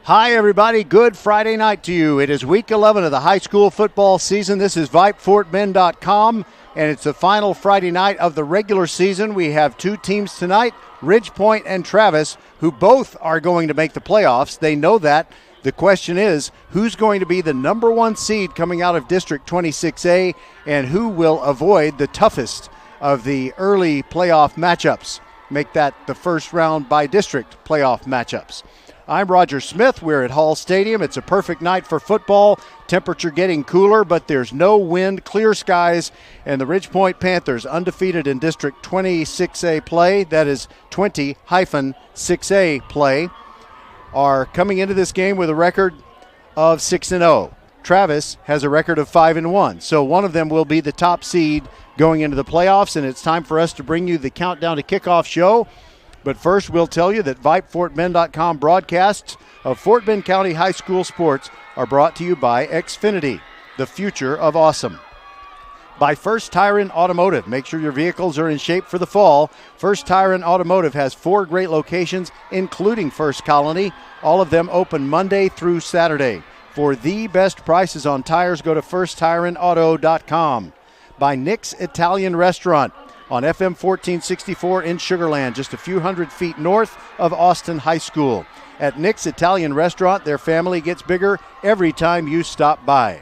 Hi, everybody. Good Friday night to you. It is week 11 of the high school football season. This is VypeFortBend.com, and it's the final Friday night of the regular season. We have two teams tonight, Ridgepoint and Travis, who both are going to make the playoffs. They know that. The question is, who's going to be the number one seed coming out of District 26A, and who will avoid the toughest of the early playoff matchups? Make that the first round by district playoff matchups. I'm Roger Smith. We're at Hall Stadium. It's a perfect night for football. Temperature getting cooler, but there's no wind, clear skies, and the Ridgepoint Panthers, undefeated in District 26A play, that is 20-6A play, are coming into this game with a record of 6-0. Travis has a record of 5-1, so one of them will be the top seed going into the playoffs, and it's time for us to bring you the Countdown to Kickoff show. But first, we'll tell you that VypeFortBend.com broadcasts of Fort Bend County High School sports are brought to you by Xfinity, the future of awesome. By First Tire and Automotive. Make sure your vehicles are in shape for the fall. First Tire and Automotive has 4 great locations, including First Colony. All of them open Monday through Saturday. For the best prices on tires, go to firsttireandauto.com. By Nick's Italian Restaurant on FM 1464 in Sugar Land, just a few hundred feet north of Austin High School. At Nick's Italian Restaurant, their family gets bigger every time you stop by.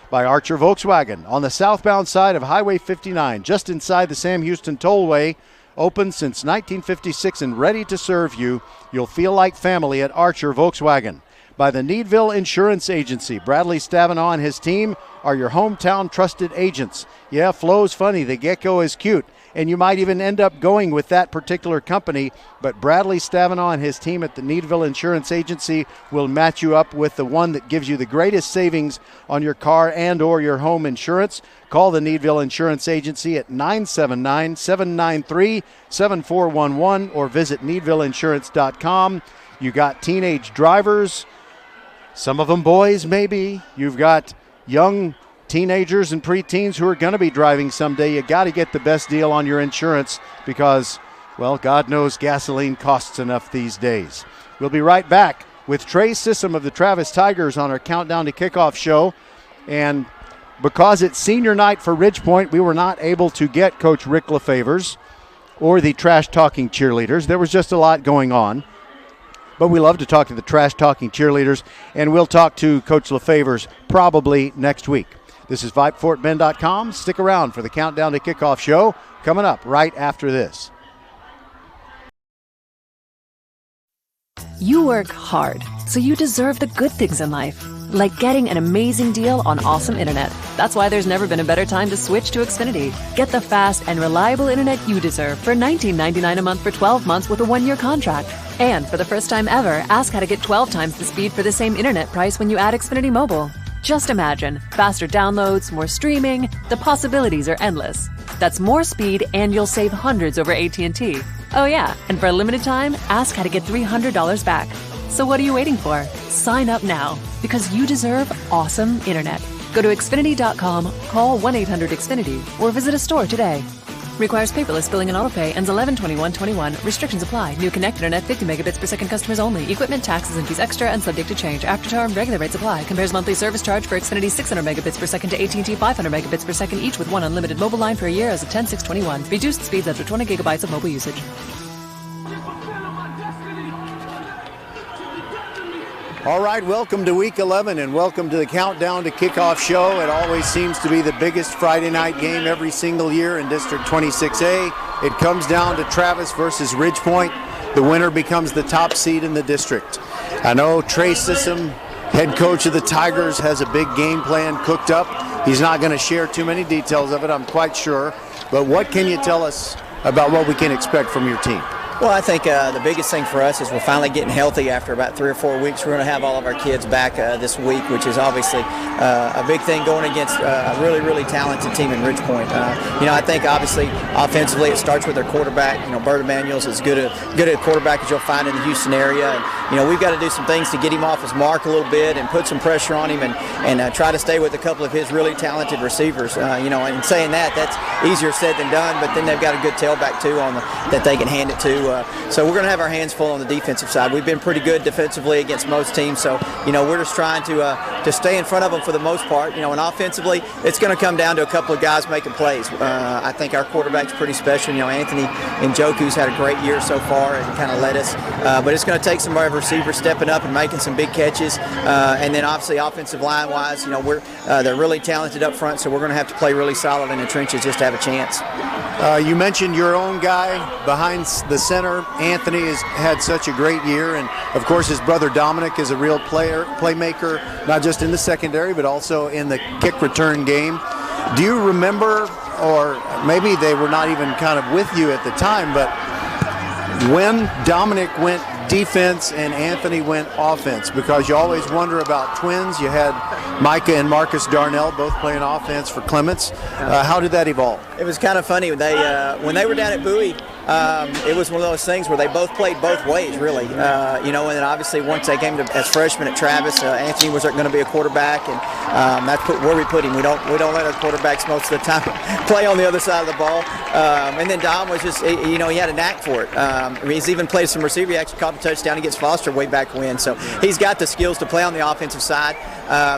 By Archer Volkswagen on the southbound side of Highway 59, just inside the Sam Houston Tollway, open since 1956 and ready to serve you. You'll feel like family at Archer Volkswagen. By the Needville Insurance Agency, Bradley Stavanaugh and his team are your hometown trusted agents. Yeah, Flo's funny, the gecko is cute, and you might even end up going with that particular company, but Bradley Stavanaugh and his team at the Needville Insurance Agency will match you up with the one that gives you the greatest savings on your car and or your home insurance. Call the Needville Insurance Agency at 979-793-7411 or visit needvilleinsurance.com. You got teenage drivers, some of them boys maybe. You've got young teenagers and preteens who are going to be driving someday. You got to get the best deal on your insurance because, well, God knows gasoline costs enough these days. We'll be right back with Trey Sissom of the Travis Tigers on our Countdown to Kickoff show. And because it's senior night for Ridgepoint, we were not able to get Coach Rick LaFavors or the trash-talking cheerleaders. There was just a lot going on. But we love to talk to the trash-talking cheerleaders, and we'll talk to Coach LaFavors probably next week. This is VypeFortBend.com. Stick around for the Countdown to Kickoff show coming up right after this. You work hard, so you deserve the good things in life, like getting an amazing deal on awesome internet. That's why there's never been a better time to switch to Xfinity. Get the fast and reliable internet you deserve for $19.99 a month for 12 months with a 1-year contract. And for the first time ever, ask how to get 12 times the speed for the same internet price when you add Xfinity Mobile. Just imagine, faster downloads, more streaming, the possibilities are endless. That's more speed and you'll save hundreds over AT&T. Oh yeah, and for a limited time, ask how to get $300 back. So what are you waiting for? Sign up now, because you deserve awesome internet. Go to Xfinity.com, call 1-800-XFINITY, or visit a store today. Requires paperless billing and autopay. Ends 11/21/21. Restrictions apply. New connect internet 50 megabits per second customers only. Equipment, taxes, and fees extra and subject to change. After term, regular rates apply. Compares monthly service charge for Xfinity 600 megabits per second to AT&T 500 megabits per second, each with one unlimited mobile line for a year as of 10/6/21. Reduced speeds up to 20 gigabytes of mobile usage. All right, welcome to Week 11 and welcome to the Countdown to Kickoff show. It always seems to be the biggest Friday night game every single year in District 26A. It comes down to Travis versus Ridgepoint. The winner becomes the top seed in the district. I know Trey Sissom, head coach of the Tigers, has a big game plan cooked up. He's not going to share too many details of it, I'm quite sure. But what can you tell us about what we can expect from your team? Well, I think the biggest thing for us is we're finally getting healthy after about 3 or 4 weeks. We're going to have all of our kids back this week, which is obviously a big thing going against a really, really talented team in Ridgepoint. I think obviously offensively it starts with their quarterback. Bert Emanuel's as good a quarterback as you'll find in the Houston area. And, we've got to do some things to get him off his mark a little bit and put some pressure on him and try to stay with a couple of his really talented receivers. And saying that's easier said than done, but then they've got a good tailback too that they can hand it to. So we're going to have our hands full on the defensive side. We've been pretty good defensively against most teams, so we're just trying to stay in front of them for the most part. And offensively, it's going to come down to a couple of guys making plays. I think our quarterback's pretty special. Anthony Njoku's had a great year so far and kind of led us, but it's going to take some of our receivers stepping up and making some big catches, and then obviously offensive line-wise, they're really talented up front, so we're going to have to play really solid in the trenches just to have a chance. You mentioned your own guy behind the center. Anthony has had such a great year, and of course his brother Dominic is a real playmaker, not just in the secondary but also in the kick return game. Do you remember, or maybe they were not even kind of with you at the time, but when Dominic went defense and Anthony went offense? Because you always wonder about twins. You had Micah and Marcus Darnell both playing offense for Clements. How did that evolve? It was kind of funny. When they were down at Bowie, it was one of those things where they both played both ways, really. And then obviously once they came to as freshmen at Travis, Anthony was going to be a quarterback, and that's where we put him. We don't let our quarterbacks most of the time play on the other side of the ball. And then Dom was just, he had a knack for it. He's even played some receiver. He actually caught a touchdown against Foster way back when. So he's got the skills to play on the offensive side.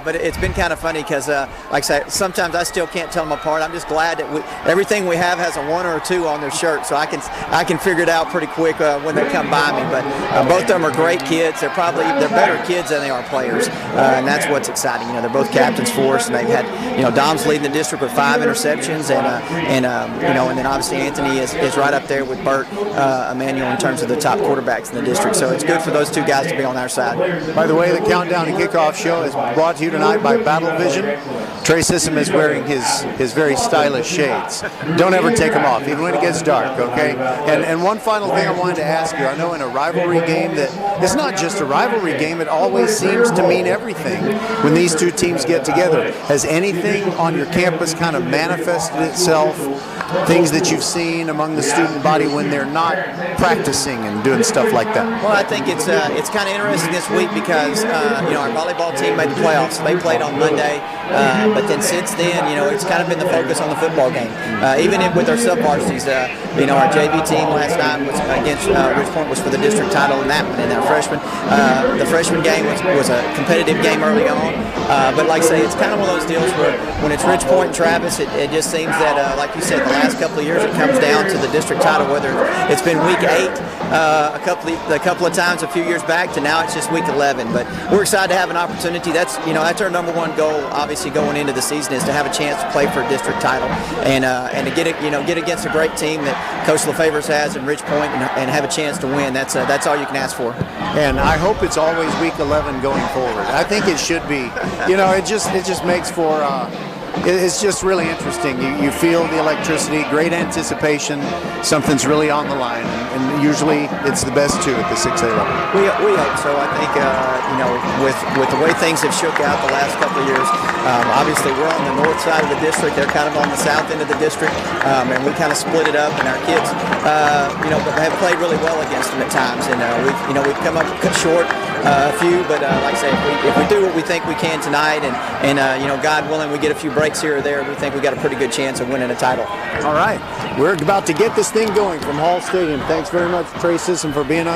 But it's been kind of funny because, like I said, sometimes I still can't tell them apart. I'm just glad that everything we have has a 1 or a 2 on their shirt, so I can figure it out pretty quick when they come by me. But both of them are great kids. They're better kids than they are players, and that's what's exciting. They're both captains for us, and they've had Dom's leading the district with 5 interceptions, and then obviously Anthony is right up there with Bert Emanuel in terms of the top quarterbacks in the district. So it's good for those 2 guys to be on our side. By the way, the Countdown to Kickoff show is brought to you tonight by Battle Vision. Trey Sissom is wearing his very stylish shades. Don't ever take them off, even when it gets dark, okay? And one final thing I wanted to ask you. I know in a rivalry game that it's not just a rivalry game, it always seems to mean everything when these 2 teams get together. Has anything on your campus kind of manifested itself, things that you've seen among the student body when they're not practicing and doing stuff like that? Well, I think it's kind of interesting this week because our volleyball team made the playoffs. They played on Monday, but then since then, it's kind of been the focus on the football game. Even with our sub-varsities, our JV team last night was against Rich Point was for the district title in that one, and our the freshman game was a competitive game early on. But like I say, it's kind of one of those deals where when it's Rich Point and Travis, it just seems that, like you said, the last couple of years it comes down to the district title, whether it's been week 8 a couple of times a few years back to now it's just week 11. But we're excited to have an opportunity. That's our number 1 goal, obviously, going into the season is to have a chance to play for a district title and to get against a great team that Coach LaFavors has in Rich Point and have a chance to win. That's all you can ask for. And I hope it's always week 11 going forward. I think it should be. It just makes for. It's just really interesting. You feel the electricity, great anticipation. Something's really on the line, and usually it's the best 2 at the 6A level. We hope so. I think with the way things have shook out the last couple of years, obviously we're on the north side of the district. They're kind of on the south end of the district, and we kind of split it up. And our kids, have played really well against them at times, and we've come up short a few. But like I say, if we do what we think we can tonight, and God willing, we get a few breaks here or there, we think we got a pretty good chance of winning a title. All right, we're about to get this thing going from Hall Stadium. Thanks very much, Trey Sissom, for being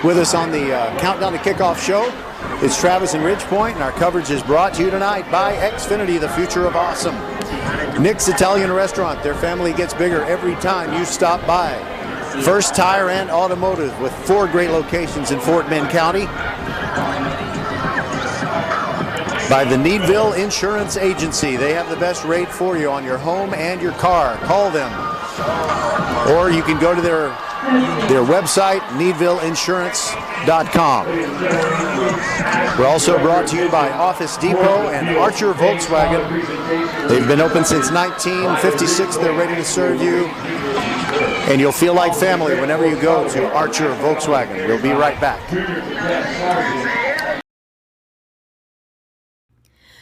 with us on the Countdown to Kickoff show. It's Travis and Ridge Point, and our coverage is brought to you tonight by Xfinity, the future of awesome. Nick's Italian Restaurant. Their family gets bigger every time you stop by. First Tire and Automotive with 4 great locations in Fort Bend County. By the Needville Insurance Agency. They have the best rate for you on your home and your car. Call them. Or you can go to their website, needvilleinsurance.com. We're also brought to you by Office Depot and Archer Volkswagen. They've been open since 1956. They're ready to serve you. And you'll feel like family whenever you go to Archer Volkswagen. We'll be right back.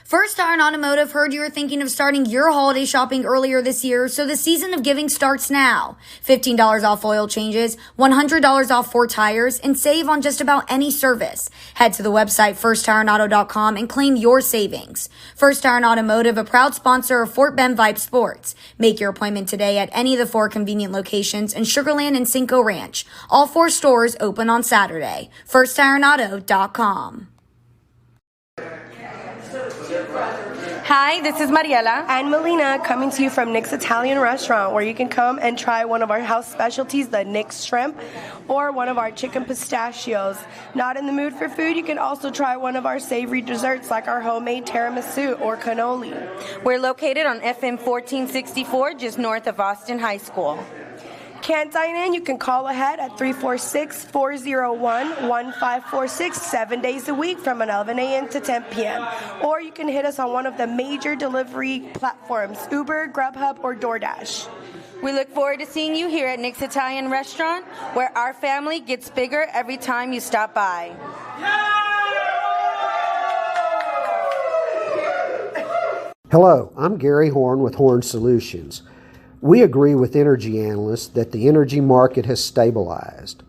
First Tire Automotive heard you were thinking of starting your holiday shopping earlier this year, so the season of giving starts now. $15 off oil changes, $100 off 4 tires, and save on just about any service. Head to the website firsttireandauto.com and claim your savings. First Tire Automotive, a proud sponsor of Fort Bend Vype Sports. Make your appointment today at any of the 4 convenient locations in Sugar Land and Cinco Ranch. All 4 stores open on Saturday. firsttireandauto.com. Hi, this is Mariela and Melina coming to you from Nick's Italian Restaurant, where you can come and try one of our house specialties, the Nick's Shrimp, or one of our chicken pistachios. Not in the mood for food, you can also try one of our savory desserts like our homemade tiramisu or cannoli. We're located on FM 1464, just north of Austin High School. Can't dine in? You can call ahead at 346-401-1546 7 days a week from 11 a.m. to 10 p.m. Or you can hit us on one of the major delivery platforms, Uber, Grubhub, or DoorDash. We look forward to seeing you here at Nick's Italian Restaurant, where our family gets bigger every time you stop by. Hello, I'm Gary Horn with Horn Solutions. We agree with energy analysts that the energy market has stabilized.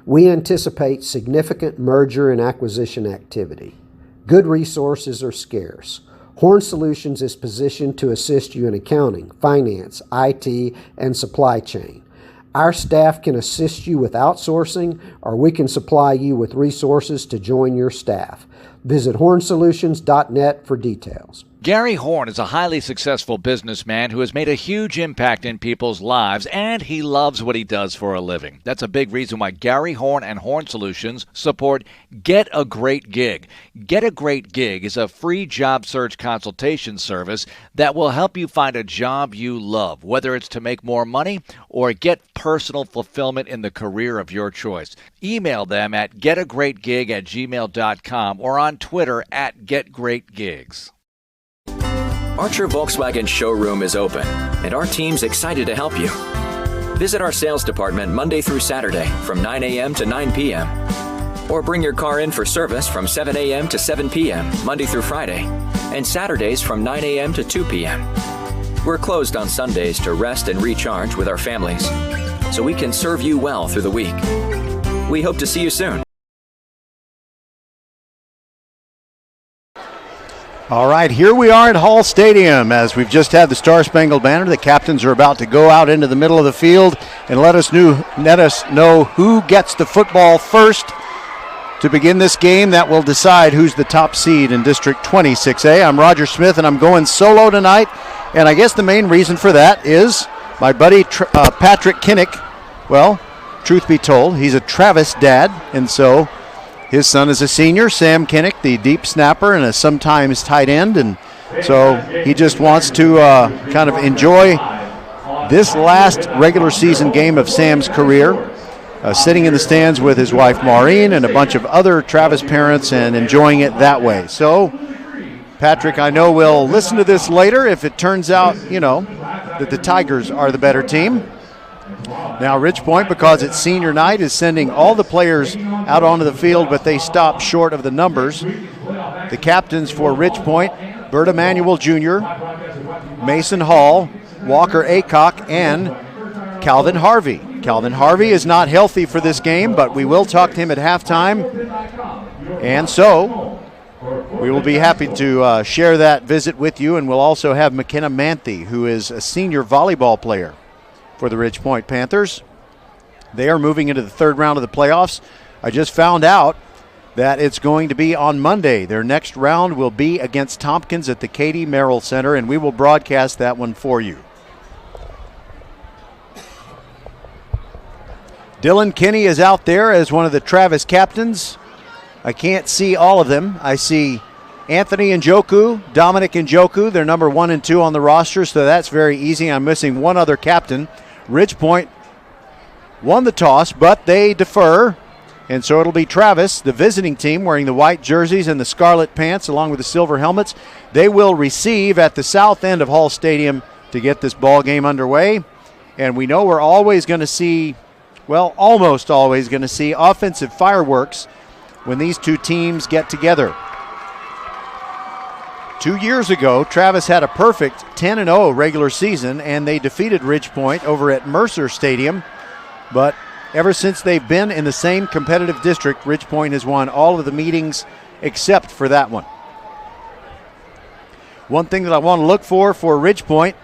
We anticipate significant merger and acquisition activity. Good resources are scarce. Horn Solutions is positioned to assist you in accounting, finance, IT, and supply chain. Our staff can assist you with outsourcing, or we can supply you with resources to join your staff. Visit hornsolutions.net for details. Gary Horn is a highly successful businessman who has made a huge impact in people's lives, and he loves what he does for a living. That's a big reason why Gary Horn and Horn Solutions support Get a Great Gig. Get a Great Gig is a free job search consultation service that will help you find a job you love, whether it's to make more money or get personal fulfillment in the career of your choice. Email them at getagreatgig@gmail.com or on Twitter at getgreatgigs. Archer Volkswagen showroom is open, and our team's excited to help you. Visit our sales department Monday through Saturday from 9 a.m. to 9 p.m. Or bring your car in for service from 7 a.m. to 7 p.m. Monday through Friday, and Saturdays from 9 a.m. to 2 p.m. We're closed on Sundays to rest and recharge with our families, so we can serve you well through the week. We hope to see you soon. All right, here we are at Hall Stadium as we've just had the Star Spangled Banner. The captains are about to go out into the middle of the field and let us know who gets the football first to begin this game. That will decide who's the top seed in District 26A. I'm Roger Smith, and I'm going solo tonight. And I guess the main reason for that is my buddy Patrick Kinnick. Well, truth be told, he's a Travis dad, and so his son is a senior, Sam Kinnick, the deep snapper and a sometimes tight end, and so he just wants to kind of enjoy this last regular season game of Sam's career, sitting in the stands with his wife Maureen and a bunch of other Travis parents and enjoying it that way. So Patrick, I know, will listen to this later if it turns out, that the Tigers are the better team. Now Ridge Point, because it's senior night, is sending all the players out onto the field, but they stop short of the numbers. The captains for Ridge Point, Bert Emanuel Jr., Mason Hall, Walker Aycock, and Calvin Harvey. Calvin Harvey is not healthy for this game, but we will talk to him at halftime. And so we will be happy to share that visit with you, and we'll also have McKenna Manthe, who is a senior volleyball player for the Ridge Point Panthers. They are moving into the third round of the playoffs. I just found out that it's going to be on Monday. Their next round will be against Tompkins at the Katie Merrill Center, and we will broadcast that one for you. Dylan Kinney is out there as one of the Travis captains. I can't see all of them. I see Anthony Njoku, Dominic Njoku. They're number 1 and 2 on the roster, so that's very easy. I'm missing one other captain. Ridge Point won the toss, but they defer, and so it'll be Travis, the visiting team, wearing the white jerseys and the scarlet pants along with the silver helmets. They will receive at the south end of Hall Stadium to get this ball game underway, and we know we're always going to see, well, almost always going to see offensive fireworks when these two teams get together. 2 years ago, Travis had a perfect 10-0 regular season, and they defeated Ridgepoint over at Mercer Stadium. But ever since they've been in the same competitive district, Ridgepoint has won all of the meetings except for that one. One thing that I want to look for Ridgepoint,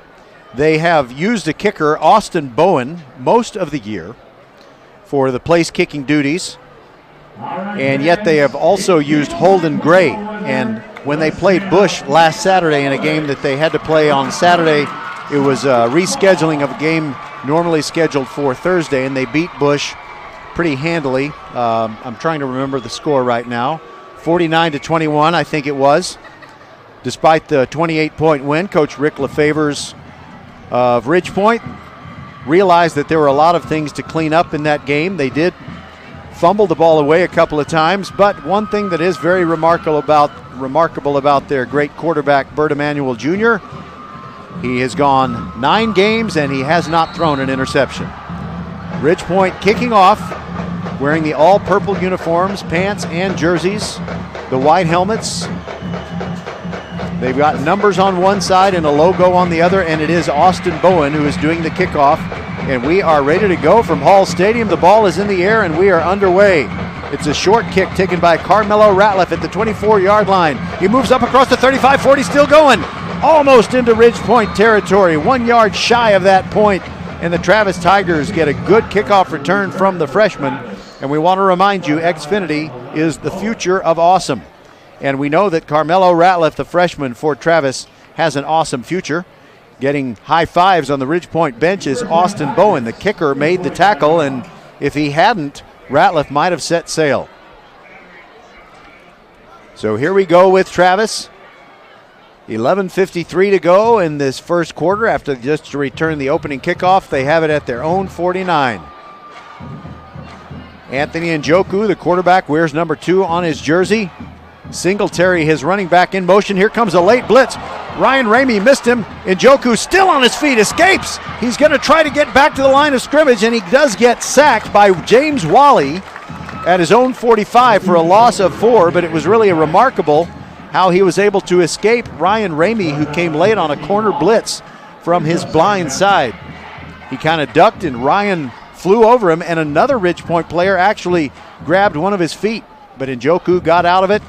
they have used a kicker, Austin Bowen, most of the year for the place kicking duties. And yet they have also used Holden Gray. And when they played Bush last Saturday in a game that they had to play on Saturday, it was a rescheduling of a game normally scheduled for Thursday, and they beat Bush pretty handily. I'm trying to remember the score right now. 49-21, I think it was. Despite the 28-point win, Coach Rick LaFavors of Ridgepoint realized that there were a lot of things to clean up in that game. They did fumble the ball away a couple of times, but one thing that is very remarkable about their great quarterback, Bert Emanuel Jr., he has gone 9 games and he has not thrown an interception. Ridgepoint kicking off, wearing the all-purple uniforms, pants and jerseys, the white helmets. They've got numbers on one side and a logo on the other, and it is Austin Bowen who is doing the kickoff. And we are ready to go from Hall Stadium. The ball is in the air and we are underway. It's a short kick taken by Carmelo Ratliff at the 24-yard line. He moves up across the 35-40, still going. Almost into Ridgepoint territory, 1 yard shy of that point. And the Travis Tigers get a good kickoff return from the freshman. And we want to remind you, Xfinity is the future of awesome. And we know that Carmelo Ratliff, the freshman for Travis, has an awesome future. Getting high fives on the Ridgepoint bench is Austin Bowen. The kicker made the tackle, and if he hadn't, Ratliff might have set sail. So here we go with Travis. 11:53 to go in this first quarter after just to return the opening kickoff. They have it at their own 49. Anthony Njoku, the quarterback, wears number 2 on his jersey. Singletary, his running back, in motion. Here comes a late blitz. Ryan Ramey missed him. Njoku still on his feet, escapes. He's going to try to get back to the line of scrimmage, and he does get sacked by James Wally at his own 45 for a loss of 4, but it was really remarkable how he was able to escape Ryan Ramey, who came late on a corner blitz from his blind side. He kind of ducked, and Ryan flew over him, and another Ridgepoint player actually grabbed one of his feet, but Njoku got out of it,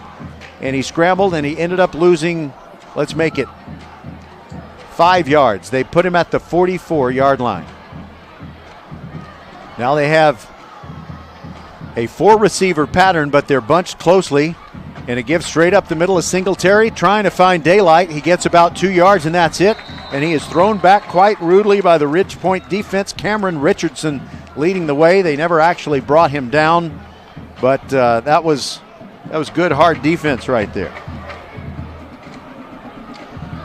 and he scrambled, and he ended up losing, let's make it 5 yards. They put him at the 44-yard line. Now they have a 4-receiver pattern, but they're bunched closely, and it gives straight up the middle of Singletary, trying to find daylight. He gets about 2 yards, and that's it, and he is thrown back quite rudely by the Ridgepoint defense. Cameron Richardson leading the way. They never actually brought him down, but that was good, hard defense right there.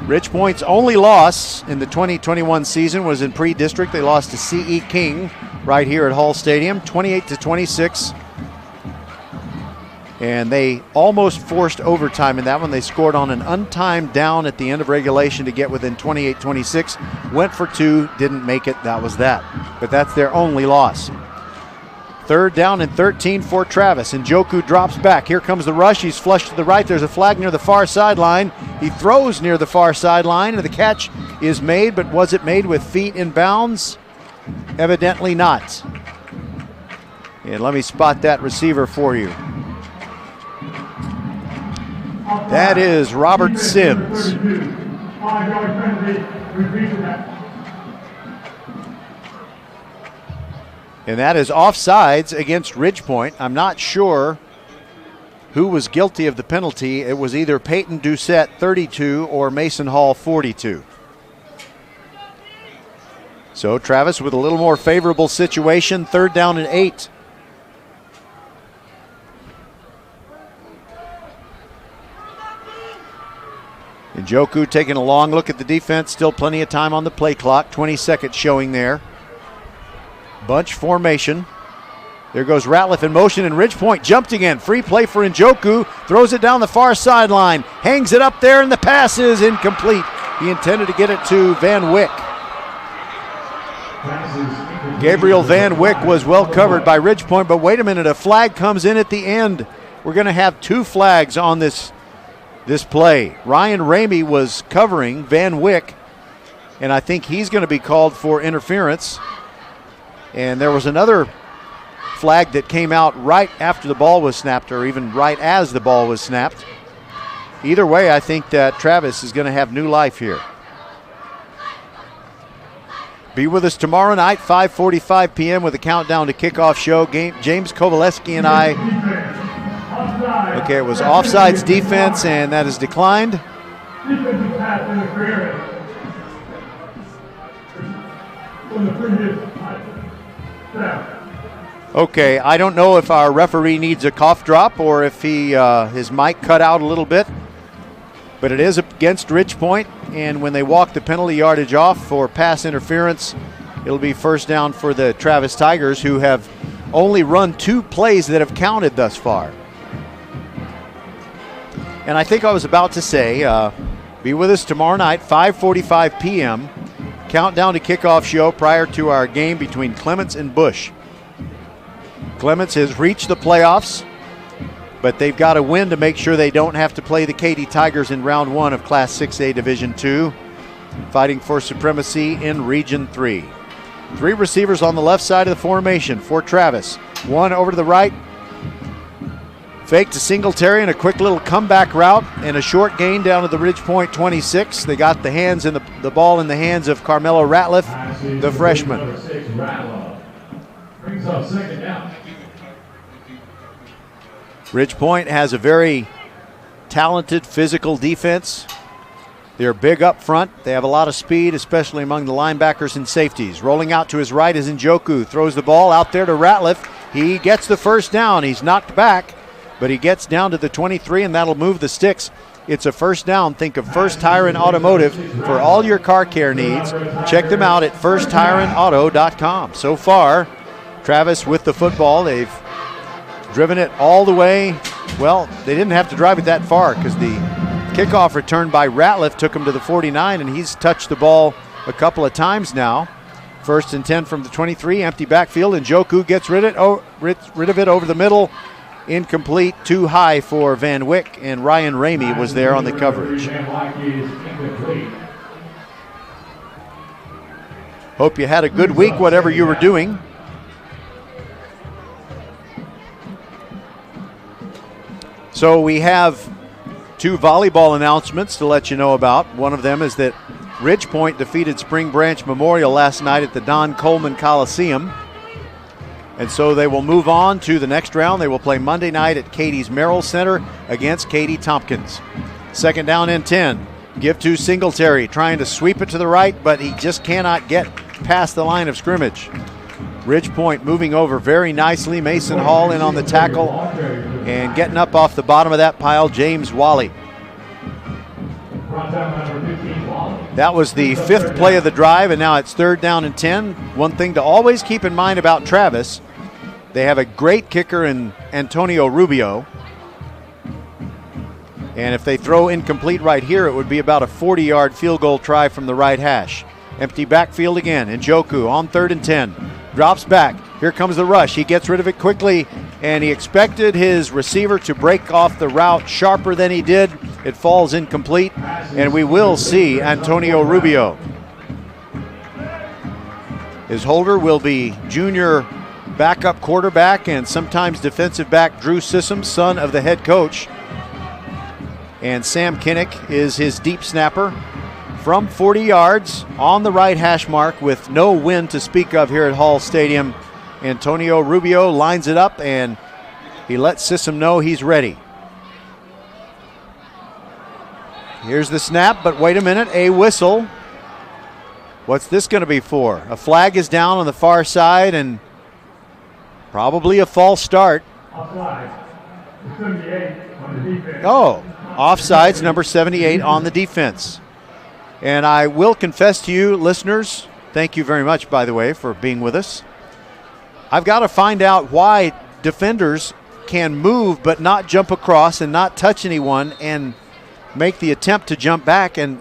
Ridgepoint's only loss in the 2021 season was in pre-district. They lost to C.E. King right here at Hall Stadium, 28-26. And they almost forced overtime in that one. They scored on an untimed down at the end of regulation to get within 28-26. Went for 2, didn't make it. That was that. But that's their only loss. 3rd down and 13 for Travis. Njoku drops back. Here comes the rush. He's flushed to the right. There's a flag near the far sideline. He throws near the far sideline, and the catch is made, but was it made with feet in bounds? Evidently not. And let me spot that receiver for you. That is Robert Sims. And that is offsides against Ridgepoint. I'm not sure who was guilty of the penalty. It was either Peyton Doucette, 32, or Mason Hall, 42. So Travis with a little more favorable situation, 3rd down and 8. Njoku taking a long look at the defense. Still plenty of time on the play clock. 20 seconds showing there. Bunch formation. There goes Ratliff in motion, and Ridgepoint jumped again. Free play for Njoku. Throws it down the far sideline. Hangs it up there, and the pass is incomplete. He intended to get it to Van Wyck. Gabriel Van Wyck was well covered by Ridgepoint, but wait a minute. A flag comes in at the end. We're going to have 2 flags on this this play. Ryan Ramey was covering Van Wyck, and I think he's going to be called for interference. And there was another flag that came out right after the ball was snapped, or even right as the ball was snapped. Either way, I think that Travis is going to have new life here. Be with us tomorrow night, 5:45 p.m. with a countdown to kickoff show. James Kovaleski and I. Okay, it was offsides defense, and that is declined. Defensive pass interference. From the previous snap. Okay, I don't know if our referee needs a cough drop or if his mic cut out a little bit, but it is against Ridge Point, and when they walk the penalty yardage off for pass interference, it'll be first down for the Travis Tigers, who have only run 2 plays that have counted thus far. And I think I was about to say, be with us tomorrow night, 5:45 p.m., countdown to kickoff show prior to our game between Clements and Bush. Clements has reached the playoffs, but they've got to win to make sure they don't have to play the Katy Tigers in round 1 of Class 6A Division II, fighting for supremacy in Region 3. 3 receivers on the left side of the formation for Travis. 1 over to the right. Fake to Singletary and a quick little comeback route and a short gain down to the Ridge Point 26. They got the ball in the hands of Carmelo Ratliff, the freshman. Brings up second down. Ridge Point has a very talented physical defense. They're big up front. They have a lot of speed, especially among the linebackers and safeties. Rolling out to his right is Njoku. Throws the ball out there to Ratliff. He gets the first down. He's knocked back, but he gets down to the 23, and that'll move the sticks. It's a first down. Think of First Tire and Automotive for all your car care needs. Check them out at firsttireandauto.com. So far, Travis with the football. They've driven it all the way. Well, they didn't have to drive it that far because the kickoff return by Ratliff took him to the 49, and he's touched the ball a couple of times now. 1st and 10 from the 23, empty backfield, and Njoku gets rid of it over the middle. Incomplete, too high for Van Wyck, and Ryan Ramey was there on the coverage. Hope you had a good week, whatever you were doing. So we have 2 volleyball announcements to let you know about. One of them is that Ridge Point defeated Spring Branch Memorial last night at the Don Coleman Coliseum. And so they will move on to the next round. They will play Monday night at Katy's Merrill Center against Katy Tompkins. 2nd down and 10. Give to Singletary, trying to sweep it to the right, but he just cannot get past the line of scrimmage. Ridge Point moving over very nicely. Mason Hall in on the tackle, and getting up off the bottom of that pile, James Wally. That was the 5th play of the drive, and now it's 3rd down and 10. One thing to always keep in mind about Travis, they have a great kicker in Antonio Rubio. And if they throw incomplete right here, it would be about a 40-yard field goal try from the right hash. Empty backfield again, and Njoku on 3rd and 10. Drops back. Here comes the rush. He gets rid of it quickly, and he expected his receiver to break off the route sharper than he did. It falls incomplete, and we will see Antonio Rubio. His holder will be junior backup quarterback and sometimes defensive back Drew Sissom, son of the head coach. And Sam Kinnick is his deep snapper from 40 yards on the right hash mark with no wind to speak of here at Hall Stadium. Antonio Rubio lines it up, and he lets Sissom know he's ready. Here's the snap, but wait a minute, a whistle. What's this going to be for? A flag is down on the far side, and probably a false start. Offside. 78 on the defense. Oh, offsides, number 78 on the defense. And I will confess to you, listeners, thank you very much, by the way, for being with us. I've got to find out why defenders can move but not jump across and not touch anyone and make the attempt to jump back, and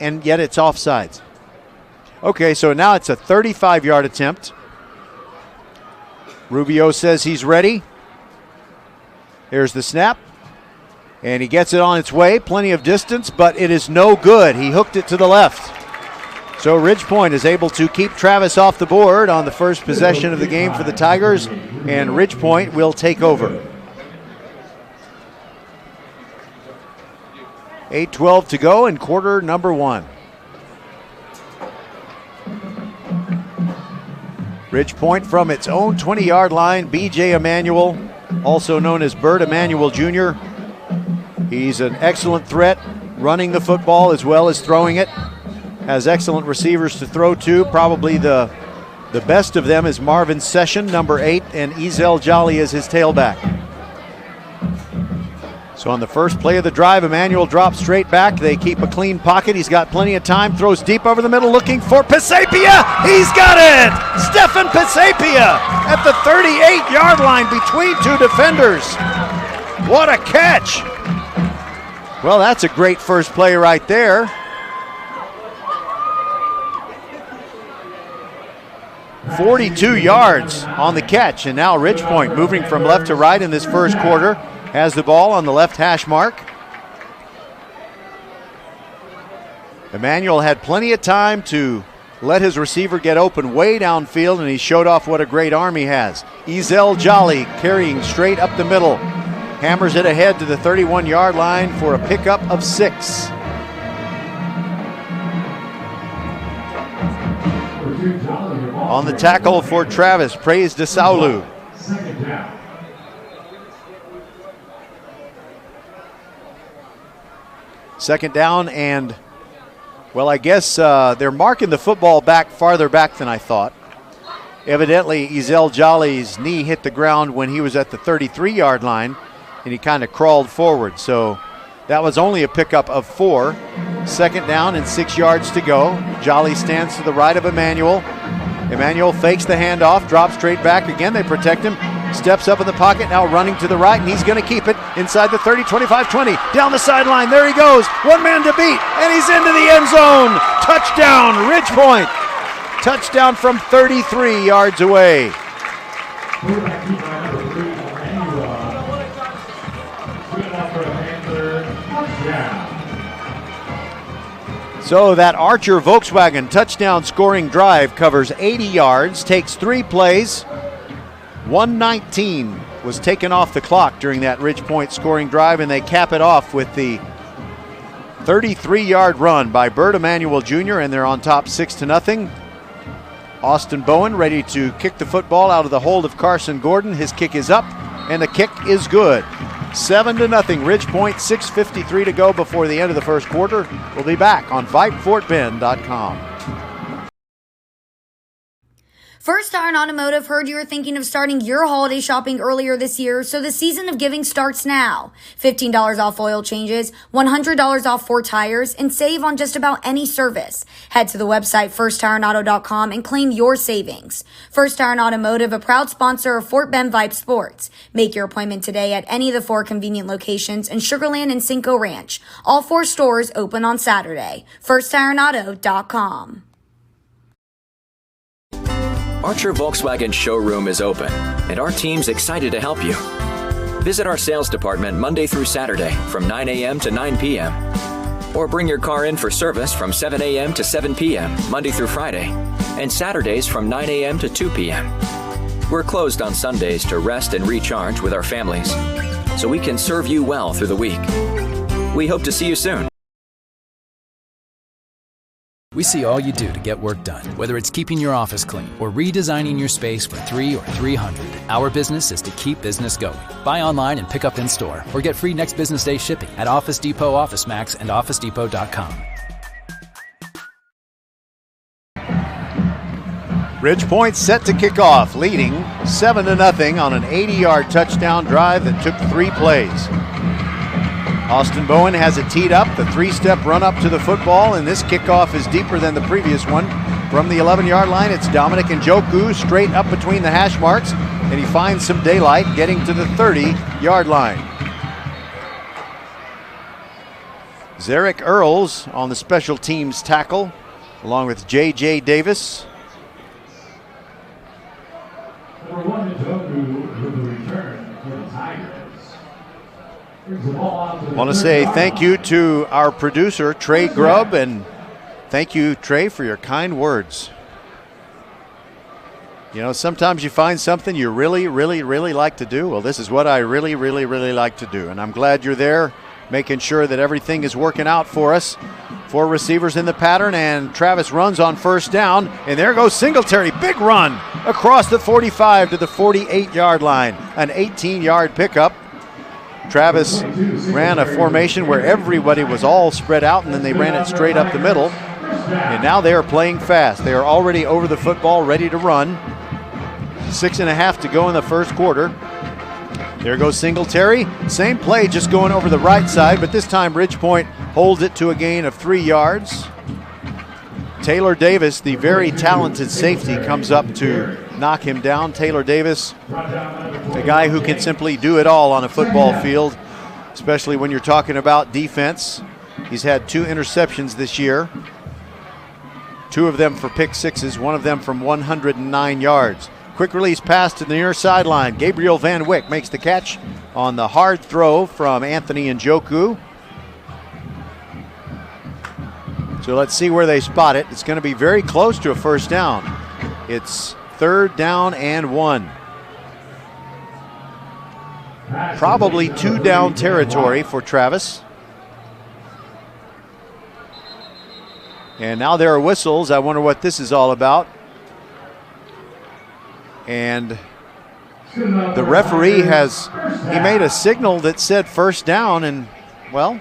yet it's offsides. Okay, so now it's a 35-yard attempt. Rubio says he's ready. Here's the snap. And he gets it on its way, plenty of distance, but it is no good. He hooked it to the left. So Ridgepoint is able to keep Travis off the board on the first possession of the game for the Tigers, and Ridgepoint will take over. 8:12 to go in quarter number 1. Ridgepoint from its own 20-yard line, B.J. Emanuel, also known as Bert Emanuel Jr. He's an excellent threat, running the football as well as throwing it. Has excellent receivers to throw to. Probably the best of them is Marvin Session, number 8, and Ezel Jolly is his tailback. So on the first play of the drive, Emanuel drops straight back. They keep a clean pocket. He's got plenty of time. Throws deep over the middle looking for Pisapia. He's got it! Stefan Pisapia at the 38-yard line between two defenders. What a catch! Well, that's a great first play right there. 42 yards on the catch, and now Ridgepoint moving from left to right in this first quarter. Has the ball on the left hash mark. Emanuel had plenty of time to let his receiver get open way downfield, and he showed off what a great arm he has. Ezel Jolly carrying straight up the middle. Hammers it ahead to the 31-yard line for a pickup of 6. On the tackle for Travis, Praise DeSaulu. Second down. Second down, and, well, I guess they're marking the football back farther back than I thought. Evidently, Ezel Jolly's knee hit the ground when he was at the 33-yard line, and he kind of crawled forward. So that was only a pickup of 4. Second down and 6 yards to go. Jolly stands to the right of Emanuel. Emanuel fakes the handoff, drops straight back. Again, they protect him. Steps up in the pocket, now running to the right, and he's going to keep it inside the 30, 25, 20. Down the sideline, there he goes. One man to beat, and he's into the end zone. Touchdown, Ridgepoint. Touchdown from 33 yards away. Quarterback keep by number 3, Emmanuel. Good enough for a Panther touchdown. So that Archer Volkswagen touchdown scoring drive covers 80 yards, takes 3 plays. 1:19 was taken off the clock during that Ridgepoint scoring drive, and they cap it off with the 33-yard run by Bert Emanuel Jr., and they're on top 6-0. Austin Bowen ready to kick the football out of the hold of Carson Gordon. His kick is up, and the kick is good. 7-0, Ridgepoint, 6:53 to go before the end of the first quarter. We'll be back on VypeFortBend.com. First Iron Automotive heard you were thinking of starting your holiday shopping earlier this year, so the season of giving starts now. $15 off oil changes, $100 off 4 tires, and save on just about any service. Head to the website firstironauto.com and claim your savings. First Iron Automotive, a proud sponsor of Fort Bend Vype Sports. Make your appointment today at any of the 4 convenient locations in Sugar Land and Cinco Ranch. All 4 stores open on Saturday. firstironauto.com. Archer Volkswagen showroom is open, and our team's excited to help you. Visit our sales department Monday through Saturday from 9 a.m. to 9 p.m. Or bring your car in for service from 7 a.m. to 7 p.m. Monday through Friday, and Saturdays from 9 a.m. to 2 p.m. We're closed on Sundays to rest and recharge with our families, so we can serve you well through the week. We hope to see you soon. We see all you do to get work done, whether it's keeping your office clean or redesigning your space for 3 or 300. Our business is to keep business going. Buy online and pick up in store, or get free next business day shipping at Office Depot, OfficeMax, and OfficeDepot.com. Ridgepoint set to kick off, leading 7-0 on an 80-yard touchdown drive that took 3 plays. Austin Bowen has it teed up, the 3-step run up to the football, and this kickoff is deeper than the previous one. From the 11-yard line, it's Dominic Njoku straight up between the hash marks, and he finds some daylight getting to the 30-yard line. Zarek Earls on the special teams tackle, along with J.J. Davis. Number 1, Njoku with the return for the Tigers. Brings the ball out to I want to say thank you to our producer, Trey Grubb, and thank you, Trey, for your kind words. You know, sometimes you find something you really, really, really like to do. Well, this is what I really, really, really like to do. And I'm glad you're there, making sure that everything is working out for us. 4 receivers in the pattern, and Travis runs on first down. And there goes Singletary. Big run across the 45 to the 48-yard line. An 18-yard pickup. Travis ran a formation where everybody was all spread out, and then they ran it straight up the middle. And now they are playing fast. They are already over the football, ready to run. 6.5 to go in the first quarter. There goes Singletary. Same play, just going over the right side, but this time Ridgepoint holds it to a gain of 3 yards. Taylor Davis, the very talented safety, comes up to knock him down. Taylor Davis, a guy who can simply do it all on a football field, especially when you're talking about defense. He's had 2 interceptions this year. 2 of them for pick sixes, 1 of them from 109 yards. Quick release pass to the near sideline. Gabriel Van Wyck makes the catch on the hard throw from Anthony Njoku. So let's see where they spot it. It's going to be very close to a first down. It's 3rd down and 1. Probably 2 down territory for Travis. And now there are whistles. I wonder what this is all about. And the referee he made a signal that said first down, and well,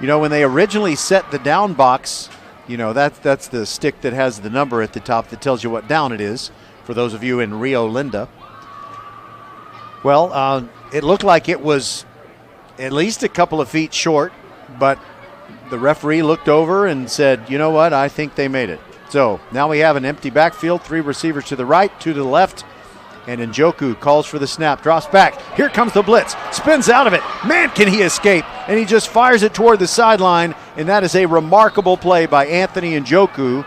you know, when they originally set the down box, you know, that's the stick that has the number at the top that tells you what down it is, for those of you in Rio Linda. Well, it looked like it was at least a couple of feet short, but the referee looked over and said, you know what, I think they made it. So now we have an empty backfield, 3 receivers to the right, 2 to the left, and Njoku calls for the snap, drops back. Here comes the blitz, spins out of it. Man, can he escape? And he just fires it toward the sideline, and that is a remarkable play by Anthony Njoku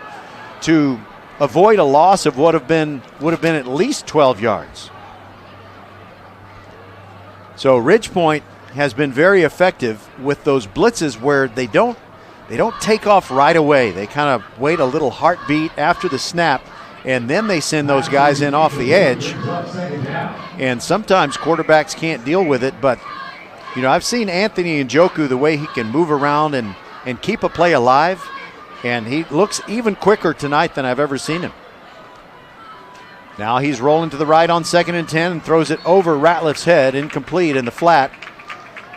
to avoid a loss of would have been at least 12 yards. So Ridgepoint has been very effective with those blitzes where they don't take off right away. They kind of wait a little heartbeat after the snap, and then they send those guys in off the edge. And sometimes quarterbacks can't deal with it, but you know, I've seen Anthony Njoku, the way he can move around and keep a play alive, and he looks even quicker tonight than I've ever seen him. Now he's rolling to the right on 2nd and 10 and throws it over Ratliff's head, incomplete in the flat.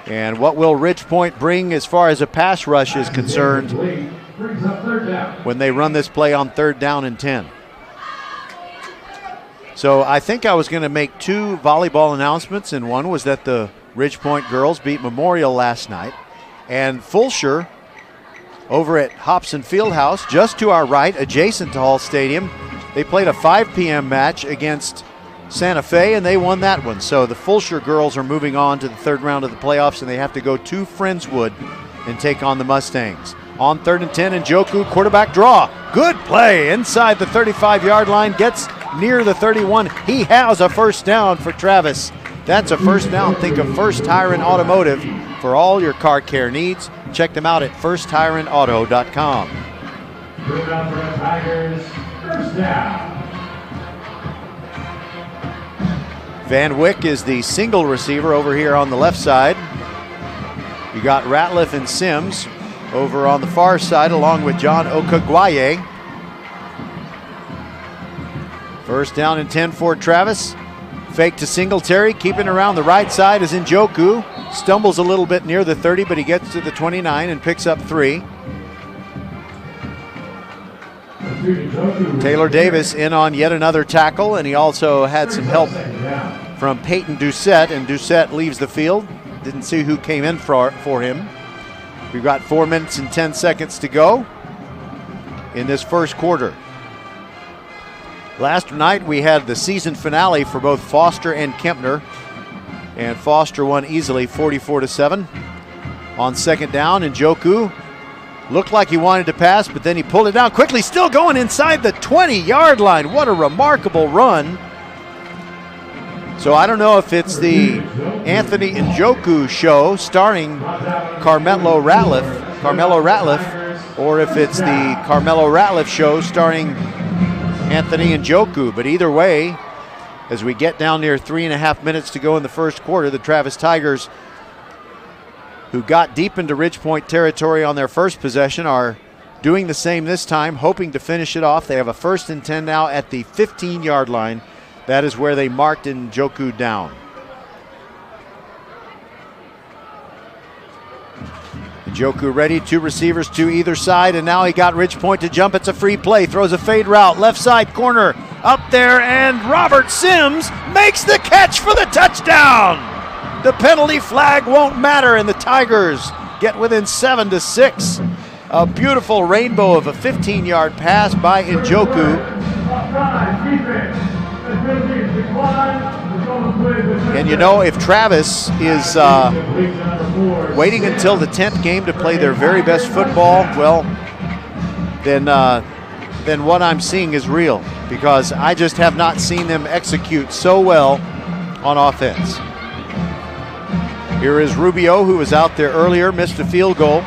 And what will Ridgepoint bring as far as a pass rush is concerned when they run this play on 3rd down and 10? So I think I was going to make 2 volleyball announcements, and one was that the Ridgepoint girls beat Memorial last night. And Fulshear over at Hobson Fieldhouse, just to our right, adjacent to Hall Stadium, they played a 5 p.m. match against Santa Fe, and they won that one. So the Fulshear girls are moving on to the 3rd round of the playoffs, and they have to go to Friendswood and take on the Mustangs. On 3rd and 10, Njoku, quarterback draw. Good play inside the 35-yard line, gets near the 31. He has a first down for Travis. That's a first down. Think of First Tire and Automotive for all your car care needs. Check them out at firsttireandauto.com. Third down for the Tigers. First down. Van Wyck is the single receiver over here on the left side. You got Ratliff and Sims over on the far side along with John Okagwaye. First down and 10 for Travis. Fake to Singletary, keeping around the right side is Njoku. Stumbles a little bit near the 30, but he gets to the 29 and picks up 3. Taylor Davis in on yet another tackle, and he also had some help from Peyton Doucette, and Doucette leaves the field. Didn't see who came in for him. We've got 4 minutes and 10 seconds to go in this first quarter. Last night we had the season finale for both Foster and Kempner, and Foster won easily 44-7. On 2nd down, Njoku looked like he wanted to pass, but then he pulled it down quickly, still going inside the 20-yard line. What a remarkable run. So I don't know if it's the Anthony Njoku show starring Carmelo Ratliff, or if it's the Carmelo Ratliff show starring Anthony Njoku. But either way, as we get down near 3.5 minutes to go in the first quarter, the Travis Tigers, who got deep into Ridgepoint territory on their first possession, are doing the same this time, hoping to finish it off. They have a 1st and 10 now at the 15-yard line. That is where they marked Njoku down. Njoku ready, 2 receivers to either side, and now he got Ridgepoint to jump. It's a free play, throws a fade route, left side corner, up there, and Robert Sims makes the catch for the touchdown. The penalty flag won't matter, and the Tigers get within 7-6. A beautiful rainbow of a 15-yard pass by Njoku. And you know, if Travis is waiting until the 10th game to play their very best football, well, then what I'm seeing is real, because I just have not seen them execute so well on offense. Here is Rubio, who was out there earlier, missed a field goal.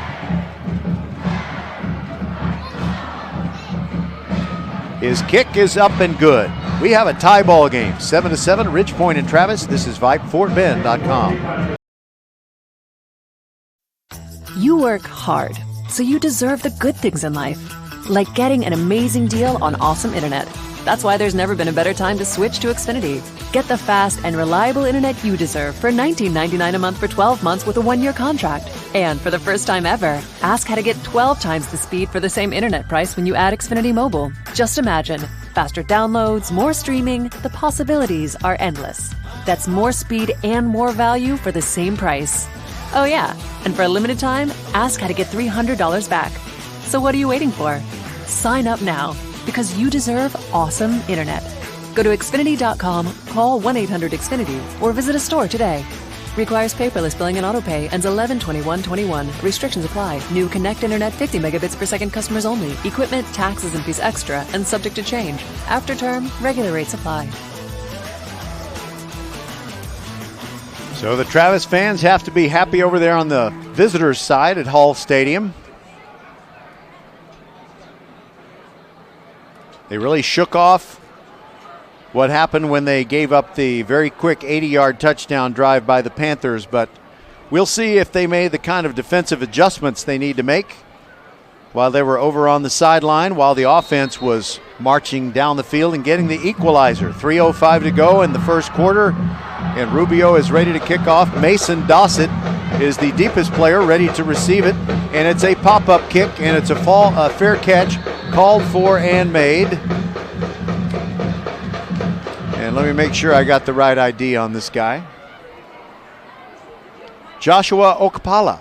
His kick is up and good. We have a tie ball game, 7-7, Ridgepoint and Travis. This is VypeFortBend.com. You work hard, so you deserve the good things in life, like getting an amazing deal on awesome internet. That's why there's never been a better time to switch to Xfinity. Get the fast and reliable internet you deserve for $19.99 a month for 12 months with a 1-year contract. And for the first time ever, ask how to get 12 times the speed for the same internet price when you add Xfinity Mobile. Just imagine. Faster downloads, more streaming, the possibilities are endless. That's more speed and more value for the same price. Oh yeah, and for a limited time, ask how to get $300 back. So what are you waiting for? Sign up now, because you deserve awesome internet. Go to Xfinity.com, call 1-800-XFINITY, or visit a store today. Requires paperless billing and autopay. Ends 11/21/21. Restrictions apply. New Connect Internet 50 megabits per second customers only. Equipment, taxes, and fees extra, and subject to change. After term, regular rates apply. So the Travis fans have to be happy over there on the visitors' side at Hall Stadium. They really shook off what happened when they gave up the very quick 80-yard touchdown drive by the Panthers, but we'll see if they made the kind of defensive adjustments they need to make while they were over on the sideline, while the offense was marching down the field and getting the equalizer. 3:05 to go in the first quarter, and Rubio is ready to kick off. Mason Dossett is the deepest player, ready to receive it, and it's a pop-up kick, and it's a fair catch called for and made. And let me make sure I got the right ID on this guy. Joshua Okpala,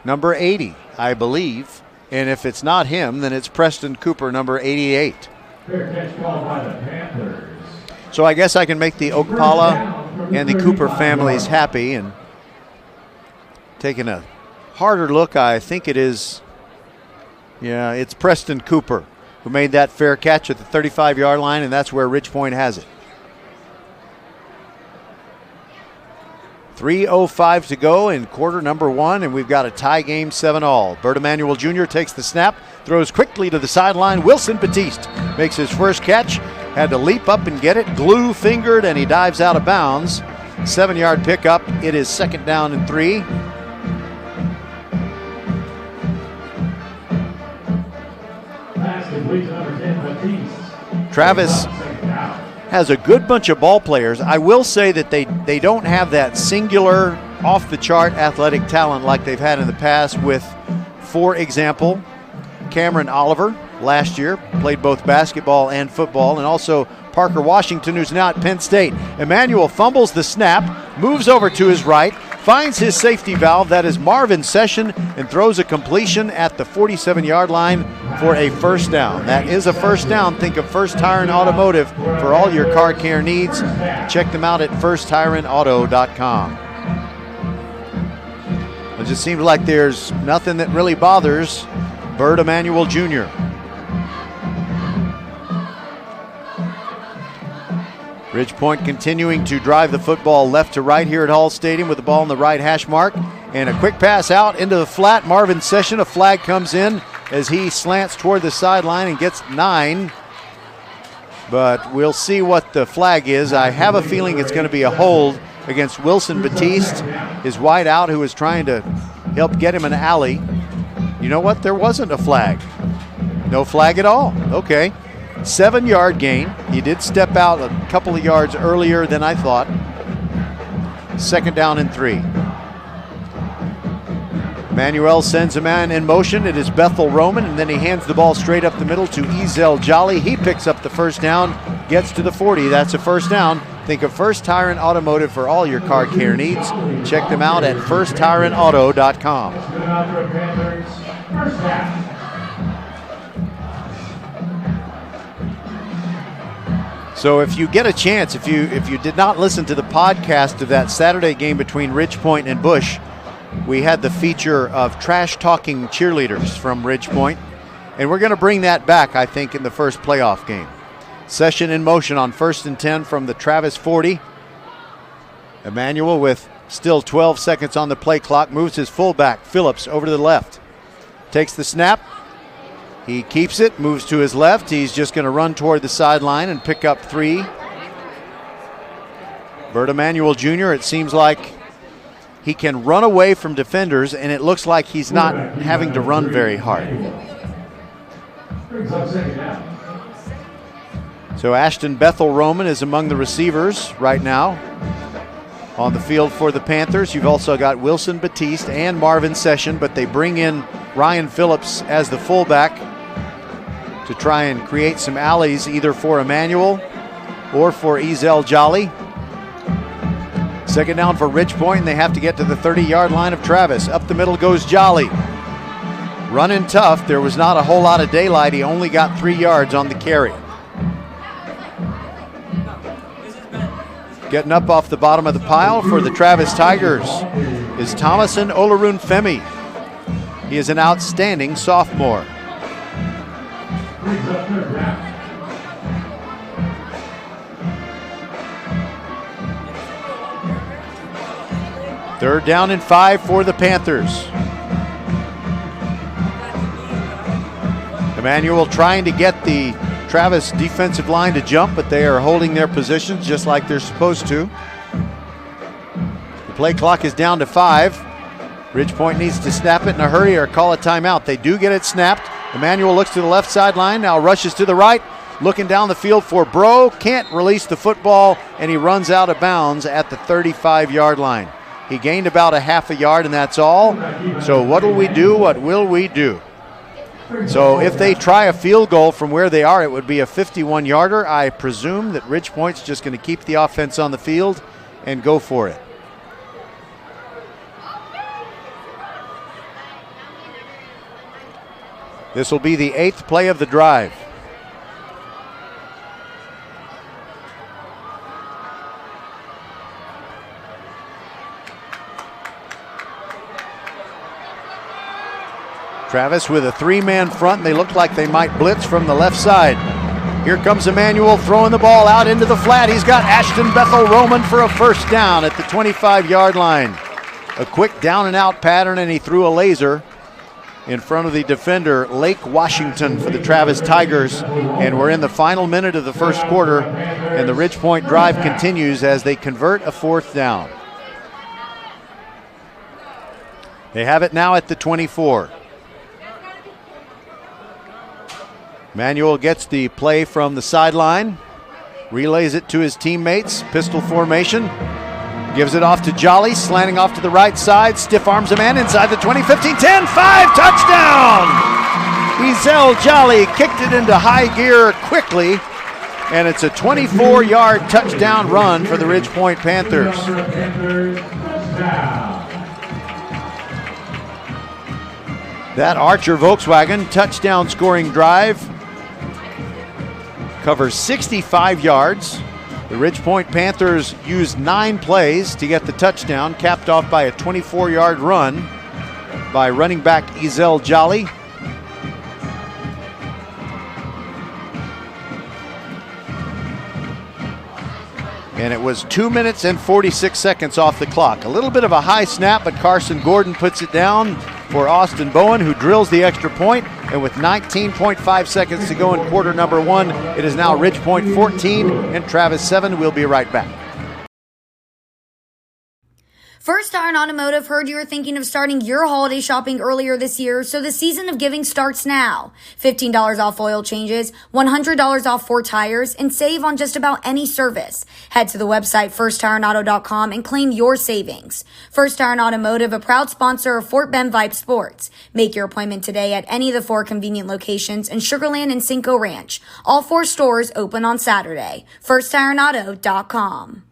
number 80, I believe. And if it's not him, then it's Preston Cooper, number 88. Fair catch called by the Panthers. So I guess I can make the Okpala and the Cooper families happy. And taking a harder look, I think it is, yeah, it's Preston Cooper who made that fair catch at the 35-yard line, and that's where Ridgepoint has it. 3:05 to go in quarter number 1, and we've got a tie game, 7-all. Bert Emanuel Jr. takes the snap, throws quickly to the sideline. Wilson Batiste makes his first catch, had to leap up and get it, glue-fingered, and he dives out of bounds. 7-yard pickup. It is 2nd down and 3. Travis has a good bunch of ball players. I will say that they don't have that singular, off-the-chart athletic talent like they've had in the past with, for example, Cameron Oliver last year, played both basketball and football, and also Parker Washington, who's now at Penn State. Emmanuel fumbles the snap, moves over to his right, finds his safety valve, that is Marvin Session, and throws a completion at the 47-yard line for a first down. That is a first down. Think of First Tire and Automotive for all your car care needs. Check them out at firsttireandauto.com. It just seems like there's nothing that really bothers Bert Emanuel Jr. Ridgepoint continuing to drive the football left to right here at Hall Stadium with the ball in the right hash mark. And a quick pass out into the flat. Marvin Session, a flag comes in as he slants toward the sideline and gets 9. But we'll see what the flag is. I have a feeling it's going to be a hold against Wilson Batiste, his wide out, who was trying to help get him an alley. You know what? There wasn't a flag. No flag at all. Okay. 7-yard gain. He did step out a couple of yards earlier than I thought. 2nd down and 3. Manuel sends a man in motion. It is Bethel Roman, and then he hands the ball straight up the middle to Ezel Jolly. He picks up the first down, gets to the 40. That's a first down. Think of First Tire and Automotive for all your car care needs. Check them out at firsttireandauto.com. So if you get a chance, if you did not listen to the podcast of that Saturday game between Ridgepoint and Bush, we had the feature of trash-talking cheerleaders from Ridgepoint, and we're going to bring that back, I think, in the first playoff game. Session in motion on 1st and 10 from the Travis 40. Emmanuel, with still 12 seconds on the play clock, moves his fullback, Phillips, over to the left. Takes the snap. He keeps it, moves to his left. He's just going to run toward the sideline and pick up 3. Bert Emmanuel Jr., it seems like he can run away from defenders, and it looks like he's not having to run very hard. So Ashton Bethel Roman is among the receivers right now on the field for the Panthers. You've also got Wilson Batiste and Marvin Session, but they bring in Ryan Phillips as the fullback to try and create some alleys either for Emmanuel or for Ezel Jolly. 2nd down for Ridgepoint, and they have to get to the 30-yard line of Travis. Up the middle goes Jolly. Running tough. There was not a whole lot of daylight. He only got 3 yards on the carry. Getting up off the bottom of the pile for the Travis Tigers is Thomason Olarunfemi. He is an outstanding sophomore. Third down and 5 for the Panthers. Emmanuel trying to get the Travis defensive line to jump, but they are holding their positions just like they're supposed to. The play clock is down to 5. Ridgepoint needs to snap it in a hurry or call a timeout. They do get it snapped. Emmanuel looks to the left sideline, now rushes to the right, looking down the field for Bro. Can't release the football, and he runs out of bounds at the 35-yard line. He gained about a half a yard, and that's all. So what will we do? What will we do? So if they try a field goal from where they are, it would be a 51-yarder. I presume that Ridgepoint's just going to keep the offense on the field and go for it. This will be the 8th play of the drive. Travis with a 3-man front. They look like they might blitz from the left side. Here comes Emmanuel throwing the ball out into the flat. He's got Ashton Bethel Roman for a first down at the 25-yard line. A quick down and out pattern, and he threw a laser in front of the defender, Lake Washington, for the Travis Tigers. And we're in the final minute of the first quarter, and the Ridgepoint drive continues as they convert a 4th down. They have it now at the 24. Manuel gets the play from the sideline, relays it to his teammates, pistol formation, gives it off to Jolly, slanting off to the right side, stiff arms a man inside the 20, 15, 10, 5, touchdown! Ezel Jolly kicked it into high gear quickly, and it's a 24-yard touchdown run for the Ridgepoint Panthers. That Archer Volkswagen touchdown scoring drive covers 65 yards. The Ridgepoint Panthers used 9 plays to get the touchdown, capped off by a 24-yard run by running back Ezel Jolly. And it was 2 minutes and 46 seconds off the clock. A little bit of a high snap, but Carson Gordon puts it down for Austin Bowen, who drills the extra point. And with 19.5 seconds to go in quarter number 1, it is now Ridge Point 14 and Travis 7. We'll be right back. First Iron Automotive heard you were thinking of starting your holiday shopping earlier this year, so the season of giving starts now. $15 off oil changes, $100 off 4 tires, and save on just about any service. Head to the website firstironauto.com and claim your savings. First Iron Automotive, a proud sponsor of Fort Bend Vype Sports. Make your appointment today at any of the 4 convenient locations in Sugar Land and Cinco Ranch. All 4 stores open on Saturday. firstironauto.com.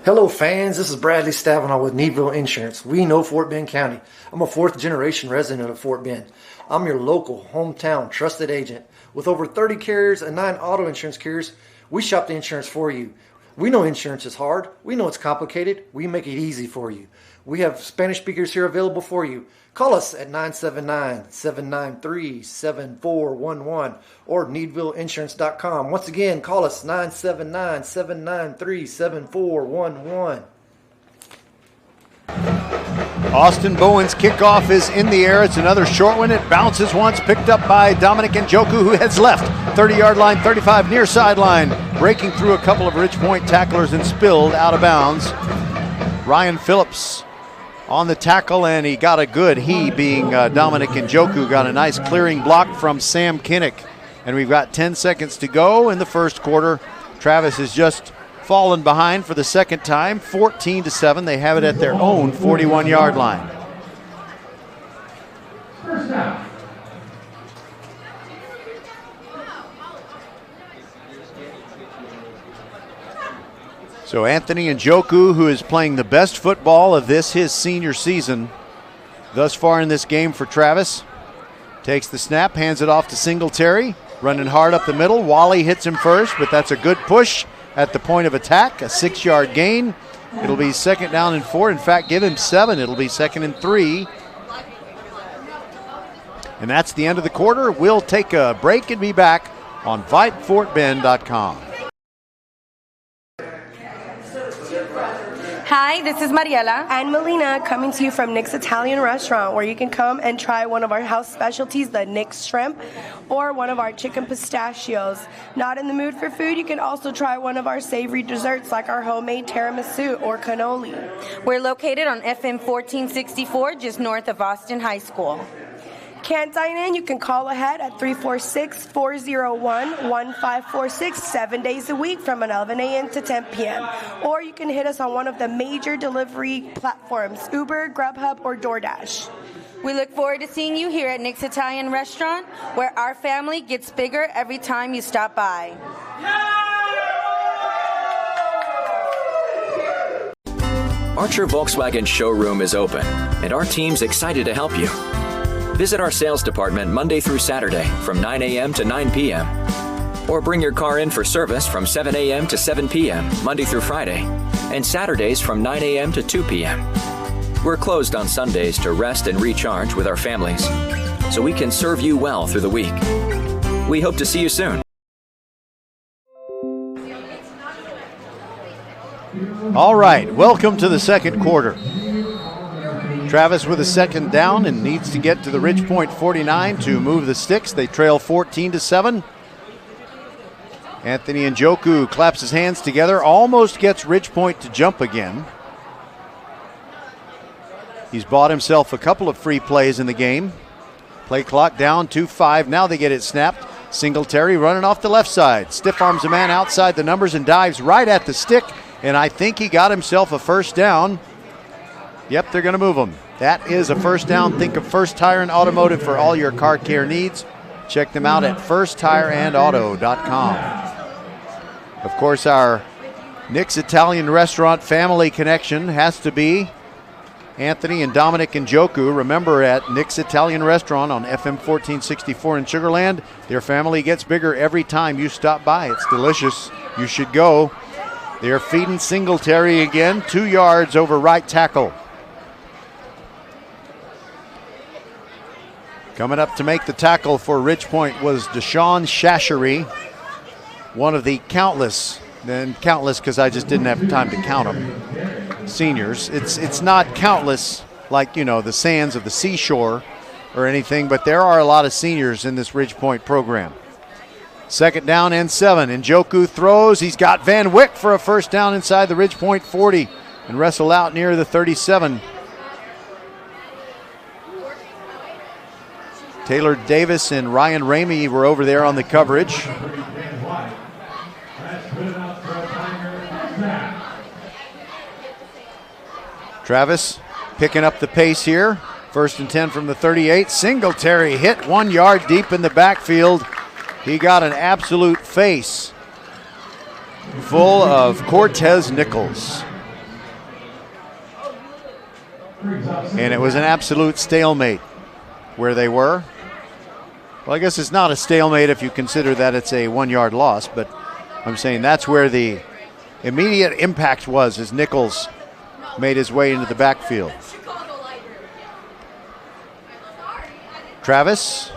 Hello fans, this is Bradley Stavanaugh with Needville Insurance. We know Fort Bend County. I'm a 4th generation resident of Fort Bend. I'm your local, hometown, trusted agent. With over 30 carriers and 9 auto insurance carriers, we shop the insurance for you. We know insurance is hard. We know it's complicated. We make it easy for you. We have Spanish speakers here available for you. Call us at 979-793-7411 or needvilleinsurance.com. Once again, call us 979-793-7411. Austin Bowen's kickoff is in the air. It's another short one. It bounces once, picked up by Dominic Njoku, who heads left. 30-yard line, 35 near sideline. Breaking through a couple of Ridge Point tacklers and spilled out of bounds. Ryan Phillips on the tackle, and he got a good, he being Dominic Njoku, got a nice clearing block from Sam Kinnick. And we've got 10 seconds to go in the first quarter. Travis has just fallen behind for the second time, 14-7. They have it at their own 41-yard line. First down. So Anthony Njoku, who is playing the best football of his senior season thus far in this game for Travis, takes the snap, hands it off to Singletary, running hard up the middle. Wally hits him first, but that's a good push at the point of attack, a 6-yard gain. It'll be 2nd down and 4. In fact, give him 7. It'll be 2nd and 3. And that's the end of the quarter. We'll take a break and be back on VypeFortBend.com. Hi, this is Mariela and Melina coming to you from Nick's Italian Restaurant, where you can come and try one of our house specialties, the Nick's Shrimp, or one of our chicken pistachios. Not in the mood for food, you can also try one of our savory desserts like our homemade tiramisu or cannoli. We're located on FM 1464, just north of Austin High School. Can't dine in? You can call ahead at 346-401-1546 7 days a week from 11 a.m. to 10 p.m. Or you can hit us on one of the major delivery platforms, Uber, Grubhub, or DoorDash. We look forward to seeing you here at Nick's Italian Restaurant, where our family gets bigger every time you stop by. Archer Volkswagen showroom is open, and our team's excited to help you. Visit our sales department Monday through Saturday from 9 a.m. to 9 p.m. Or bring your car in for service from 7 a.m. to 7 p.m. Monday through Friday, and Saturdays from 9 a.m. to 2 p.m. We're closed on Sundays to rest and recharge with our families, so we can serve you well through the week. We hope to see you soon. All right, welcome to the second quarter. Travis with a 2nd down and needs to get to the Ridge Point 49 to move the sticks. They trail 14-7. Anthony Njoku claps his hands together, almost gets Ridge Point to jump again. He's bought himself a couple of free plays in the game. Play clock down to 5. Now they get it snapped. Singletary running off the left side. Stiff arms a man outside the numbers and dives right at the stick. And I think he got himself a 1st down. Yep, they're going to move him. That is a 1st down. Think of First Tire and Automotive for all your car care needs. Check them out at firsttireandauto.com. Of course, our Nick's Italian Restaurant family connection has to be Anthony and Dominic Njoku. Remember, at Nick's Italian Restaurant on FM 1464 in Sugar Land, their family gets bigger every time you stop by. It's delicious. You should go. They're feeding Singletary again, 2 yards over right tackle. Coming up to make the tackle for Ridge Point was Deshaun Shashery. one of the countless because I just didn't have time to count them, seniors. It's not countless like, the sands of the seashore or anything, but there are a lot of seniors in this Ridge Point program. 2nd down and 7. Njoku throws. He's got Van Wyck for a first down inside the Ridge Point 40 and wrestled out near the 37. Taylor Davis and Ryan Ramey were over there on the coverage. Travis picking up the pace here. 1st and 10 from the 38. Singletary hit 1 yard deep in the backfield. He got an absolute face full of Cortez Nichols. And it was an absolute stalemate where they were. Well, I guess it's not a stalemate if you consider that it's a 1 yard loss, but I'm saying that's where the immediate impact was as Nichols made his way into the backfield. Travis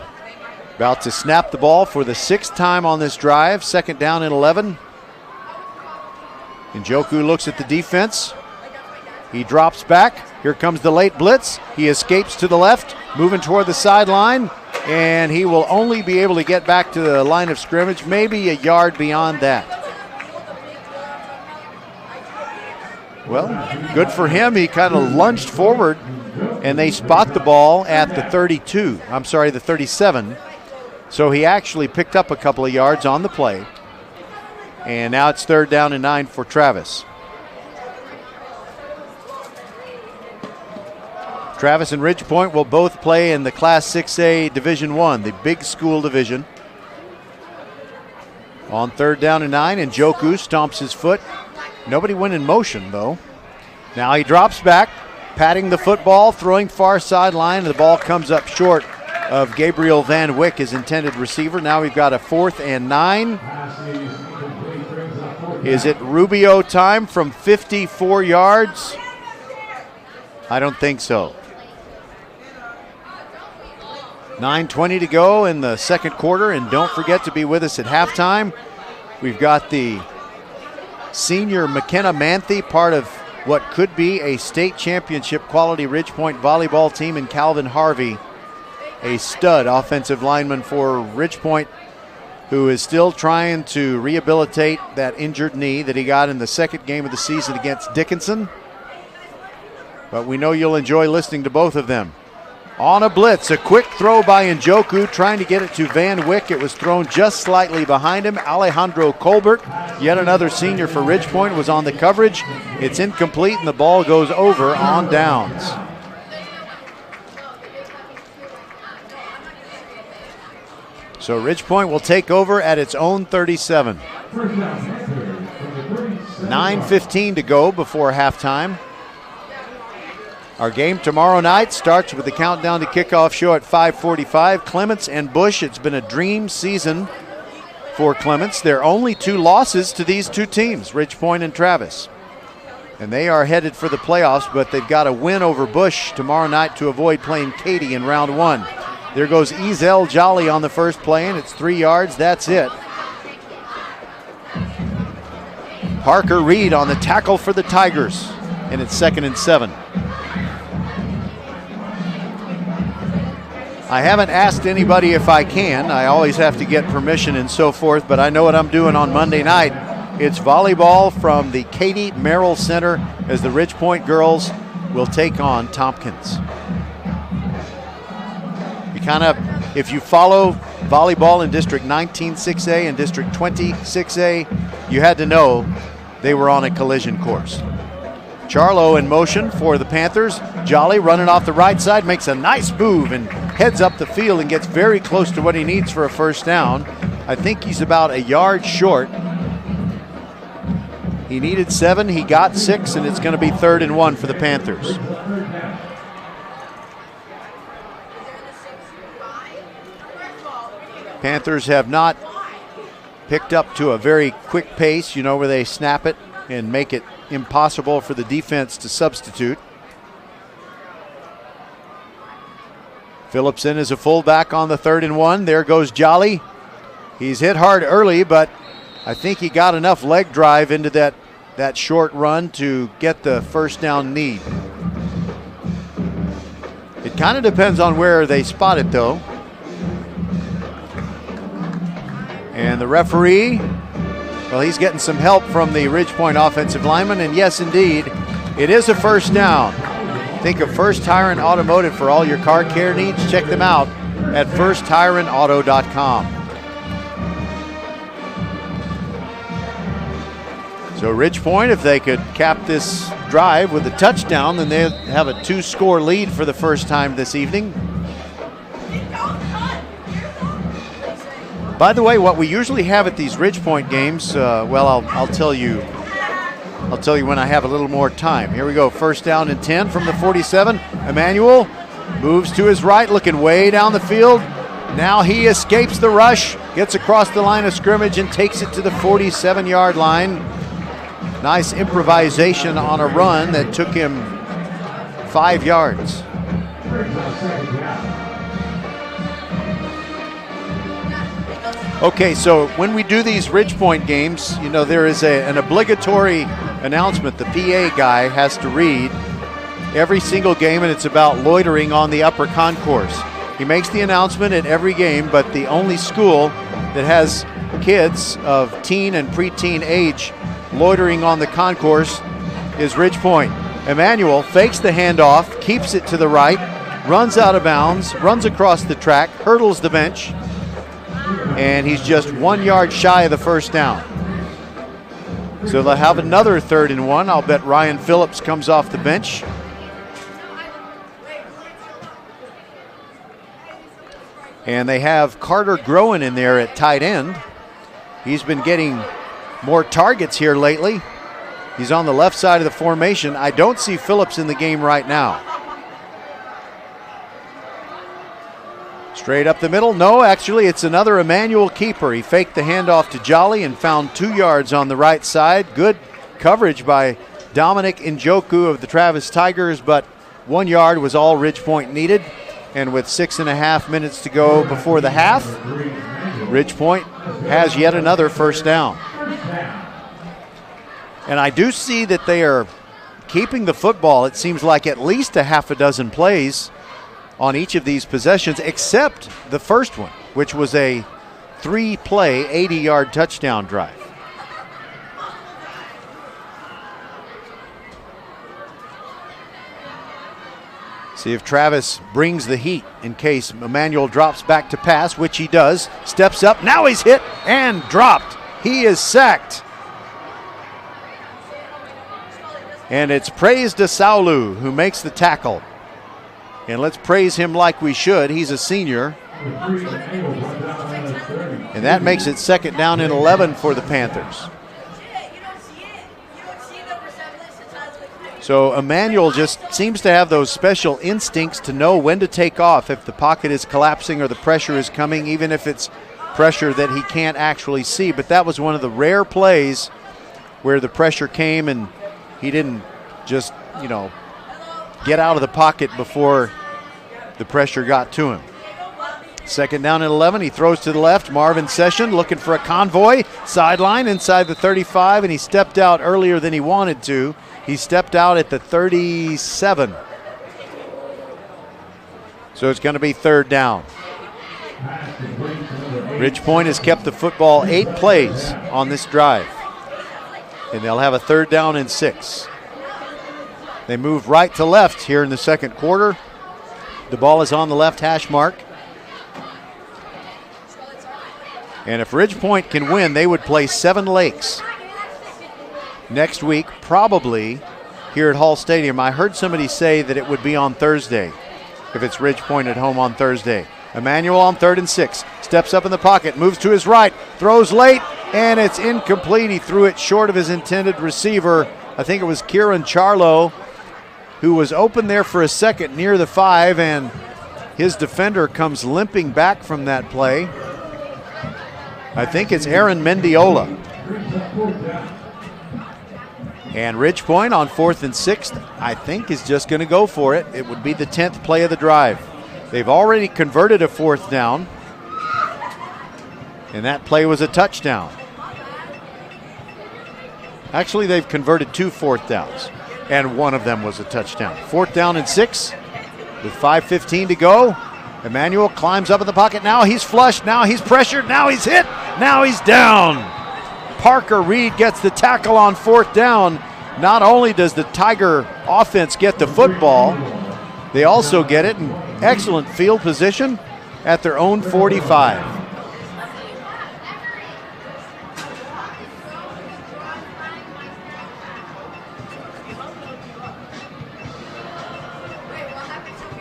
about to snap the ball for the 6th time on this drive. 2nd down and 11. Njoku looks at the defense. He drops back. Here comes the late blitz. He escapes to the left, moving toward the sideline, and he will only be able to get back to the line of scrimmage, maybe a yard beyond that. Well, good for him. He kind of lunged forward, and they spot the ball at the 32. I'm sorry, the 37. So he actually picked up a couple of yards on the play. And now it's 3rd down and 9 for Travis. Travis and Ridge Point will both play in the Class 6A Division I, the big school division. On 3rd down and 9, and Njoku stomps his foot. Nobody went in motion, though. Now he drops back, patting the football, throwing far sideline, and the ball comes up short of Gabriel Van Wyck, his intended receiver. Now we've got a 4th and 9. Is it Rubio time from 54 yards? I don't think so. 9:20 to go in the 2nd quarter, and don't forget to be with us at halftime. We've got the senior McKenna Manthe, part of what could be a state championship quality Ridge Point volleyball team, and Calvin Harvey, a stud offensive lineman for Ridge Point, who is still trying to rehabilitate that injured knee that he got in the 2nd game of the season against Dickinson. But we know you'll enjoy listening to both of them. On a blitz, a quick throw by Njoku, trying to get it to Van Wyck. It was thrown just slightly behind him. Alejandro Colbert, yet another senior for Ridge Point, was on the coverage. It's incomplete, and the ball goes over on downs. So Ridge Point will take over at its own 37. 9:15 to go before halftime. Our game tomorrow night starts with the countdown to kickoff show at 5:45. Clements and Bush, it's been a dream season for Clements. There are only 2 losses to these 2 teams, Ridge Point and Travis. And they are headed for the playoffs, but they've got to win over Bush tomorrow night to avoid playing Katy in round 1. There goes Ezel Jolly on the first play, and it's 3 yards. That's it. Parker Reed on the tackle for the Tigers, and it's 2nd and 7. I haven't asked anybody if I can. I always have to get permission and so forth, but I know what I'm doing on Monday night. It's volleyball from the Katy Merrill Center as the Ridge Point girls will take on Tompkins. If you follow volleyball in District 19 6A and District 20 6A, you had to know they were on a collision course. Charlo in motion for the Panthers. Jolly running off the right side, makes a nice move and heads up the field and gets very close to what he needs for a first down. I think he's about a yard short. He needed 7, he got 6, and it's going to be 3rd and 1 for the Panthers. Panthers have not picked up to a very quick pace, where they snap it and make it impossible for the defense to substitute. Phillipson is a fullback on the 3rd and 1. There goes Jolly. He's hit hard early, but I think he got enough leg drive into that short run to get the first down need. It kind of depends on where they spot it, though. And the referee, well, he's getting some help from the Ridge Point offensive lineman, and yes, indeed, it is a first down. Think of First Tire and Automotive for all your car care needs. Check them out at firsttireandauto.com. So Ridge Point, if they could cap this drive with a touchdown, then they have a 2-score lead for the first time this evening. By the way, what we usually have at these Ridge Point games, I'll tell you when I have a little more time. Here we go, first down and 10 from the 47. Emmanuel moves to his right, looking way down the field. Now he escapes the rush, gets across the line of scrimmage and takes it to the 47-yard line. Nice improvisation on a run that took him 5 yards. Okay, so when we do these Ridge Point games, you know, there is an obligatory announcement the PA guy has to read every single game, and it's about loitering on the upper concourse. He makes the announcement at every game, but the only school that has kids of teen and preteen age loitering on the concourse is Ridge Point. Emmanuel fakes the handoff, keeps it to the right, runs out of bounds, runs across the track, hurdles the bench, and he's just 1 yard shy of the first down. So they'll have another 3rd and 1. I'll bet Ryan Phillips comes off the bench. And they have Carter Groen in there at tight end. He's been getting more targets here lately. He's on the left side of the formation. I don't see Phillips in the game right now. Straight up the middle. No, actually, it's another Emmanuel keeper. He faked the handoff to Jolly and found 2 yards on the right side. Good coverage by Dominic Njoku of the Travis Tigers, but 1 yard was all Ridge Point needed. And with 6.5 minutes to go before the half, Ridge Point has yet another first down. And I do see that they are keeping the football. It seems like at least a half a dozen plays on each of these possessions, except the first one, which was a 3-play, 80-yard touchdown drive. See if Travis brings the heat in case Emmanuel drops back to pass, which he does. Steps up, now he's hit and dropped. He is sacked. And it's Praise DeSaulu who makes the tackle. And let's praise him like we should. He's a senior. And that makes it 2nd down and 11 for the Panthers. So Emmanuel just seems to have those special instincts to know when to take off if the pocket is collapsing or the pressure is coming, even if it's pressure that he can't actually see. But that was one of the rare plays where the pressure came and he didn't just, get out of the pocket before the pressure got to him. 2nd down and 11. He throws to the left. Marvin Session looking for a convoy. Sideline inside the 35, and he stepped out earlier than he wanted to. He stepped out at the 37. So it's going to be 3rd down. Ridge Point has kept the football 8 plays on this drive. And they'll have a 3rd down and 6. They move right to left here in the second quarter. The ball is on the left hash mark. And if Ridge Point can win, they would play Seven Lakes next week, probably here at Hall Stadium. I heard somebody say that it would be on Thursday if it's Ridge Point at home on Thursday. Emmanuel on 3rd and 6. Steps up in the pocket, moves to his right, throws late, and it's incomplete. He threw it short of his intended receiver. I think it was Kieran Charlo, who was open there for a second near the 5, and his defender comes limping back from that play. I think it's Aaron Mendiola. And Ridge Point on 4th and 6th, I think, is just going to go for it. It would be the 10th play of the drive. They've already converted a 4th down, and that play was a touchdown. Actually, they've converted 2 4th downs, and one of them was a touchdown. 4th down and 6 with 5:15 to go. Emmanuel climbs up in the pocket. Now he's flushed. Now he's pressured. Now he's hit. Now he's down. Parker Reed gets the tackle on 4th down. Not only does the Tiger offense get the football, they also get it in excellent field position at their own 45.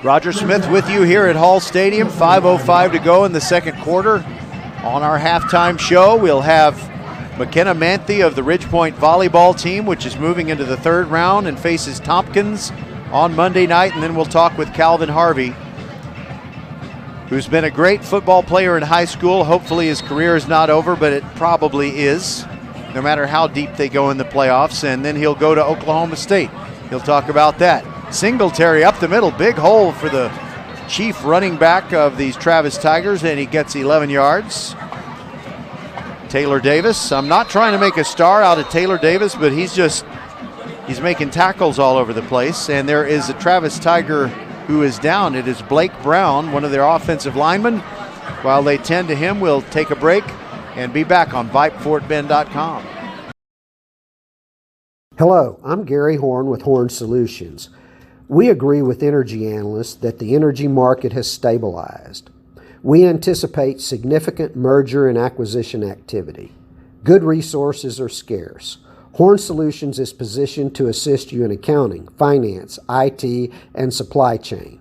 Roger Smith with you here at Hall Stadium. 5:05 to go in the second quarter. On our halftime show, we'll have McKenna Manthe of the Ridgepoint volleyball team, which is moving into the 3rd round and faces Tompkins on Monday night. And then we'll talk with Calvin Harvey, who's been a great football player in high school. Hopefully his career is not over, but it probably is, no matter how deep they go in the playoffs. And then he'll go to Oklahoma State. He'll talk about that. Singletary up the middle, big hole for the chief running back of these Travis Tigers, and he gets 11 yards. Taylor Davis, I'm not trying to make a star out of Taylor Davis, but he's making tackles all over the place. And there is a Travis Tiger who is down. It is Blake Brown, one of their offensive linemen. While they tend to him, we'll take a break and be back on VypeFortBend.com. Hello, I'm Gary Horn with Horn Solutions. We agree with energy analysts that the energy market has stabilized. We anticipate significant merger and acquisition activity. Good resources are scarce. Horn Solutions is positioned to assist you in accounting, finance, IT, and supply chain.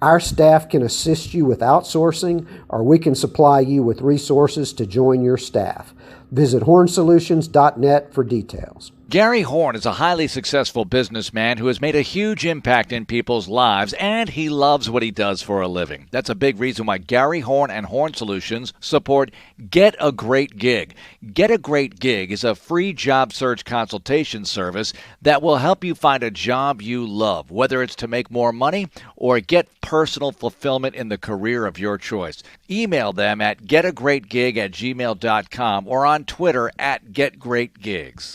Our staff can assist you with outsourcing, or we can supply you with resources to join your staff. Visit hornsolutions.net for details. Gary Horn is a highly successful businessman who has made a huge impact in people's lives, and he loves what he does for a living. That's a big reason why Gary Horn and Horn Solutions support Get a Great Gig. Get a Great Gig is a free job search consultation service that will help you find a job you love, whether it's to make more money or get personal fulfillment in the career of your choice. Email them at getagreatgig@gmail.com or on Twitter at getgreatgigs.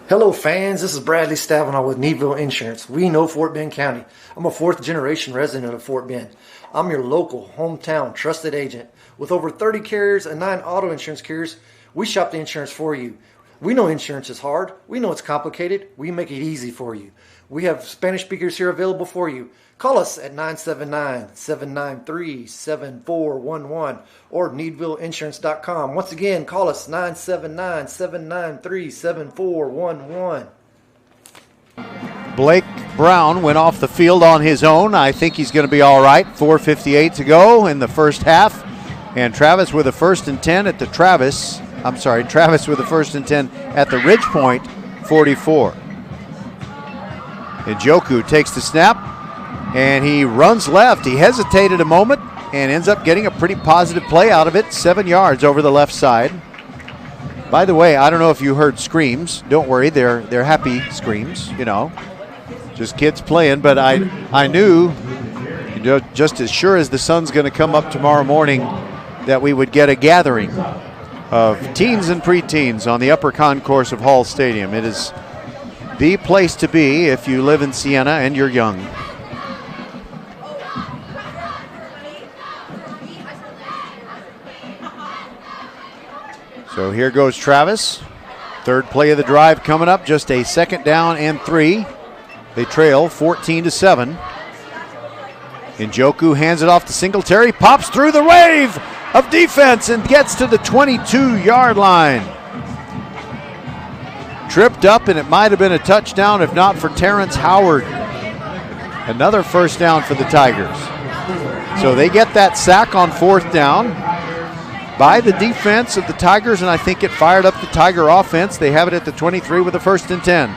Hello fans, this is Bradley Stabenow with Needville Insurance. We know Fort Bend County. I'm a 4th generation resident of Fort Bend. I'm your local, hometown, trusted agent. With over 30 carriers and 9 auto insurance carriers, we shop the insurance for you. We know insurance is hard. We know it's complicated. We make it easy for you. We have Spanish speakers here available for you. Call us at 979-793-7411 or needvilleinsurance.com. Once again, call us 979-793-7411. Blake Brown went off the field on his own. I think he's going to be all right. 4:58 to go in the first half. And Travis with a 1st and 10 at the Travis with a 1st and 10 at the Ridgepoint 44. Njoku takes the snap, and he runs left. He hesitated a moment and ends up getting a pretty positive play out of it. 7 yards over the left side. By the way, I don't know if you heard screams. Don't worry, they're happy screams, just kids playing. But I knew, just as sure as the sun's going to come up tomorrow morning, that we would get a gathering of teens and preteens on the upper concourse of Hall Stadium. It is the place to be if you live in Siena and you're young. So here goes Travis. 3rd play of the drive coming up. Just a 2nd down and 3. They trail 14-7. Njoku hands it off to Singletary. Pops through the wave of defense and gets to the 22-yard line. Tripped up, and it might have been a touchdown if not for Terrence Howard. Another 1st down for the Tigers. So they get that sack on 4th down by the defense of the Tigers, and I think it fired up the Tiger offense. They have it at the 23 with a 1st and 10.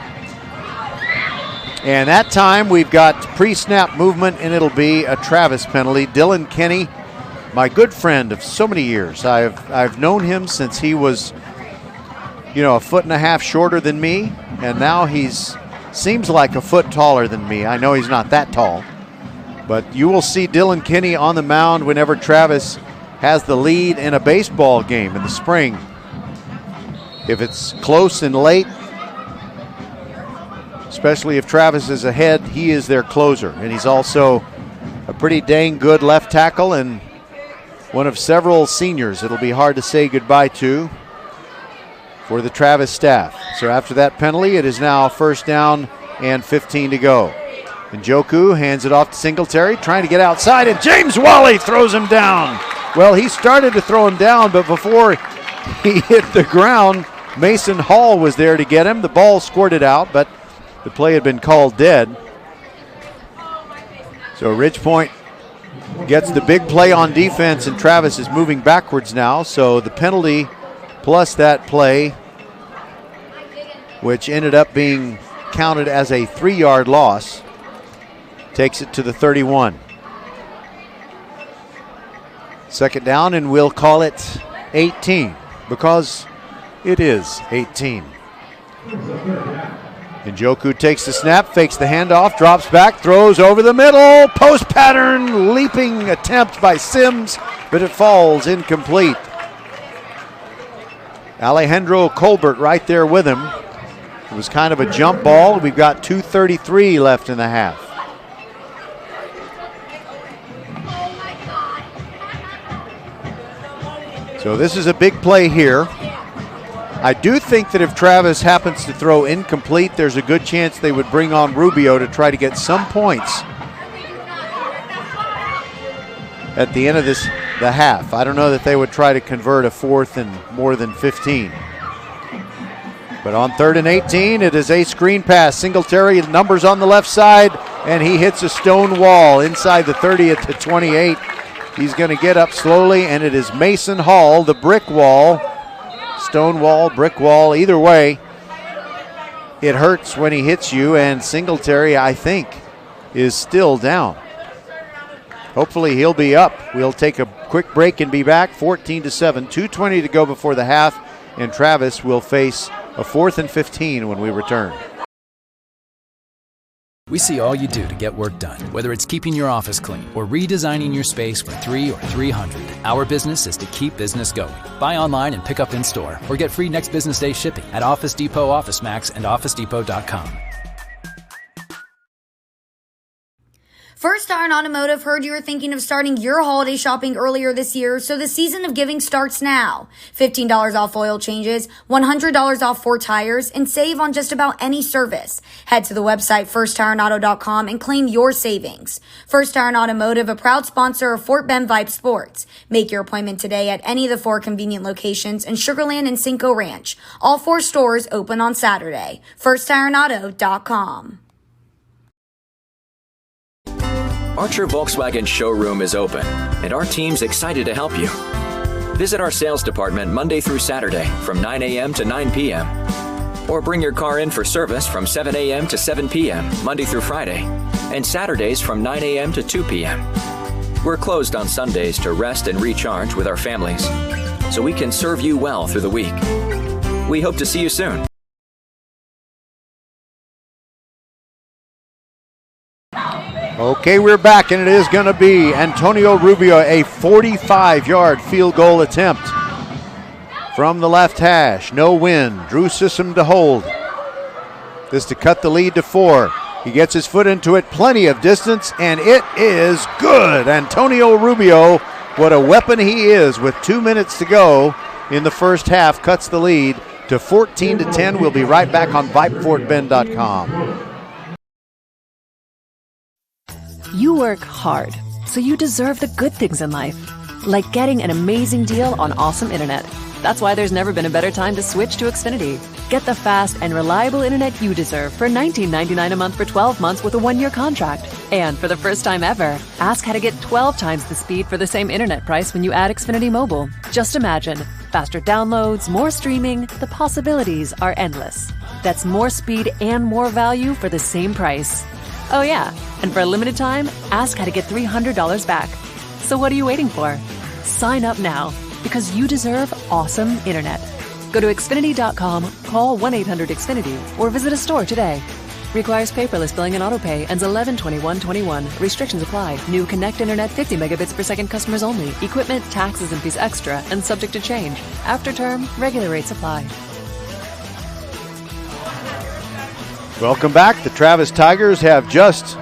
And that time we've got pre-snap movement, and it'll be a Travis penalty. Dylan Kenny, my good friend of so many years. I've known him since he was, a 1.5 feet shorter than me, and now seems like a foot taller than me. I know he's not that tall, but you will see Dylan Kenny on the mound whenever Travis has the lead in a baseball game in the spring. If it's close and late, especially if Travis is ahead, he is their closer. And he's also a pretty dang good left tackle and one of several seniors it'll be hard to say goodbye to for the Travis staff. So after that penalty, it is now first down and 15 to go. And Njoku hands it off to Singletary, trying to get outside, and James Wally throws him down. Well, he started to throw him down, but before he hit the ground, Mason Hall was there to get him. The ball squirted out, but the play had been called dead. So Ridgepoint gets the big play on defense, and Travis is moving backwards now. So the penalty plus that play, which ended up being counted as a 3-yard loss, takes it to the 31. Second down, and we'll call it 18 because it is 18. Njoku takes the snap, fakes the handoff, drops back, throws over the middle. Post pattern, leaping attempt by Sims, but it falls incomplete. Alejandro Colbert right there with him. It was kind of a jump ball. We've got 2:33 left in the half. So this is a big play here. I do think that if Travis happens to throw incomplete, there's a good chance they would bring on Rubio to try to get some points at the end of the half. I don't know that they would try to convert a fourth and more than 15. But on 3rd and 18, it is a screen pass. Singletary, numbers on the left side, and he hits a stone wall inside the 30 at the 28. He's going to get up slowly, and it is Mason Hall, the brick wall. Stone wall, brick wall, either way, it hurts when he hits you, and Singletary, I think, is still down. Hopefully he'll be up. We'll take a quick break and be back. 14-7, 2:20 to go before the half, and Travis will face a 4th and 15 when we return. We see all you do to get work done, whether it's keeping your office clean or redesigning your space for 3 or 300. Our business is to keep business going. Buy online and pick up in store, or get free next business day shipping at Office Depot, OfficeMax, and OfficeDepot.com. First Iron Automotive heard you were thinking of starting your holiday shopping earlier this year, so the season of giving starts now. $15 off oil changes, $100 off 4 tires, and save on just about any service. Head to the website firstironauto.com and claim your savings. First Iron Automotive, a proud sponsor of Fort Bend Vype Sports. Make your appointment today at any of the 4 convenient locations in Sugar Land and Cinco Ranch. All 4 stores open on Saturday. firstironauto.com. Archer Volkswagen showroom is open, and our team's excited to help you. Visit our sales department Monday through Saturday from 9 a.m. to 9 p.m. Or bring your car in for service from 7 a.m. to 7 p.m. Monday through Friday, and Saturdays from 9 a.m. to 2 p.m. We're closed on Sundays to rest and recharge with our families, so we can serve you well through the week. We hope to see you soon. Okay, we're back, and it is going to be Antonio Rubio, a 45-yard field goal attempt from the left hash. No wind. Drew Sissom to hold. This to cut the lead to 4. He gets his foot into it, plenty of distance, and it is good. Antonio Rubio, what a weapon he is with 2 minutes to go in the first half, cuts the lead to 14-10. We'll be right back on VypeFortBend.com. You work hard, so you deserve the good things in life, like getting an amazing deal on awesome internet. That's why there's never been a better time to switch to Xfinity. Get the fast and reliable internet you deserve for $19.99 a month for 12 months with a 1-year contract. And for the first time ever, ask how to get 12 times the speed for the same internet price when you add Xfinity Mobile. Just imagine. Faster downloads, more streaming, the possibilities are endless. That's more speed and more value for the same price. Oh yeah, and for a limited time, ask how to get $300 back. So what are you waiting for? Sign up now, because you deserve awesome internet. Go to Xfinity.com, call 1-800-XFINITY, or visit a store today. Requires paperless billing and autopay, ends 11/21/21. Restrictions apply. New Connect Internet 50 megabits per second customers only. Equipment, taxes, and fees extra, and subject to change. After term, regular rates apply. Welcome back. The Travis Tigers have just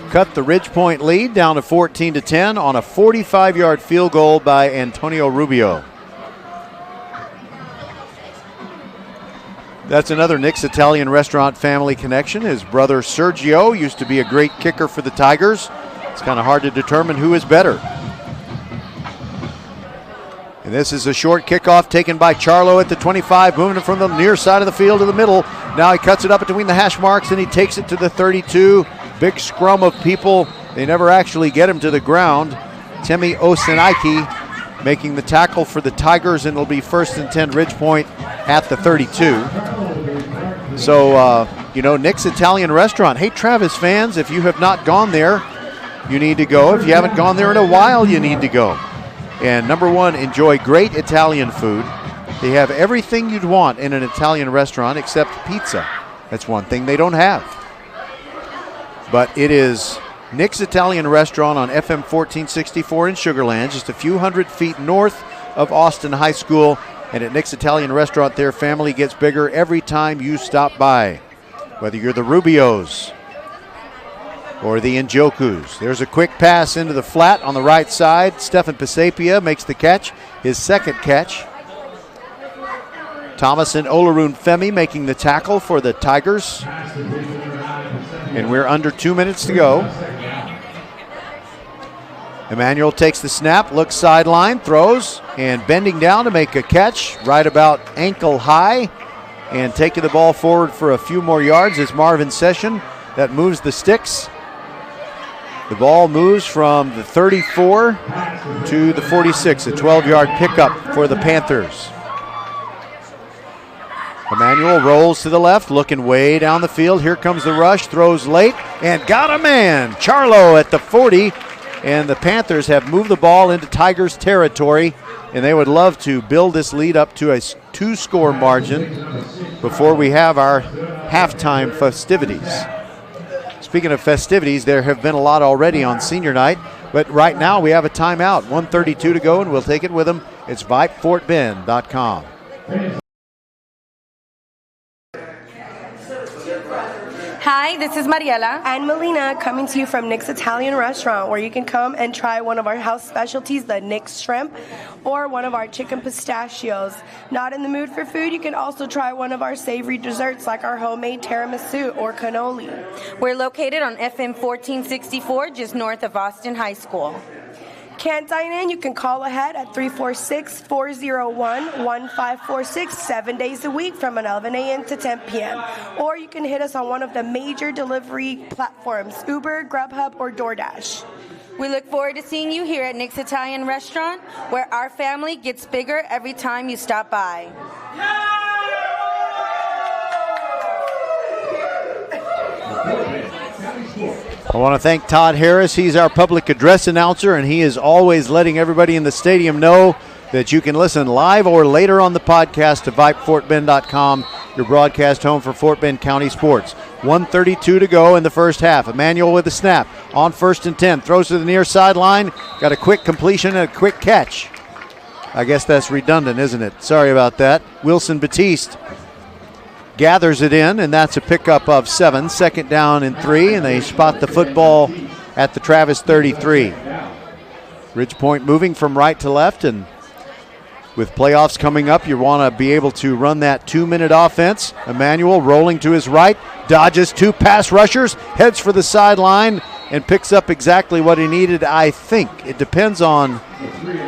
cut the Ridgepoint lead down to 14-10 on a 45-yard field goal by Antonio Rubio. That's another Nick's Italian Restaurant family connection. His brother Sergio used to be a great kicker for the Tigers. It's kind of hard to determine who is better. And this is a short kickoff taken by Charlo at the 25, moving it from the near side of the field to the middle. Now he cuts it up between the hash marks and he takes it to the 32. Big scrum of people. They never actually get him to the ground. Temi Osinaiki making the tackle for the Tigers, and it'll be 1st and 10 Ridgepoint at the 32. So, Nick's Italian Restaurant. Hey, Travis fans, if you have not gone there, you need to go. If you haven't gone there in a while, you need to go. And number one, enjoy great Italian food. They have everything you'd want in an Italian restaurant except pizza. That's one thing they don't have. But it is Nick's Italian Restaurant on FM 1464 in Sugar Land, just a few hundred feet north of Austin High School. And at Nick's Italian Restaurant, their family gets bigger every time you stop by. Whether you're the Rubios or the Njokus. There's a quick pass into the flat on the right side. Stefan Pisapia makes the catch, his second catch. Thomas and Olarun Femi making the tackle for the Tigers. And we're under 2 minutes to go. Emmanuel takes the snap, looks sideline, throws, and bending down to make a catch right about ankle high. And taking the ball forward for a few more yards is Marvin Session. That moves the sticks. The ball moves from the 34 to the 46, a 12-yard pickup for the Panthers. Emmanuel rolls to the left, looking way down the field. Here comes the rush, throws late, and got a man. Charlo at the 40, and the Panthers have moved the ball into Tigers territory, and they would love to build this lead up to a 2-score margin before we have our halftime festivities. Speaking of festivities, there have been a lot already on senior night, but right now we have a timeout. 1:32 to go, and we'll take it with them. It's VypeFortBend.com. Hi, this is Mariela and Melina coming to you from Nick's Italian Restaurant, where you can come and try one of our house specialties, the Nick's Shrimp, or one of our chicken pistachios. Not in the mood for food, you can also try one of our savory desserts like our homemade tiramisu or cannoli. We're located on FM 1464, just north of Austin High School. Can't dine in? You can call ahead at 346-401-1546 7 days a week from 11 a.m. to 10 p.m. Or you can hit us on one of the major delivery platforms, Uber, Grubhub, or DoorDash. We look forward to seeing you here at Nick's Italian Restaurant, where our family gets bigger every time you stop by. I want to thank Todd Harris. He's our public address announcer, and he is always letting everybody in the stadium know that you can listen live or later on the podcast to VypeFortBend.com, your broadcast home for Fort Bend County sports. 1:32 to go in the first half. Emmanuel with the snap on 1st and 10. Throws to the near sideline. Got a quick completion and a quick catch. I guess that's redundant, isn't it? Sorry about that. Wilson Batiste gathers it in, and that's a pickup of 7. 2nd down and 3, and they spot the football at the Travis 33. Ridgepoint moving from right to left, and with playoffs coming up, you want to be able to run that 2-minute offense. Emmanuel rolling to his right, dodges 2 pass rushers, heads for the sideline, and picks up exactly what he needed, I think. It depends on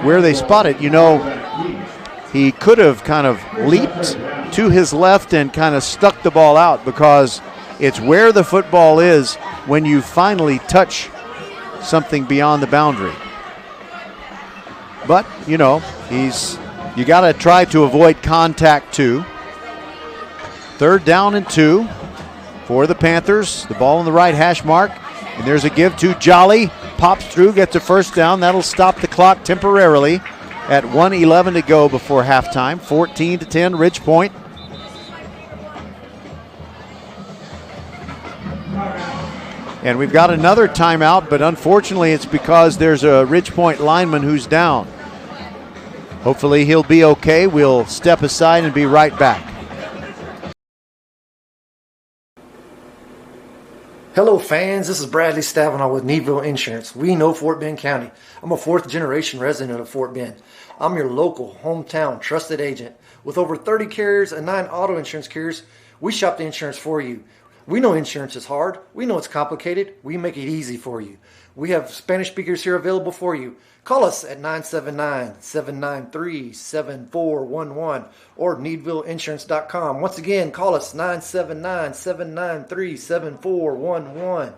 where they spot it. You know, he could have kind of leaped to his left and kind of stuck the ball out, because it's where the football is when you finally touch something beyond the boundary. But, you know, you got to try to avoid contact too. 3rd down and 2 for the Panthers. The ball on the right hash mark, and there's a give to Jolly. Pops through, gets a 1st down. That'll stop the clock temporarily at 1:11 to go before halftime. 14-10 Ridgepoint. And we've got another timeout, but unfortunately it's because there's a Ridgepoint lineman who's down. Hopefully he'll be okay. We'll step aside and be right back. Hello fans, this is Bradley Stavanaugh with Needville Insurance. We know Fort Bend County. I'm a 4th generation resident of Fort Bend. I'm your local, hometown, trusted agent. With over 30 carriers and 9 auto insurance carriers, we shop the insurance for you. We know insurance is hard. We know it's complicated. We make it easy for you. We have Spanish speakers here available for you. Call us at 979-793-7411 or needvilleinsurance.com. Once again, call us 979-793-7411.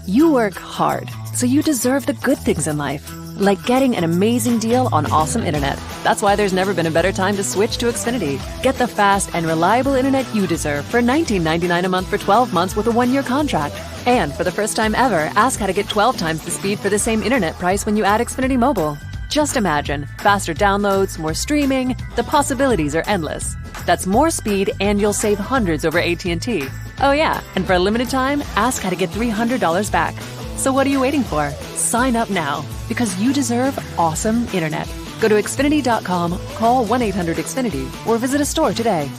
You work hard, so you deserve the good things in life, like getting an amazing deal on awesome internet. That's why there's never been a better time to switch to Xfinity. Get the fast and reliable internet you deserve for $19.99 a month for 12 months with a 1-year contract. And for the first time ever, ask how to get 12 times the speed for the same internet price when you add Xfinity Mobile. Just imagine, faster downloads, more streaming, the possibilities are endless. That's more speed and you'll save hundreds over AT&T. Oh yeah, and for a limited time, ask how to get $300 back. So what are you waiting for? Sign up now, because you deserve awesome internet. Go to Xfinity.com, call 1-800-XFINITY, or visit a store today.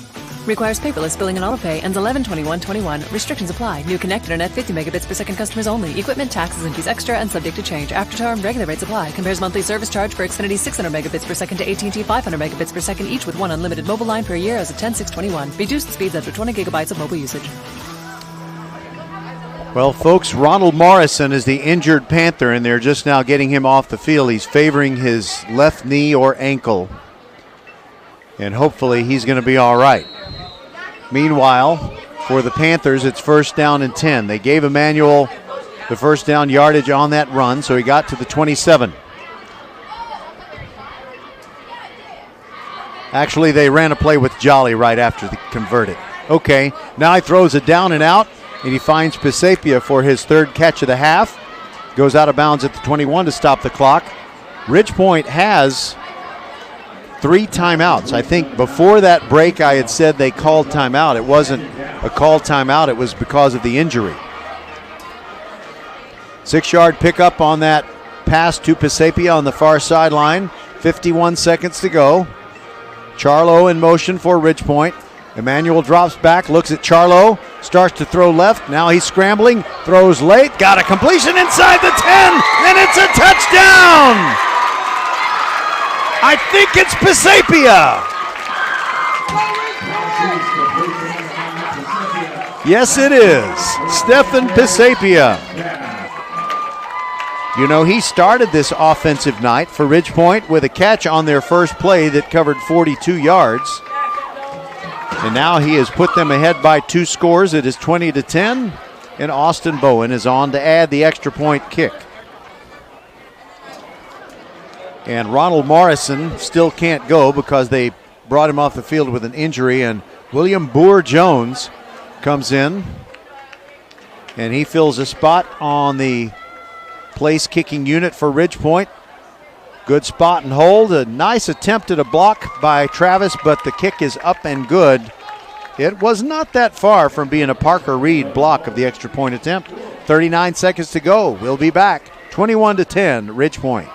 Requires paperless billing and autopay. Ends 11/21/21. Restrictions apply. New connect internet 50 megabits per second customers only. Equipment, taxes, and fees extra and subject to change. After term, regular rates apply. Compares monthly service charge for Xfinity 600 megabits per second to AT&T 500 megabits per second, each with 1 unlimited mobile line per year as of 10/6/21. Reduced speeds after 20 gigabytes of mobile usage. Well, folks, Ronald Morrison is the injured Panther, and they're just now getting him off the field. He's favoring his left knee or ankle, and hopefully he's going to be all right. Meanwhile, for the Panthers, it's 1st down and 10. They gave Emmanuel the first down yardage on that run, so he got to the 27. Actually, they ran a play with Jolly right after they converted. Okay, now he throws it down and out, and he finds Pisapia for his 3rd catch of the half. Goes out of bounds at the 21 to stop the clock. Ridgepoint has 3 timeouts. I think before that break I had said they called timeout. It wasn't a called timeout. It was because of the injury. 6-yard pickup on that pass to Pisapia on the far sideline. 51 seconds to go. Charlo in motion for Ridgepoint. Emmanuel drops back, looks at Charlo, starts to throw left. Now he's scrambling, throws late, got a completion inside the 10, and it's a touchdown! I think it's Pisapia. Yes, it is. Stephen Pisapia. You know, he started this offensive night for Ridgepoint with a catch on their first play that covered 42 yards. And now he has put them ahead by 2 scores. It is 20-10, and Austin Bowen is on to add the extra point kick. And Ronald Morrison still can't go because they brought him off the field with an injury, and William Boer-Jones comes in, and he fills a spot on the place kicking unit for Ridgepoint. Good spot and hold. A nice attempt at a block by Travis, but the kick is up and good. It was not that far from being a Parker Reed block of the extra point attempt. 39 seconds to go. We'll be back. 21-10, Ridgepoint.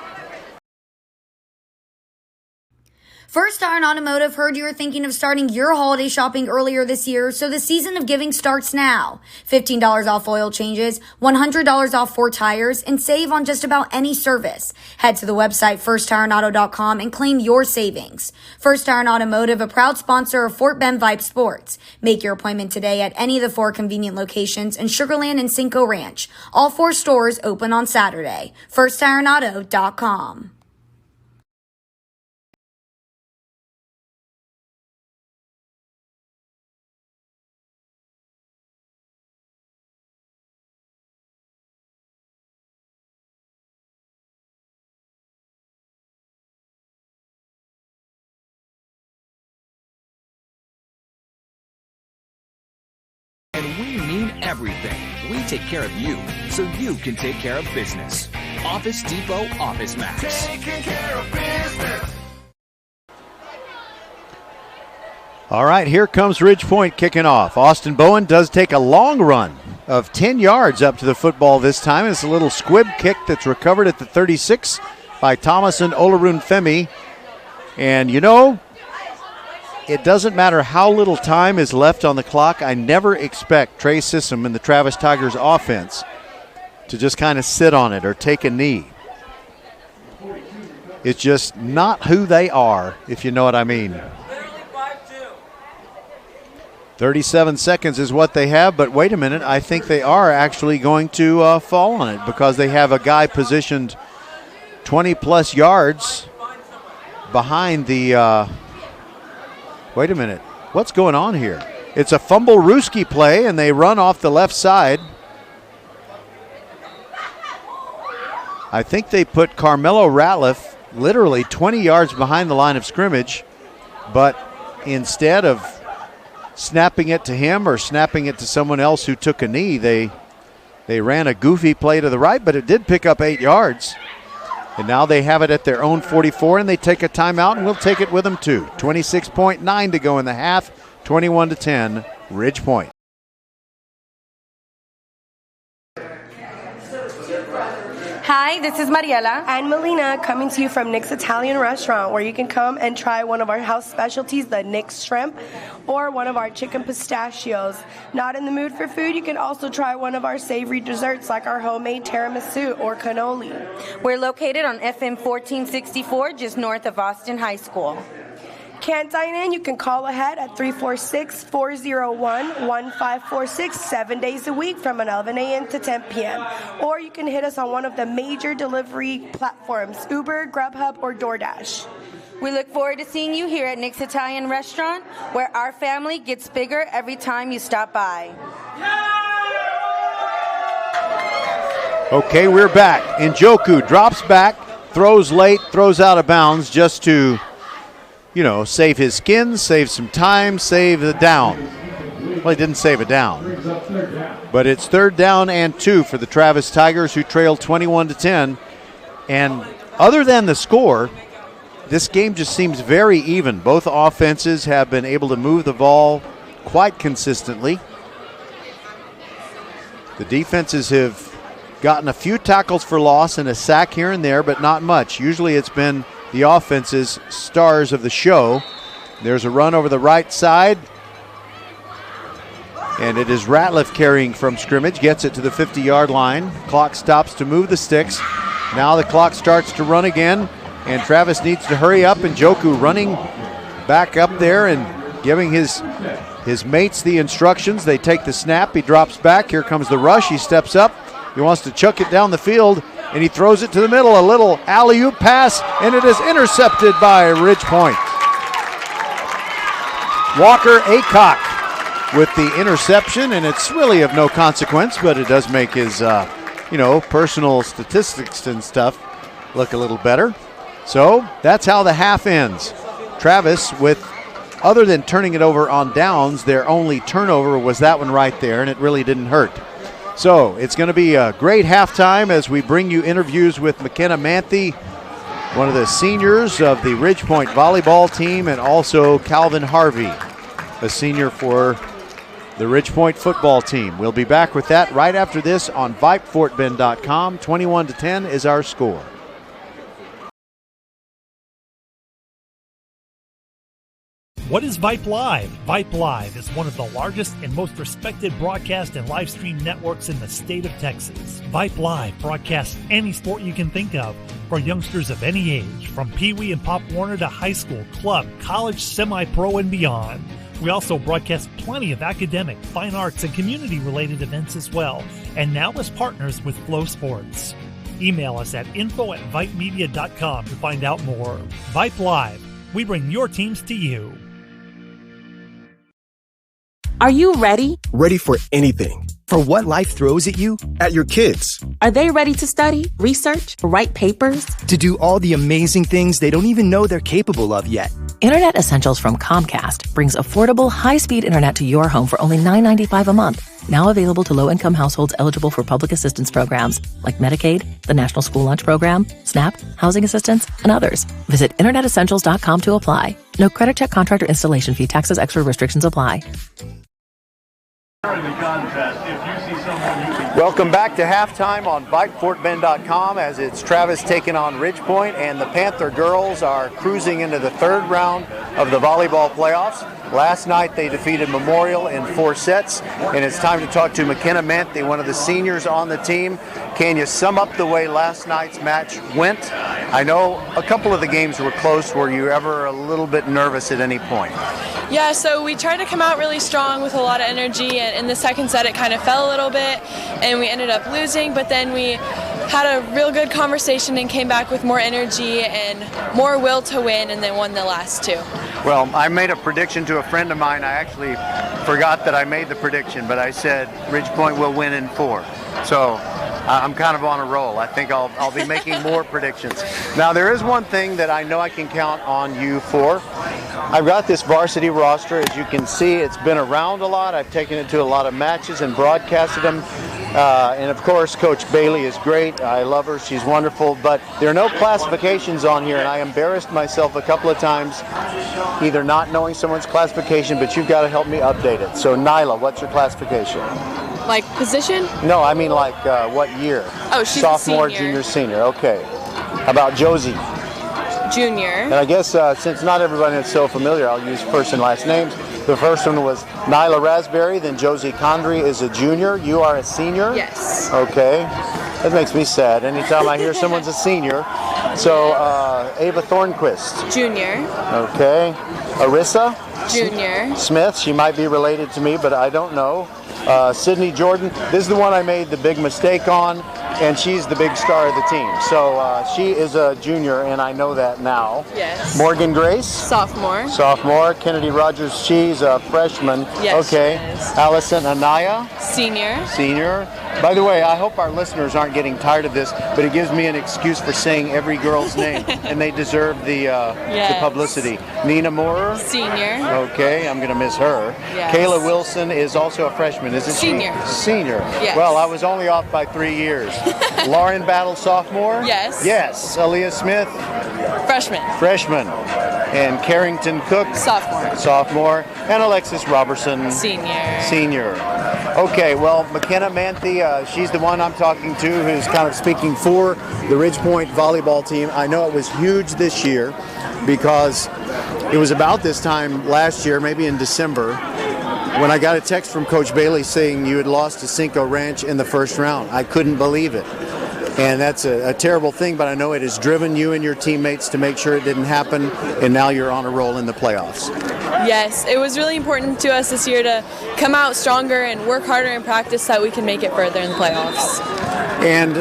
First Iron Automotive heard you were thinking of starting your holiday shopping earlier this year, so the season of giving starts now. $15 off oil changes, $100 off 4 tires, and save on just about any service. Head to the website firstironauto.com and claim your savings. First Iron Automotive, a proud sponsor of Fort Bend Vype Sports. Make your appointment today at any of the 4 convenient locations in Sugar Land and Cinco Ranch. All 4 stores open on Saturday. firstironauto.com. And we mean everything. We take care of you, so you can take care of business. Office Depot Office Max. Taking care of business. All right, here comes Ridgepoint kicking off. Austin Bowen does take a long run of 10 yards up to the football this time. It's a little squib kick that's recovered at the 36 by Thomas and Olarun Femi. And, you know, it doesn't matter how little time is left on the clock. I never expect Trey Sissom and the Travis Tigers offense to just kind of sit on it or take a knee. It's just not who they are, if you know what I mean. 37 seconds is what they have, but wait a minute. I think they are actually going to fall on it because they have a guy positioned 20-plus yards behind the wait a minute. What's going on here? It's a fumble-rooski play, and they run off the left side. I think they put Carmelo Ratliff literally 20 yards behind the line of scrimmage, but instead of snapping it to him or snapping it to someone else who took a knee, they ran a goofy play to the right, but it did pick up 8 yards. And now they have it at their own 44, and they take a timeout, and we'll take it with them too. 26.9 to go in the half, 21-10, Ridge Point. Hi, this is Mariela and Melina coming to you from Nick's Italian Restaurant, where you can come and try one of our house specialties, the Nick's Shrimp, or one of our chicken pistachios. Not in the mood for food, you can also try one of our savory desserts like our homemade tiramisu or cannoli. We're located on FM 1464, just north of Austin High School. Can't dine in? You can call ahead at 346-401-1546 7 days a week from 11 a.m. to 10 p.m. Or you can hit us on one of the major delivery platforms, Uber, Grubhub, or DoorDash. We look forward to seeing you here at Nick's Italian Restaurant, where our family gets bigger every time you stop by. Okay, we're back. Njoku drops back, throws late, throws out of bounds just to, save his skin, save some time, save the down. Well, he didn't save a down. But it's 3rd down and 2 for the Travis Tigers, who trail 21-10. And other than the score, this game just seems very even. Both offenses have been able to move the ball quite consistently. The defenses have gotten a few tackles for loss and a sack here and there, but not much. Usually it's been the offense's stars of the show. There's a run over the right side, and it is Ratliff carrying from scrimmage, gets it to the 50-yard line. Clock stops to move the sticks. Now the clock starts to run again, and Travis needs to hurry up, and Njoku running back up there and giving his mates the instructions. They take the snap. He drops back. Here comes the rush. He steps up. He wants to chuck it down the field, and he throws it to the middle. A little alley-oop pass, and it is intercepted by Ridge Point. Walker Aycock with the interception, and it's really of no consequence, but it does make his, personal statistics and stuff look a little better. So that's how the half ends. Travis, other than turning it over on downs, their only turnover was that one right there, and it really didn't hurt. So it's going to be a great halftime as we bring you interviews with McKenna Manthe, one of the seniors of the Ridge Point volleyball team, and also Calvin Harvey, a senior for the Ridge Point football team. We'll be back with that right after this on VypeFortBend.com. 21-10 is our score. What is Vype Live? Vype Live is one of the largest and most respected broadcast and live stream networks in the state of Texas. Vype Live broadcasts any sport you can think of for youngsters of any age, from Pee Wee and Pop Warner to high school, club, college, semi-pro, and beyond. We also broadcast plenty of academic, fine arts, and community-related events as well, and now as partners with Flow Sports. Email us at info@vypemedia.com to find out more. Vype Live. We bring your teams to you. Are you ready? Ready for anything. For what life throws at you, at your kids. Are they ready to study, research, write papers? To do all the amazing things they don't even know they're capable of yet. Internet Essentials from Comcast brings affordable, high-speed internet to your home for only $9.95 a month. Now available to low-income households eligible for public assistance programs like Medicaid, the National School Lunch Program, SNAP, housing assistance, and others. Visit InternetEssentials.com to apply. No credit check, contract, or installation fee. Taxes, extra restrictions apply. During the contest, if you see someone you think Welcome back to halftime on VypeFortBend.com as it's Travis taking on Ridgepoint, and the Panther girls are cruising into the third round of the volleyball playoffs. Last night they defeated Memorial in 4 sets, and it's time to talk to McKenna Manthe, one of the seniors on the team. Can you sum up the way last night's match went? I know a couple of the games were close. Were you ever a little bit nervous at any point? Yeah, so we tried to come out really strong with a lot of energy, and in the second set it kind of fell a little bit, and we ended up losing, but then we had a real good conversation and came back with more energy and more will to win, and then won the last 2. Well, I made a prediction to a friend of mine. I actually forgot that I made the prediction, but I said Ridgepoint will win in 4. So I'm kind of on a roll. I think I'll be making more predictions. Now, there is one thing that I know I can count on you for. I've got this varsity roster. As you can see, it's been around a lot. I've taken it to a lot of matches and broadcasted them. And of course, Coach Bailey is great. I love her. She's wonderful. But there are no classifications on here, and I embarrassed myself a couple of times either not knowing someone's classification, but you've got to help me update it. So, Nyla, what's your classification? Like position? No, I mean like what year? Oh, she's sophomore, a senior. junior, senior. Okay. How about Josie? Junior. And I guess since not everybody is so familiar, I'll use first and last names. The first one was Nyla Raspberry, then Josie Condry is a junior. You are a senior? Yes. Okay. That makes me sad anytime I hear someone's a senior. So Ava Thornquist. Junior. Okay. Arissa? Junior. Smith, she might be related to me, but I don't know. Sydney Jordan, this is the one I made the big mistake on, and she's the big star of the team. So she is a junior, and I know that now. Yes. Morgan Grace? Sophomore. Sophomore. Kennedy Rogers, she's a freshman. Yes, okay. she is. Allison Anaya? Senior. Senior. By the way, I hope our listeners aren't getting tired of this, but it gives me an excuse for saying every girl's name, and they deserve the publicity. Nina Moore? Senior. Okay, I'm going to miss her. Yes. Kayla Wilson is also a freshman, isn't Senior. she? Senior. Yes. Well, I was only off by 3 years. Lauren Battle, sophomore? Yes. Yes. Aaliyah Smith? Freshman. Freshman. And Carrington Cook? Sophomore. Sophomore. And Alexis Robertson? Senior. Senior. Okay, well, McKenna Manthe, she's the one I'm talking to who's kind of speaking for the Ridgepoint volleyball team. I know it was huge this year because it was about this time last year, maybe in December, when I got a text from Coach Bailey saying you had lost to Cinco Ranch in the first round. I couldn't believe it. And that's a terrible thing, but I know it has driven you and your teammates to make sure it didn't happen, and now you're on a roll in the playoffs. Yes, it was really important to us this year to come out stronger and work harder in practice so that we can make it further in the playoffs. And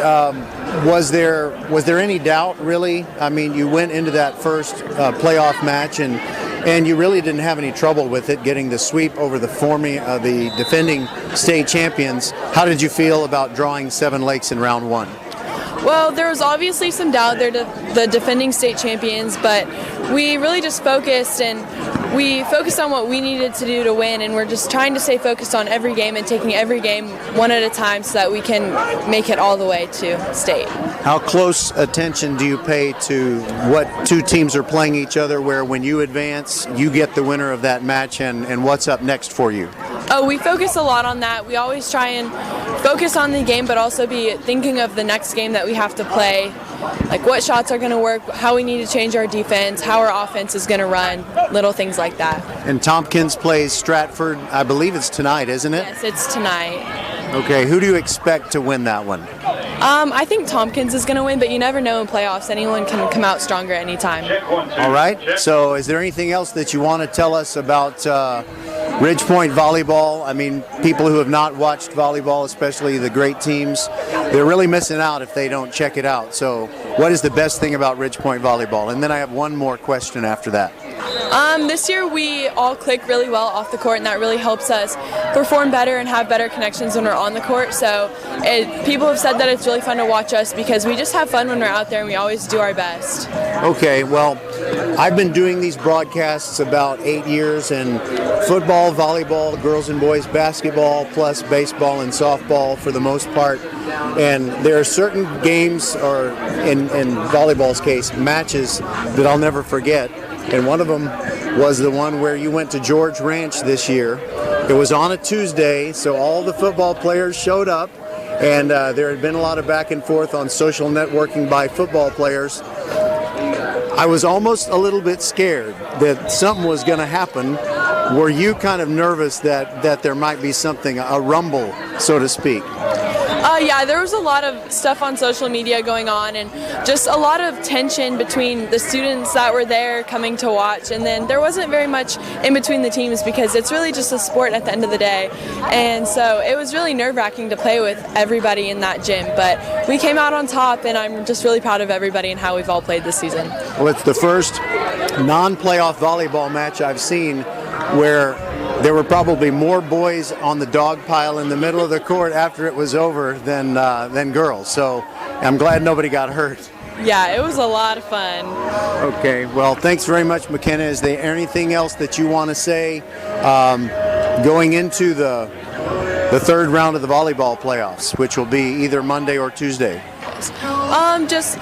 was there any doubt, really? I mean, you went into that first playoff match, and you really didn't have any trouble with it, getting the sweep over the defending state champions. How did you feel about drawing Seven Lakes in round 1? Well, there was obviously some doubt. They're the defending state champions, but we really just focused on what we needed to do to win, and we're just trying to stay focused on every game and taking every game one at a time so that we can make it all the way to state. How close attention do you pay to what two teams are playing each other, where when you advance, you get the winner of that match, and what's up next for you? Oh, we focus a lot on that. We always try and focus on the game, but also be thinking of the next game that we have to play, like what shots are going to work, how we need to change our defense, how our offense is going to run, little things like that. And Tompkins plays Stratford, I believe it's tonight, isn't it? Yes, it's tonight. Okay, who do you expect to win that one? I think Tompkins is going to win, but you never know in playoffs. Anyone can come out stronger anytime. All right, so is there anything else that you want to tell us about Ridgepoint volleyball? I mean, people who have not watched volleyball, especially the great teams, they're really missing out if they don't check it out. So what is the best thing about Ridgepoint volleyball? And then I have one more question after that. This year we all click really well off the court, and that really helps us perform better and have better connections when we're on the court. So people have said that it's really fun to watch us because we just have fun when we're out there and we always do our best. Okay, well, I've been doing these broadcasts about 8 years, and football, volleyball, girls and boys basketball, plus baseball and softball for the most part. And there are certain games, or in volleyball's case, matches that I'll never forget. And one of them was the one where you went to George Ranch this year. It was on a Tuesday, so all the football players showed up, and there had been a lot of back and forth on social networking by football players. I was almost a little bit scared that something was going to happen. Were you kind of nervous that there might be something, a rumble, so to speak? Yeah, there was a lot of stuff on social media going on and just a lot of tension between the students that were there coming to watch, and then there wasn't very much in between the teams because it's really just a sport at the end of the day. And so it was really nerve-wracking to play with everybody in that gym, but we came out on top, and I'm just really proud of everybody and how we've all played this season. Well, it's the first non-playoff volleyball match I've seen where there were probably more boys on the dog pile in the middle of the court after it was over than girls. So I'm glad nobody got hurt. Yeah, it was a lot of fun. Okay, well, thanks very much, McKenna. Is there anything else that you want to say going into the third round of the volleyball playoffs, which will be either Monday or Tuesday? Just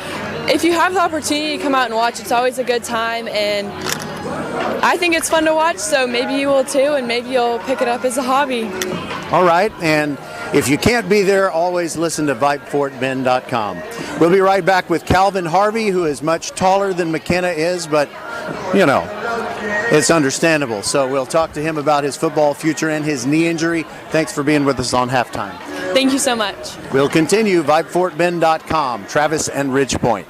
if you have the opportunity to come out and watch, it's always a good time, and I think it's fun to watch, so maybe you will too, and maybe you'll pick it up as a hobby. All right, and if you can't be there, always listen to VypeFortBend.com. We'll be right back with Calvin Harvey, who is much taller than McKenna is, but, you know, it's understandable. So we'll talk to him about his football future and his knee injury. Thanks for being with us on Halftime. Thank you so much. We'll continue, VypeFortBend.com, Travis and Ridgepoint.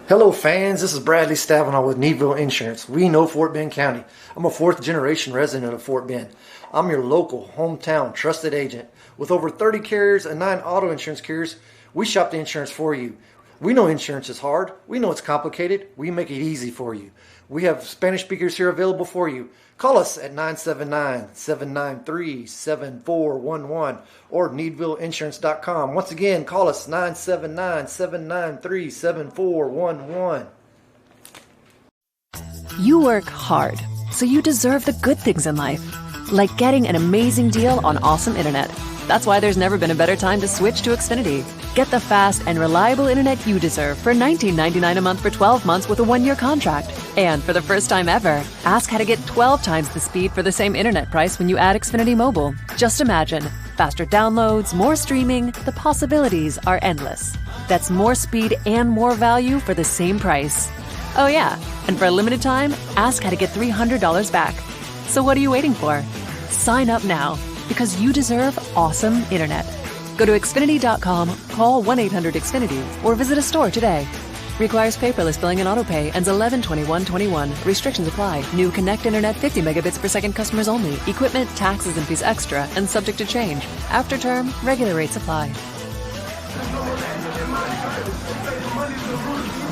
Hello fans, this is Bradley Stavanaugh with Needville Insurance. We know Fort Bend County. I'm a 4th generation resident of Fort Bend. I'm your local, hometown, trusted agent. With over 30 carriers and 9 auto insurance carriers, we shop the insurance for you. We know insurance is hard. We know it's complicated. We make it easy for you. We have Spanish speakers here available for you. Call us at 979-793-7411 or needvilleinsurance.com. Once again, call us 979-793-7411. You work hard, so you deserve the good things in life, like getting an amazing deal on awesome internet. That's why there's never been a better time to switch to Xfinity. Get the fast and reliable internet you deserve for $19.99 a month for 12 months with a 1-year contract. And for the first time ever, ask how to get 12 times the speed for the same internet price when you add Xfinity Mobile. Just imagine. Faster downloads, more streaming, the possibilities are endless. That's more speed and more value for the same price. Oh yeah, and for a limited time, ask how to get $300 back. So what are you waiting for? Sign up now, because you deserve awesome internet. Go to Xfinity.com, call 1-800-XFINITY, or visit a store today. Requires paperless billing and autopay. Ends 11/21/21. Restrictions apply. New Connect Internet 50 megabits per second customers only. Equipment, taxes, and fees extra and subject to change. After term, regular rates apply.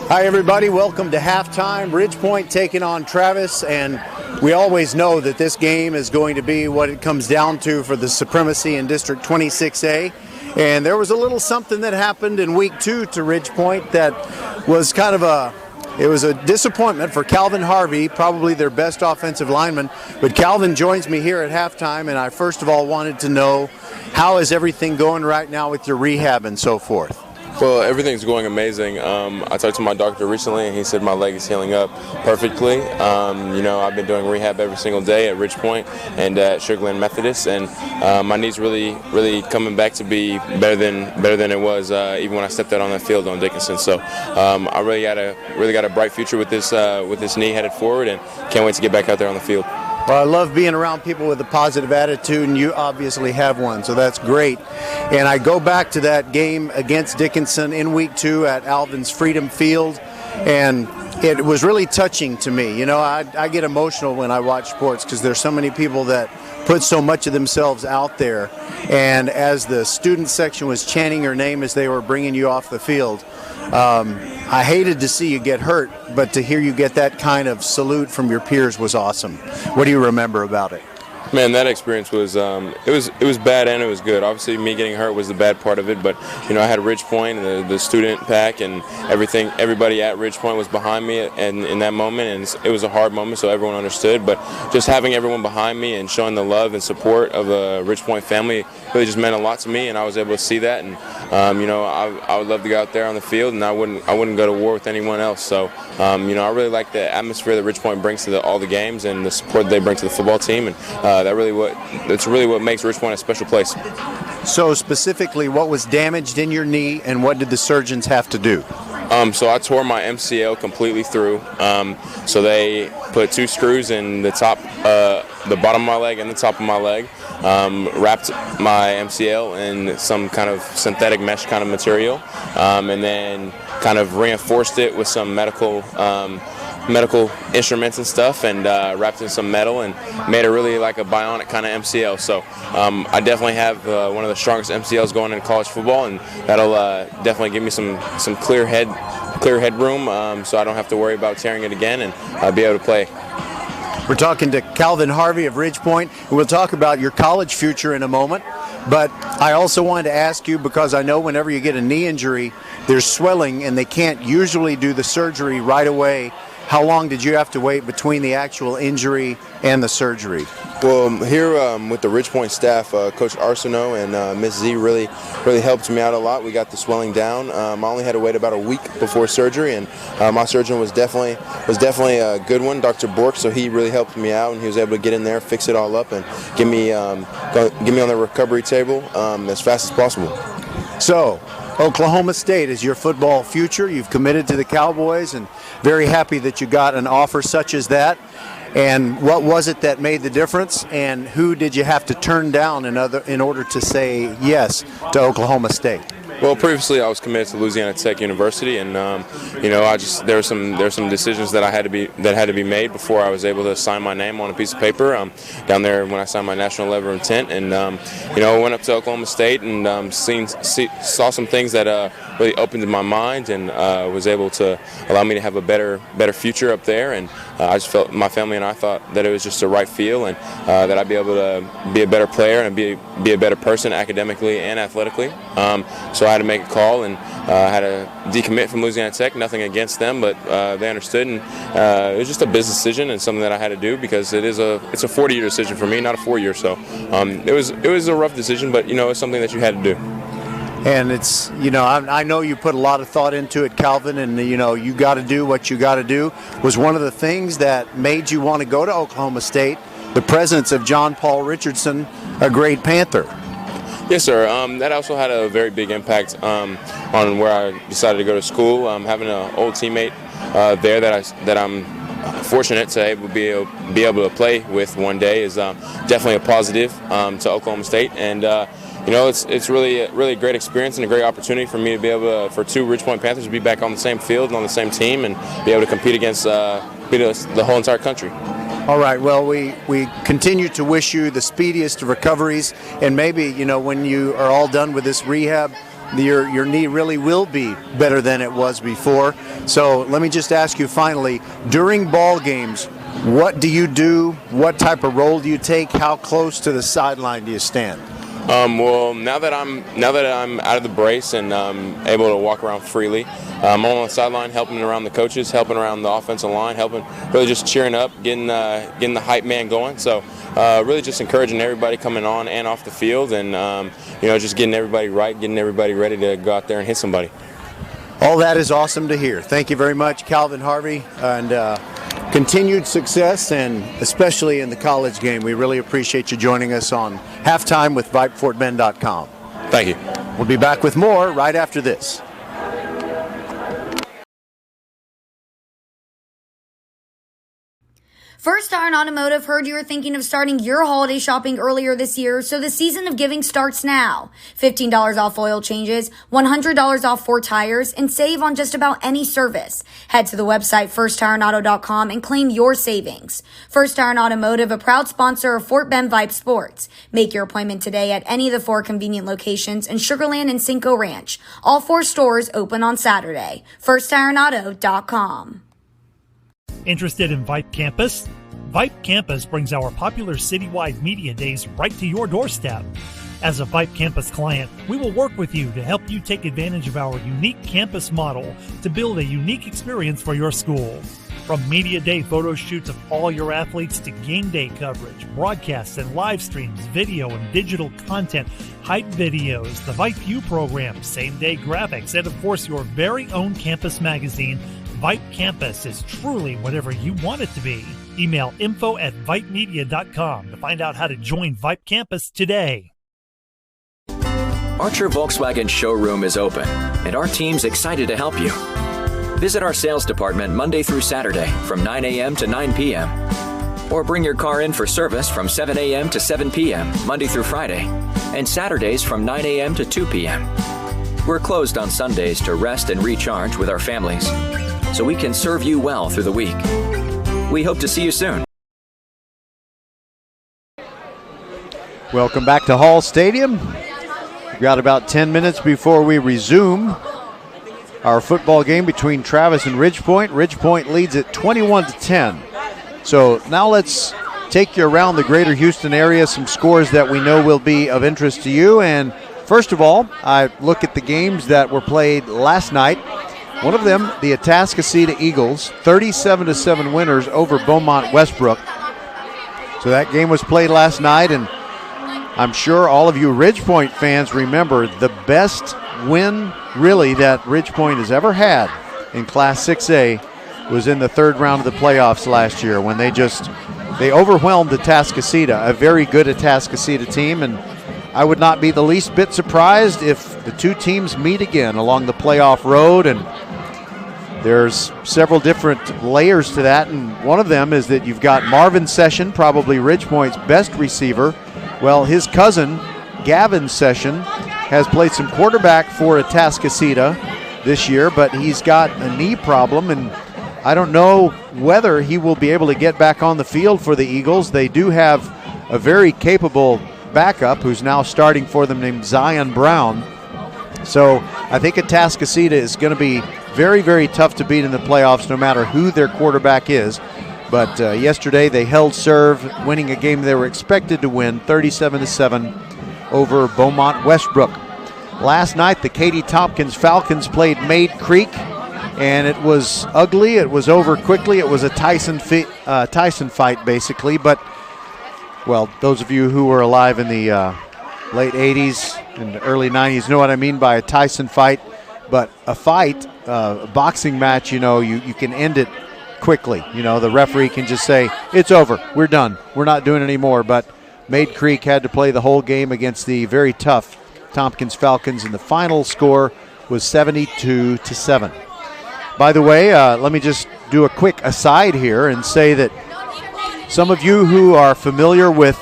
Hi, everybody. Welcome to Halftime. Ridgepoint taking on Travis, and we always know that this game is going to be what it comes down to for the supremacy in District 26A. And there was a little something that happened in week 2 to Ridgepoint that was kind of a disappointment for Calvin Harvey, probably their best offensive lineman. But Calvin joins me here at halftime, and I first of all wanted to know, how is everything going right now with your rehab and so forth? Well, everything's going amazing. I talked to my doctor recently, and he said my leg is healing up perfectly. I've been doing rehab every single day at Ridgepoint and at Sugarland Methodist, and my knee's really coming back to be better than it was even when I stepped out on that field on Dickinson. So I really got a bright future with this knee headed forward, and can't wait to get back out there on the field. Well, I love being around people with a positive attitude, and you obviously have one, so that's great. And I go back to that game against Dickinson in week 2 at Alvin's Freedom Field, and it was really touching to me. You know, I get emotional when I watch sports because there's so many people that put so much of themselves out there. And as the student section was chanting your name as they were bringing you off the field, I hated to see you get hurt, but to hear you get that kind of salute from your peers was awesome. What do you remember about it? Man, that experience was it was bad and it was good. Obviously, me getting hurt was the bad part of it, but I had Ridge Point and the student pack and everything. Everybody at Ridge Point was behind me, and in that moment, and it was a hard moment, so everyone understood. But just having everyone behind me and showing the love and support of the Ridge Point family really just meant a lot to me, and I was able to see that. And I would love to go out there on the field, and I wouldn't go to war with anyone else. So I really like the atmosphere that Ridge Point brings to all the games and the support that they bring to the football team, and that's really what makes Ridge Point a special place. So specifically, what was damaged in your knee, and what did the surgeons have to do? So I tore my MCL completely through. So they put 2 screws in the bottom of my leg and the top of my leg, wrapped my MCL in some kind of synthetic mesh kind of material, and then kind of reinforced it with some medical instruments and stuff, and wrapped in some metal and made it really like a bionic kind of MCL. So I definitely have one of the strongest MCLs going into college football, and that'll definitely give me some clear headroom, so I don't have to worry about tearing it again and be able to play. We're talking to Calvin Harvey of Ridge Point, and we'll talk about your college future in a moment. But I also wanted to ask you, because I know whenever you get a knee injury, there's swelling, and they can't usually do the surgery right away. How long did you have to wait between the actual injury and the surgery? Well, here with the Ridge Point staff, Coach Arsenault and Miss Z really helped me out a lot. We got the swelling down. I only had to wait about a week before surgery, and my surgeon was definitely a good one, Dr. Bork. So he really helped me out, and he was able to get in there, fix it all up, and get me on the recovery table as fast as possible. So, Oklahoma State is your football future. You've committed to the Cowboys, and very happy that you got an offer such as that. And what was it that made the difference, and who did you have to turn down in order to say yes to Oklahoma State? Well, previously I was committed to Louisiana Tech University, and there were some decisions that had to be made before I was able to sign my name on a piece of paper down there when I signed my national letter of intent. And I went up to Oklahoma State and saw some things that really opened my mind and was able to allow me to have a better future up there. And I just felt, my family and I thought that it was just the right feel, and that I'd be able to be a better player and be a better person academically and athletically. So I had to make a call, and had to decommit from Louisiana Tech. Nothing against them, but they understood, and it was just a business decision and something that I had to do, because it's a 40-year decision for me, not a 4-year. So it was a rough decision, but it's something that you had to do. And it's, I know you put a lot of thought into it, Calvin, and you got to do what you got to do. Was one of the things that made you want to go to Oklahoma State the presence of John Paul Richardson, a great Panther? Yes, sir. That also had a very big impact on where I decided to go to school. Having an old teammate there that I'm fortunate to be able to play with one day is definitely a positive to Oklahoma State, and it's really a great experience and a great opportunity for me to be able to, for 2 Ridge Point Panthers to be back on the same field and on the same team and be able to compete against the whole entire country. All right, well, we continue to wish you the speediest of recoveries, and maybe, when you are all done with this rehab, your knee really will be better than it was before. So let me just ask you finally, during ball games, what do you do? What type of role do you take? How close to the sideline do you stand? Well, now that I'm out of the brace and able to walk around freely, I'm on the sideline helping around the coaches, helping around the offensive line, helping really just cheering up, getting the hype man going. So really just encouraging everybody coming on and off the field, and just getting everybody right, getting everybody ready to go out there and hit somebody. All that is awesome to hear. Thank you very much, Calvin Harvey, and continued success, and especially in the college game. We really appreciate you joining us on Halftime with VypeFortBend.com. Thank you. We'll be back with more right after this. First Iron Automotive heard you were thinking of starting your holiday shopping earlier this year, so the season of giving starts now. $15 off oil changes, $100 off 4 tires, and save on just about any service. Head to the website firstironauto.com and claim your savings. First Iron Automotive, a proud sponsor of Fort Bend Vype Sports. Make your appointment today at any of the 4 convenient locations in Sugar Land and Cinco Ranch. All 4 stores open on Saturday. firstironauto.com. Interested in Vype Campus? Vype Campus brings our popular citywide media days right to your doorstep. As a Vype Campus client, we will work with you to help you take advantage of our unique campus model to build a unique experience for your school. From media day photo shoots of all your athletes to game day coverage, broadcasts and live streams, video and digital content, hype videos, the Vype U program, same-day graphics, and of course your very own campus magazine, Vype Campus is truly whatever you want it to be. Email info@vypemedia.com to find out how to join Vype Campus today. Archer Volkswagen showroom is open, and our team's excited to help you. Visit our sales department Monday through Saturday from 9 a.m. to 9 p.m. Or bring your car in for service from 7 a.m. to 7 p.m. Monday through Friday, and Saturdays from 9 a.m. to 2 p.m. We're closed on Sundays to rest and recharge with our families, so we can serve you well through the week. We hope to see you soon. Welcome back to Hall Stadium. We've got about 10 minutes before we resume our football game between Travis and Ridgepoint. Ridgepoint leads at 21-10. So now let's take you around the greater Houston area, some scores that we know will be of interest to you. And first of all, I look at the games that were played last night. One of them, the Atascocita Eagles, 37-7 winners over Beaumont Westbrook. So that game was played last night, and I'm sure all of you Ridgepoint fans remember the best win really that Ridgepoint has ever had in Class 6A was in the third round of the playoffs last year when they overwhelmed Atascocita, a very good Atascocita team, and I would not be the least bit surprised if the two teams meet again along the playoff road. And there's several different layers to that, and one of them is that you've got Marvin Session, probably Ridgepoint's best receiver. Well, his cousin, Gavin Session, has played some quarterback for Atascocita this year, but he's got a knee problem, and I don't know whether he will be able to get back on the field for the Eagles. They do have a very capable backup who's now starting for them named Zion Brown. So I think Atascocita is going to be very, very tough to beat in the playoffs no matter who their quarterback is. But yesterday they held serve, winning a game they were expected to win, 37-7 over Beaumont Westbrook. Last night the Katy Tompkins Falcons played Maid Creek, and it was ugly. It was over quickly. It was a Tyson fight basically. But, well, those of you who were alive in the late 80s and early 90s know what I mean by a Tyson fight. But a fight, a boxing match, you can end it quickly. The referee can just say, it's over, we're done, we're not doing it anymore. But Maid Creek had to play the whole game against the very tough Tompkins Falcons, and the final score was 72-7. By the way, let me just do a quick aside here and say that some of you who are familiar with,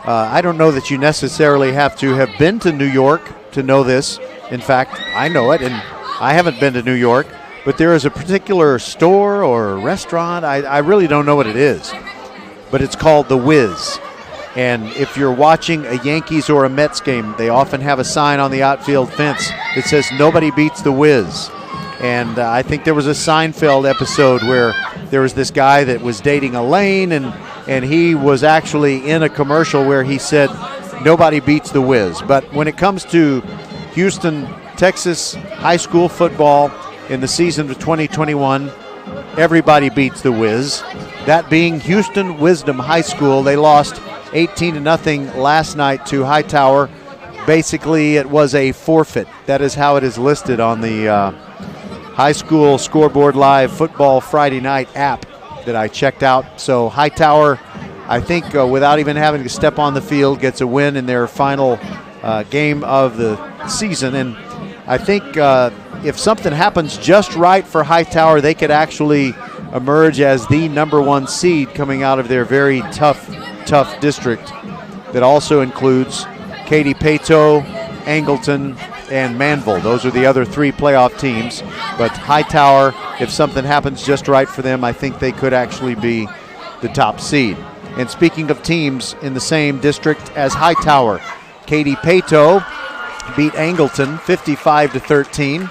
I don't know that you necessarily have to have been to New York to know this. In fact, I know it, and I haven't been to New York. But there is a particular store or restaurant, I really don't know what it is, but it's called The Wiz. And if you're watching a Yankees or a Mets game, they often have a sign on the outfield fence that says, nobody beats The Wiz. And I think there was a Seinfeld episode where there was this guy that was dating Elaine, and he was actually in a commercial where he said, nobody beats The Wiz. But when it comes to Houston, Texas high school football, in the season of 2021, everybody beats The Wiz. That being Houston Wisdom High School. They lost 18-0 last night to Hightower. Basically, it was a forfeit. That is how it is listed on the High School Scoreboard Live Football Friday Night app that I checked out. So Hightower, I think, without even having to step on the field, gets a win in their final game of the season. And I think if something happens just right for Hightower, they could actually emerge as the #1 seed coming out of their very tough district that also includes Katy Paetow, Angleton, and Manville. Those are the other three playoff teams. But Hightower, if something happens just right for them, I think they could actually be the top seed. And speaking of teams in the same district as Hightower, Katy Paetow beat Angleton 55-13.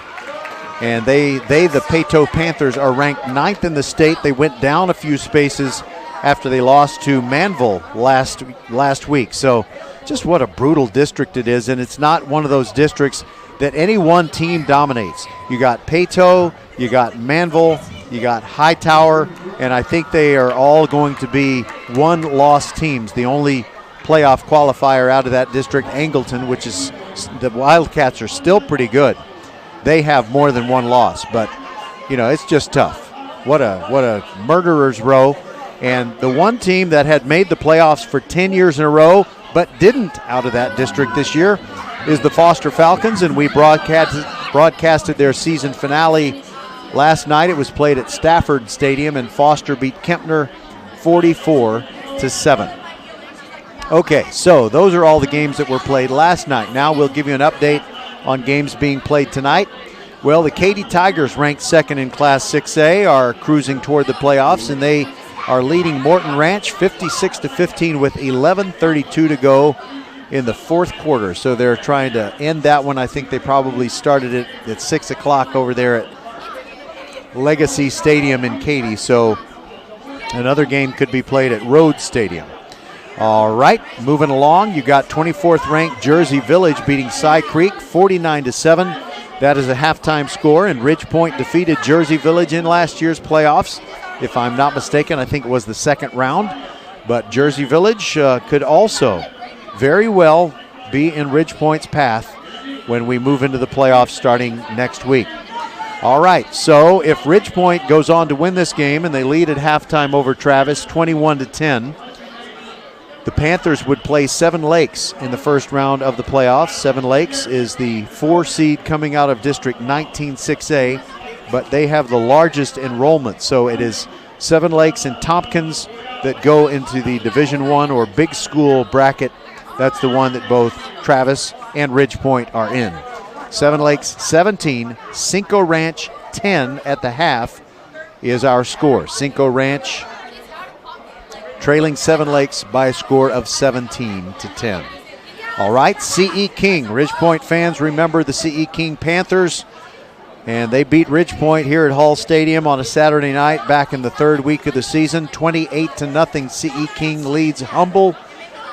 And the Peyto Panthers are ranked 9th in the state. They went down a few spaces after they lost to Manville last week. So just what a brutal district it is, and it's not one of those districts that any one team dominates. You got Peyto, you got Manville, you got Hightower, and I think they are all going to be one-loss teams. The only playoff qualifier out of that district, Angleton, which is the Wildcats are still pretty good. They have more than one loss, but it's just tough. What a murderer's row. And the one team that had made the playoffs for 10 years in a row but didn't out of that district this year is the Foster Falcons, and we broadcasted their season finale last night. It was played at Stafford Stadium, and Foster beat Kempner 44-7. Okay, so those are all the games that were played last night. Now we'll give you an update on games being played tonight. Well, the Katy Tigers, ranked second in Class 6A, are cruising toward the playoffs, and they are leading Morton Ranch 56-15 with 11:32 to go in the fourth quarter. So they're trying to end that one. I think they probably started it at 6 o'clock over there at Legacy Stadium in Katy. So another game could be played at Rhodes Stadium. All right, moving along, you got 24th ranked Jersey Village beating Cy Creek 49-7. That is a halftime score, and Ridge Point defeated Jersey Village in last year's playoffs. If I'm not mistaken, I think it was the second round. But Jersey Village could also very well be in Ridge Point's path when we move into the playoffs starting next week. All right, so if Ridge Point goes on to win this game and they lead at halftime over Travis 21-10, the Panthers would play Seven Lakes in the first round of the playoffs. Seven Lakes is the 4 seed coming out of District 19-6A, but they have the largest enrollment. So it is Seven Lakes and Tompkins that go into the Division I or big school bracket. That's the one that both Travis and Ridge Point are in. Seven Lakes 17, Cinco Ranch 10 at the half is our score. Cinco Ranch trailing Seven Lakes by a score of 17-10. All right, C.E. King. Ridge Point fans remember the C.E. King Panthers, and they beat Ridge Point here at Hall Stadium on a Saturday night back in the third week of the season. 28-0, C.E. King leads Humble,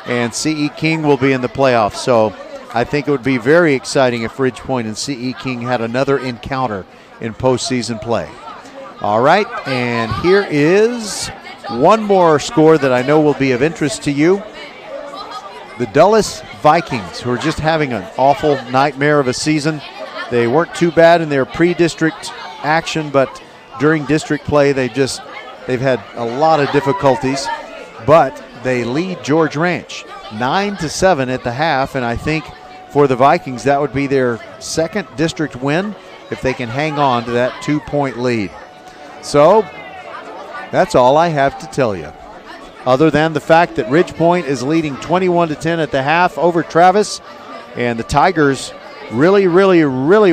and C.E. King will be in the playoffs. So I think it would be very exciting if Ridge Point and C.E. King had another encounter in postseason play. All right, and here is one more score that I know will be of interest to you. The Dulles Vikings, who are just having an awful nightmare of a season. They weren't too bad in their pre-district action, but during district play they've had a lot of difficulties. But they lead George Ranch 9-7 at the half, and I think for the Vikings that would be their second district win if they can hang on to that 2-point lead. So that's all I have to tell you, other than the fact that Ridge Point is leading 21-10 at the half over Travis, and the Tigers really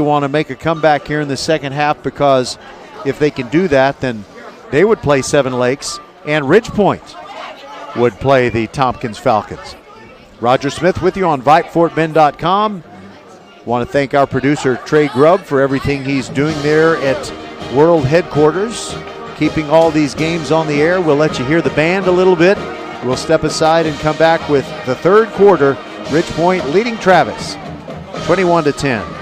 want to make a comeback here in the second half, because if they can do that, then they would play Seven Lakes, and Ridge Point would play the Tompkins Falcons. Roger Smith with you on VypeFortBend.com. Want to thank our producer, Trey Grubb, for everything he's doing there at World Headquarters, keeping all these games on the air. We'll let you hear the band a little bit. We'll step aside and come back with the third quarter. Ridge Point leading Travis 21-10.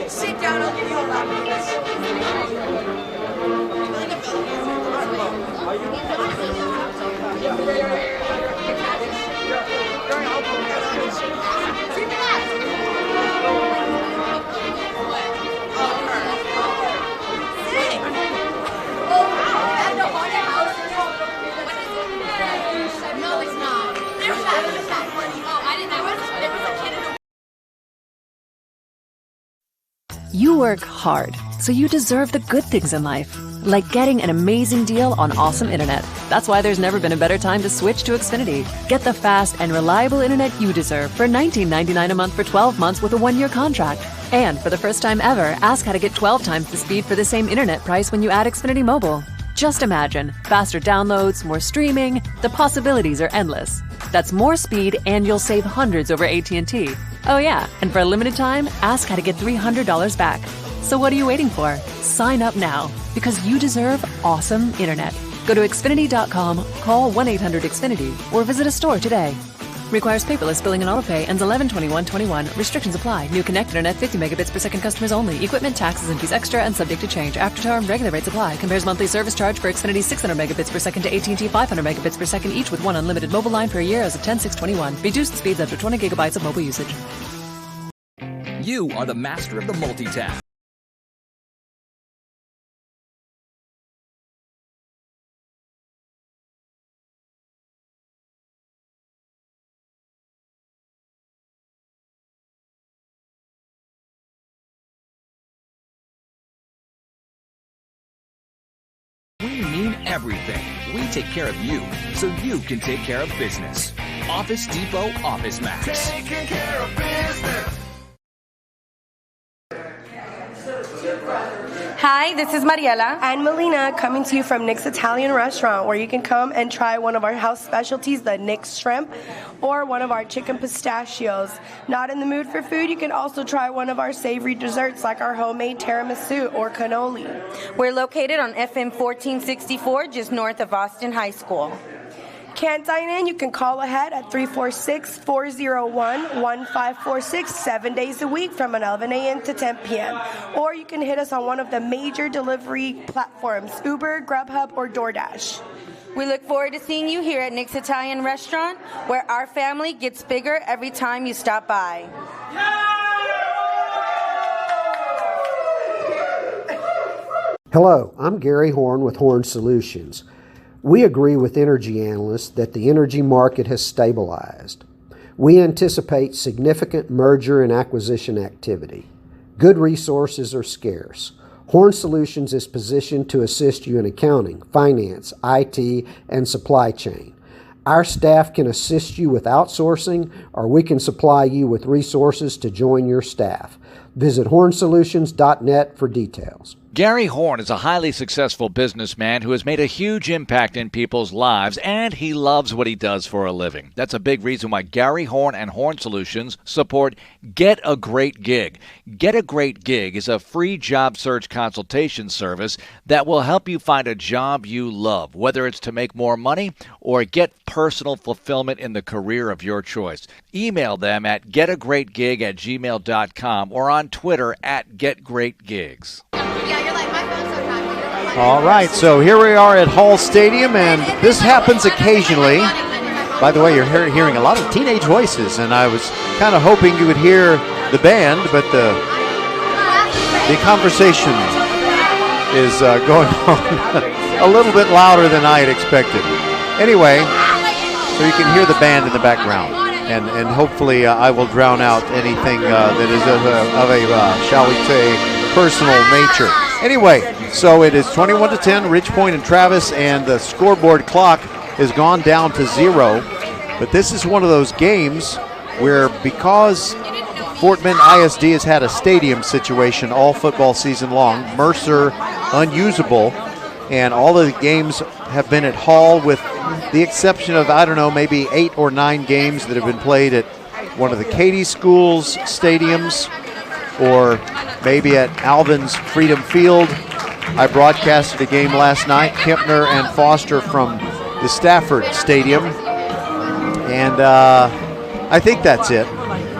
Sit down, I'll give you a lap. You work hard, so you deserve the good things in life, like getting an amazing deal on awesome internet. That's why there's never been a better time to switch to Xfinity. Get the fast and reliable internet you deserve for $19.99 a month for 12 months with a 1-year contract. And for the first time ever, ask how to get 12 times the speed for the same internet price when you add Xfinity Mobile. Just imagine, faster downloads, more streaming, the possibilities are endless. That's more speed and you'll save hundreds over AT&T. Oh yeah, and for a limited time, ask how to get $300 back. So what are you waiting for? Sign up now, because you deserve awesome internet. Go to Xfinity.com, call 1-800-XFINITY, or visit a store today. Requires paperless billing and autopay. Ends 11/21/21. Restrictions apply. New Connect Internet 50 megabits per second customers only. Equipment, taxes, and fees extra and subject to change. After term, regular rates apply. Compares monthly service charge for Xfinity 600 megabits per second to AT&T 500 megabits per second, each with one unlimited mobile line per year as of 10/6/21. Reduced speeds after 20 gigabytes of mobile usage. You are the master of the multitask. We mean everything. We take care of you, so you can take care of business. Office Depot Office Max. Taking care of business. Hi, this is Mariela and Melina coming to you from Nick's Italian Restaurant, where you can come and try one of our house specialties, the Nick's Shrimp, or one of our chicken pistachios. Not in the mood for food, you can also try one of our savory desserts like our homemade tiramisu or cannoli. We're located on FM 1464, just north of Austin High School. Can't dine in? You can call ahead at 346-401-1546 7 days a week from 11 a.m. to 10 p.m. Or you can hit us on one of the major delivery platforms, Uber, Grubhub, or DoorDash. We look forward to seeing you here at Nick's Italian Restaurant, where our family gets bigger every time you stop by. Hello, I'm Gary Horn with Horn Solutions. We agree with energy analysts that the energy market has stabilized. We anticipate significant merger and acquisition activity. Good resources are scarce. Horn Solutions is positioned to assist you in accounting, finance, IT, and supply chain. Our staff can assist you with outsourcing, or we can supply you with resources to join your staff. Visit hornsolutions.net for details. Gary Horn is a highly successful businessman who has made a huge impact in people's lives, and he loves what he does for a living. That's a big reason why Gary Horn and Horn Solutions support Get a Great Gig. Get a Great Gig is a free job search consultation service that will help you find a job you love, whether it's to make more money or get personal fulfillment in the career of your choice. Email them at getagreatgig@gmail.com or on Twitter at getgreatgigs. All right, so here we are at Hall Stadium, and this happens occasionally. By the way, you're hearing a lot of teenage voices, and I was kind of hoping you would hear the band, but the conversation is going on a little bit louder than I had expected. Anyway, so you can hear the band in the background, and hopefully I will drown out anything that is of a shall we say, personal nature. Anyway, so it is 21-10, Ridge Point and Travis, and the scoreboard clock has gone down to 0. But this is one of those games where, because Fort Bend ISD has had a stadium situation all football season long, Mercer unusable, and all of the games have been at Hall with the exception of, I don't know, maybe 8 or 9 games that have been played at one of the Katy schools' stadiums, or maybe at Alvin's Freedom Field. I broadcasted a game last night, Kempner and Foster from the Stafford Stadium, and I think that's it.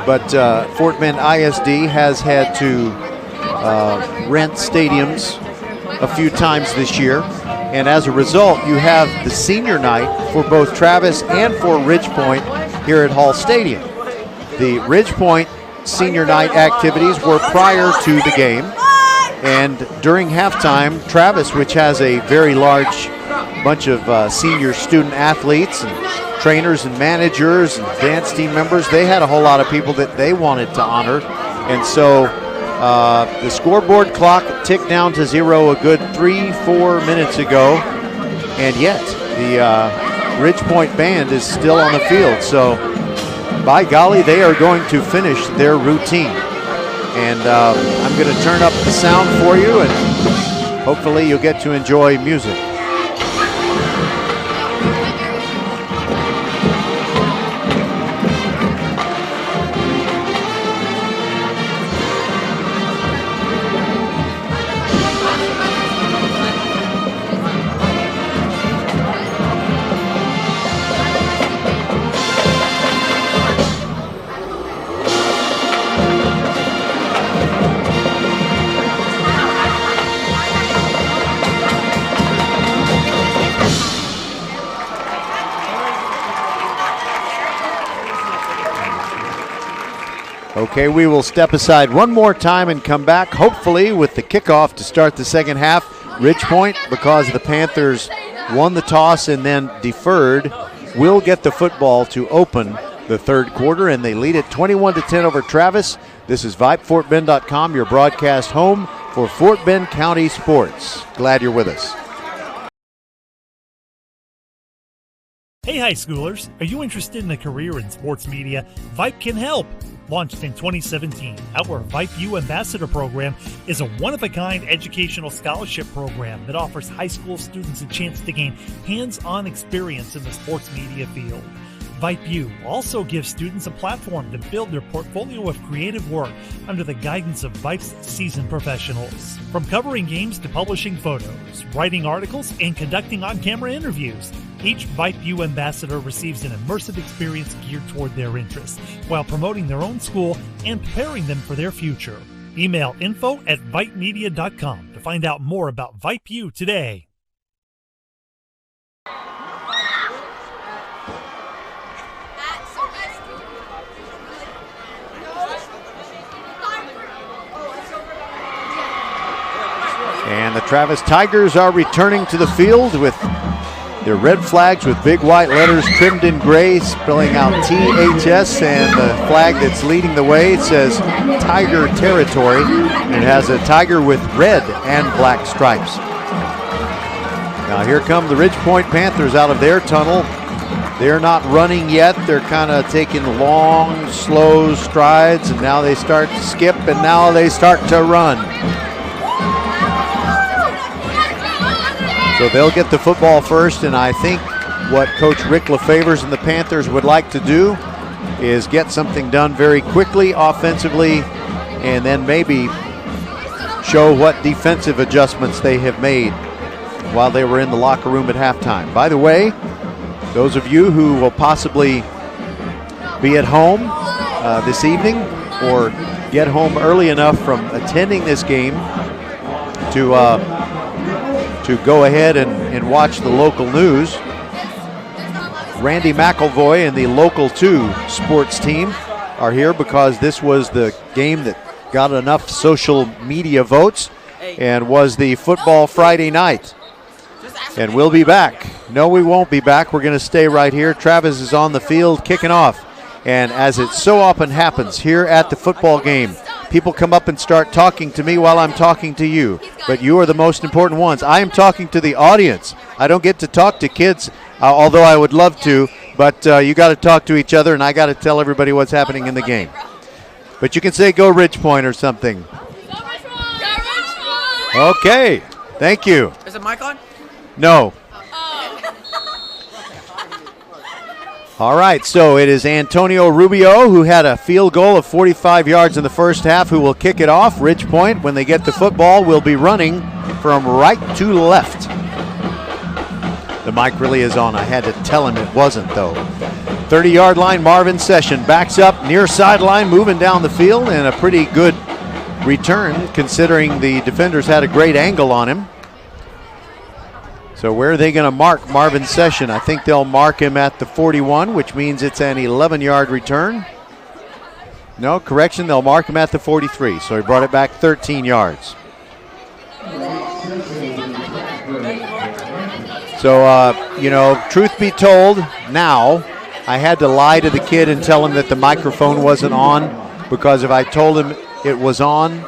But Fort Bend ISD has had to rent stadiums a few times this year, and as a result, you have the senior night for both Travis and for Ridge Point here at Hall Stadium. The Ridge Point senior night activities were prior to the game, and during halftime, Travis, which has a very large bunch of senior student athletes and trainers and managers and dance team members, they had a whole lot of people that they wanted to honor, and so The scoreboard clock ticked down to 0 a good 3-4 minutes ago, and yet the Ridge Point band is still on the field. So, by golly, they are going to finish their routine. And I'm going to turn up the sound for you, and hopefully you'll get to enjoy music. Okay, we will step aside one more time and come back, hopefully with the kickoff to start the second half. Ridge Point, because the Panthers won the toss and then deferred, will get the football to open the third quarter, and they lead it 21-10 over Travis. This is VypeFortBend.com, your broadcast home for Fort Bend County sports. Glad you're with us. Hey high schoolers, are you interested in a career in sports media? Vype can help. Launched in 2017, our Vype Ambassador Program is a one-of-a-kind educational scholarship program that offers high school students a chance to gain hands-on experience in the sports media field. Vype also gives students a platform to build their portfolio of creative work under the guidance of Vype's seasoned professionals. From covering games to publishing photos, writing articles, and conducting on-camera interviews, each Vype ambassador receives an immersive experience geared toward their interests, while promoting their own school and preparing them for their future. Email info@vypemedia.com to find out more about Vype today. And the Travis Tigers are returning to the field with their red flags with big white letters trimmed in gray, spelling out THS, and the flag that's leading the way, it says Tiger Territory, and it has a tiger with red and black stripes. Now here come the Ridge Point Panthers out of their tunnel. They're not running yet. They're kind of taking long, slow strides, and now they start to skip, and now they start to run. So they'll get the football first, and I think what Coach Rick LaFavors and the Panthers would like to do is get something done very quickly offensively, and then maybe show what defensive adjustments they have made while they were in the locker room at halftime. By the way, those of you who will possibly be at home this evening or get home early enough from attending this game to go ahead and watch the local news. Randy McElvoy and the Local 2 sports team are here because this was the game that got enough social media votes and was the football Friday night. And we'll be back. No, we won't be back. We're going to stay right here. Travis is on the field kicking off. And as it so often happens here at the football game, people come up and start talking to me while I'm talking to you. But you are the most important ones. I am talking to the audience. I don't get to talk to kids, although I would love to. But you got to talk to each other, and I got to tell everybody what's happening in the game. But you can say go Ridge Point or something. Okay. Thank you. Is the mic on? No. All right, so it is Antonio Rubio, who had a field goal of 45 yards in the first half, who will kick it off. Ridge Point, when they get the football, will be running from right to left. The mic really is on. I had to tell him it wasn't, though. 30-yard line, Marvin Session backs up near sideline, moving down the field, and a pretty good return, considering the defenders had a great angle on him. So where are they going to mark Marvin Session? I think they'll mark him at the 41, which means it's an 11-yard return. No, correction, they'll mark him at the 43. So he brought it back 13 yards. So, truth be told, now I had to lie to the kid and tell him that the microphone wasn't on, because if I told him it was on,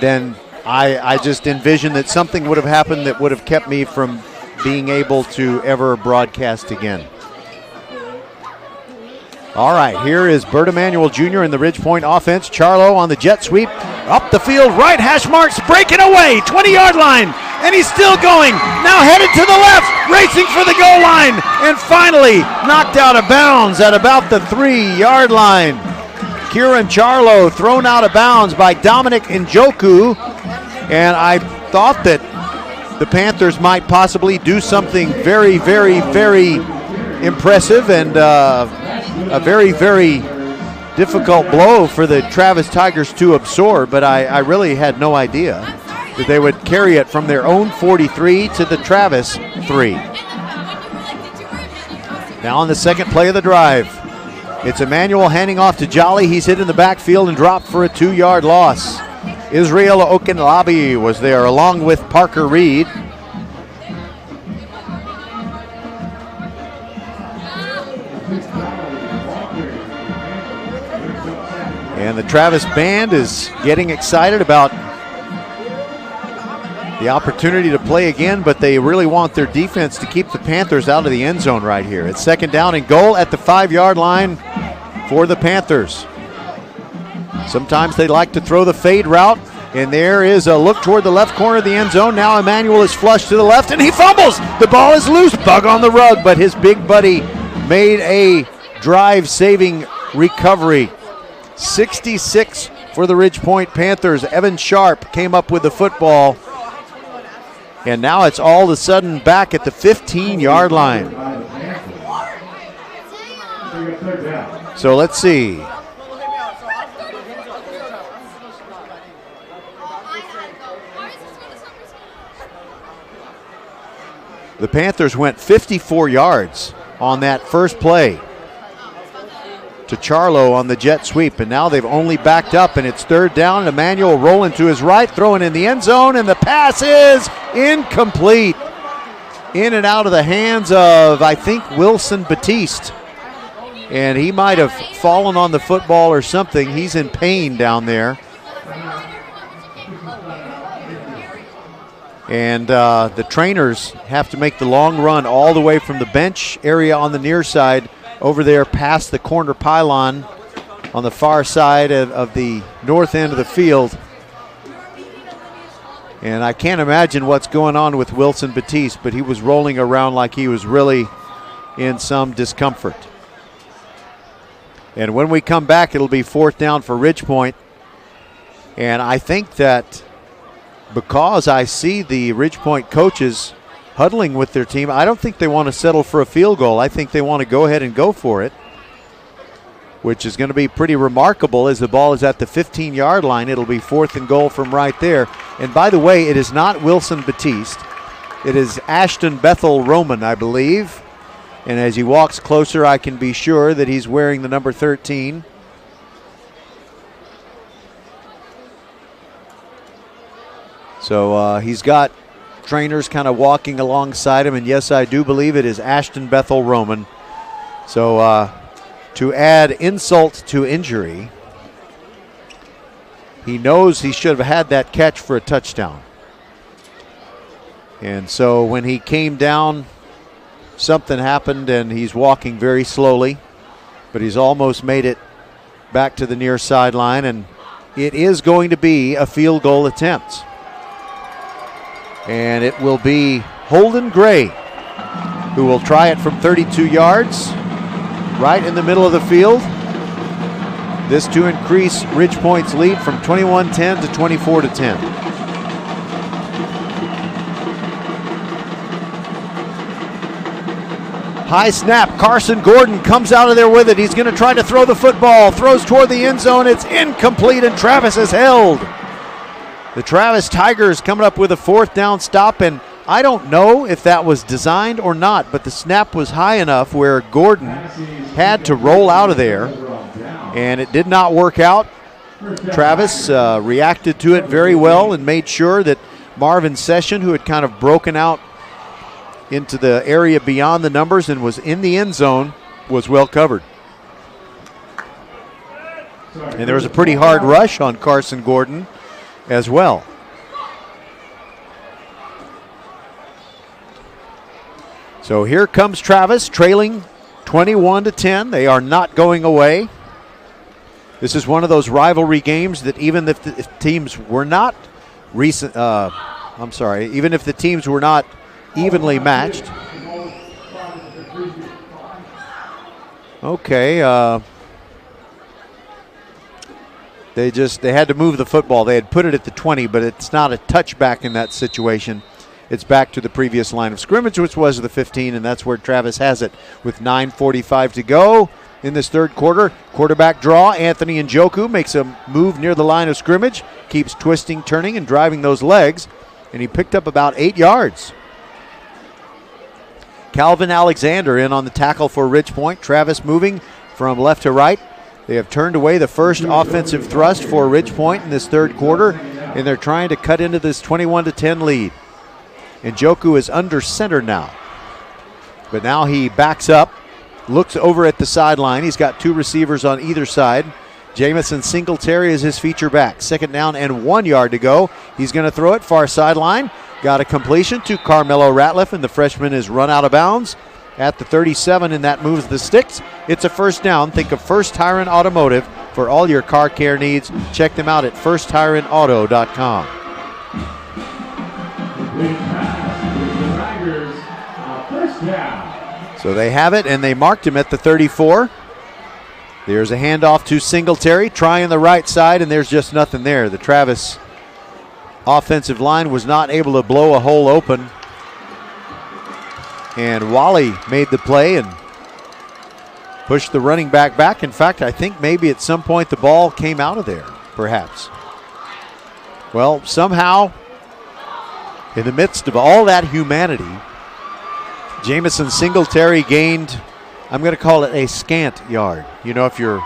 then I just envision that something would have happened that would have kept me from being able to ever broadcast again. All right, here is Bert Emanuel Jr. in the Ridge Point offense. Charlo on the jet sweep. Up the field, right hash marks, breaking away, 20-yard line. And he's still going, now headed to the left, racing for the goal line. And finally knocked out of bounds at about the 3-yard line. Kieran Charlo thrown out of bounds by Dominic Njoku. And I thought that the Panthers might possibly do something very, very, very impressive and a very, very difficult blow for the Travis Tigers to absorb, but I really had no idea that they would carry it from their own 43 to the Travis 3. Now on the second play of the drive, it's Emmanuel handing off to Jolly. He's hit in the backfield and dropped for a 2-yard loss. Israel Okenlabi was there along with Parker Reed. And the Travis band is getting excited about the opportunity to play again, but they really want their defense to keep the Panthers out of the end zone right here. It's 2nd down and goal at the 5-yard line for the Panthers. Sometimes they like to throw the fade route, and there is a look toward the left corner of the end zone. Now Emmanuel is flushed to the left, and he fumbles. The ball is loose, bug on the rug, but his big buddy made a drive-saving recovery. 66 for the Ridge Point Panthers. Evan Sharp came up with the football. And now it's all of a sudden back at the 15-yard line. So let's see. The Panthers went 54 yards on that first play to Charlo on the jet sweep, and now they've only backed up, and it's 3rd down, and Emmanuel rolling to his right, throwing in the end zone, and the pass is incomplete. In and out of the hands of, I think, Wilson Batiste, and he might have fallen on the football or something. He's in pain down there. And the trainers have to make the long run all the way from the bench area on the near side over there past the corner pylon on the far side of the north end of the field. And I can't imagine what's going on with Wilson Batiste, but he was rolling around like he was really in some discomfort. And when we come back, it'll be 4th down for Ridge Point. And I think that because I see the Ridge Point coaches huddling with their team, I don't think they want to settle for a field goal. I think they want to go ahead and go for it, which is going to be pretty remarkable as the ball is at the 15-yard line. It'll be 4th and goal from right there. And by the way, it is not Wilson Batiste. It is Ashton Bethel Roman, I believe. And as he walks closer, I can be sure that he's wearing the number 13. So he's got trainers kind of walking alongside him, and yes, I do believe it is Ashton Bethel Roman. So to add insult to injury, he knows he should have had that catch for a touchdown. And so when he came down, something happened, and he's walking very slowly, but he's almost made it back to the near sideline, and it is going to be a field goal attempt. And it will be Holden Gray who will try it from 32 yards, right in the middle of the field. This to increase Ridge Point's lead from 21-10 to 24-10. High snap. Carson Gordon comes out of there with it. He's going to try to throw the football. Throws toward the end zone. It's incomplete, and Travis is held. The Travis Tigers coming up with a 4th down stop, and I don't know if that was designed or not, but the snap was high enough where Gordon had to roll out of there, and it did not work out. Travis reacted to it very well and made sure that Marvin Session, who had kind of broken out into the area beyond the numbers and was in the end zone, was well covered. And there was a pretty hard rush on Carson Gordon. as well. So here comes Travis, trailing 21-10. They are not going away. This is one of those rivalry games that even if the teams were not even if the teams were not evenly matched. Okay, they had to move the football. They had put it at the 20, but it's not a touchback in that situation. It's back to the previous line of scrimmage, which was the 15, and that's where Travis has it with 9:45 to go in this third quarter. Quarterback draw. Anthony Njoku makes a move near the line of scrimmage, keeps twisting, turning, and driving those legs, and he picked up about 8 yards. Calvin Alexander in on the tackle for Ridge Point. Travis moving from left to right. They have turned away the first offensive thrust for Ridge Point in this third quarter, and they're trying to cut into this 21-10 lead. Njoku is under center now. But now he backs up, looks over at the sideline. He's got 2 receivers on either side. Jamison Singletary is his feature back. 2nd down and 1 yard to go. He's going to throw it far sideline. Got a completion to Carmelo Ratliff, and the freshman is run out of bounds at the 37, and that moves the sticks. It's a first down. Think of First Tyrant Automotive for all your car care needs. Check them out at firsttyrantauto.com. So they have it, and they marked him at the 34. There's a handoff to Singletary, trying the right side, and there's just nothing there. The Travis offensive line was not able to blow a hole open. And Wally made the play and pushed the running back. In fact, I think maybe at some point the ball came out of there, perhaps. Well, somehow, in the midst of all that humanity, Jamison Singletary gained, I'm going to call it a scant yard. You know, if you're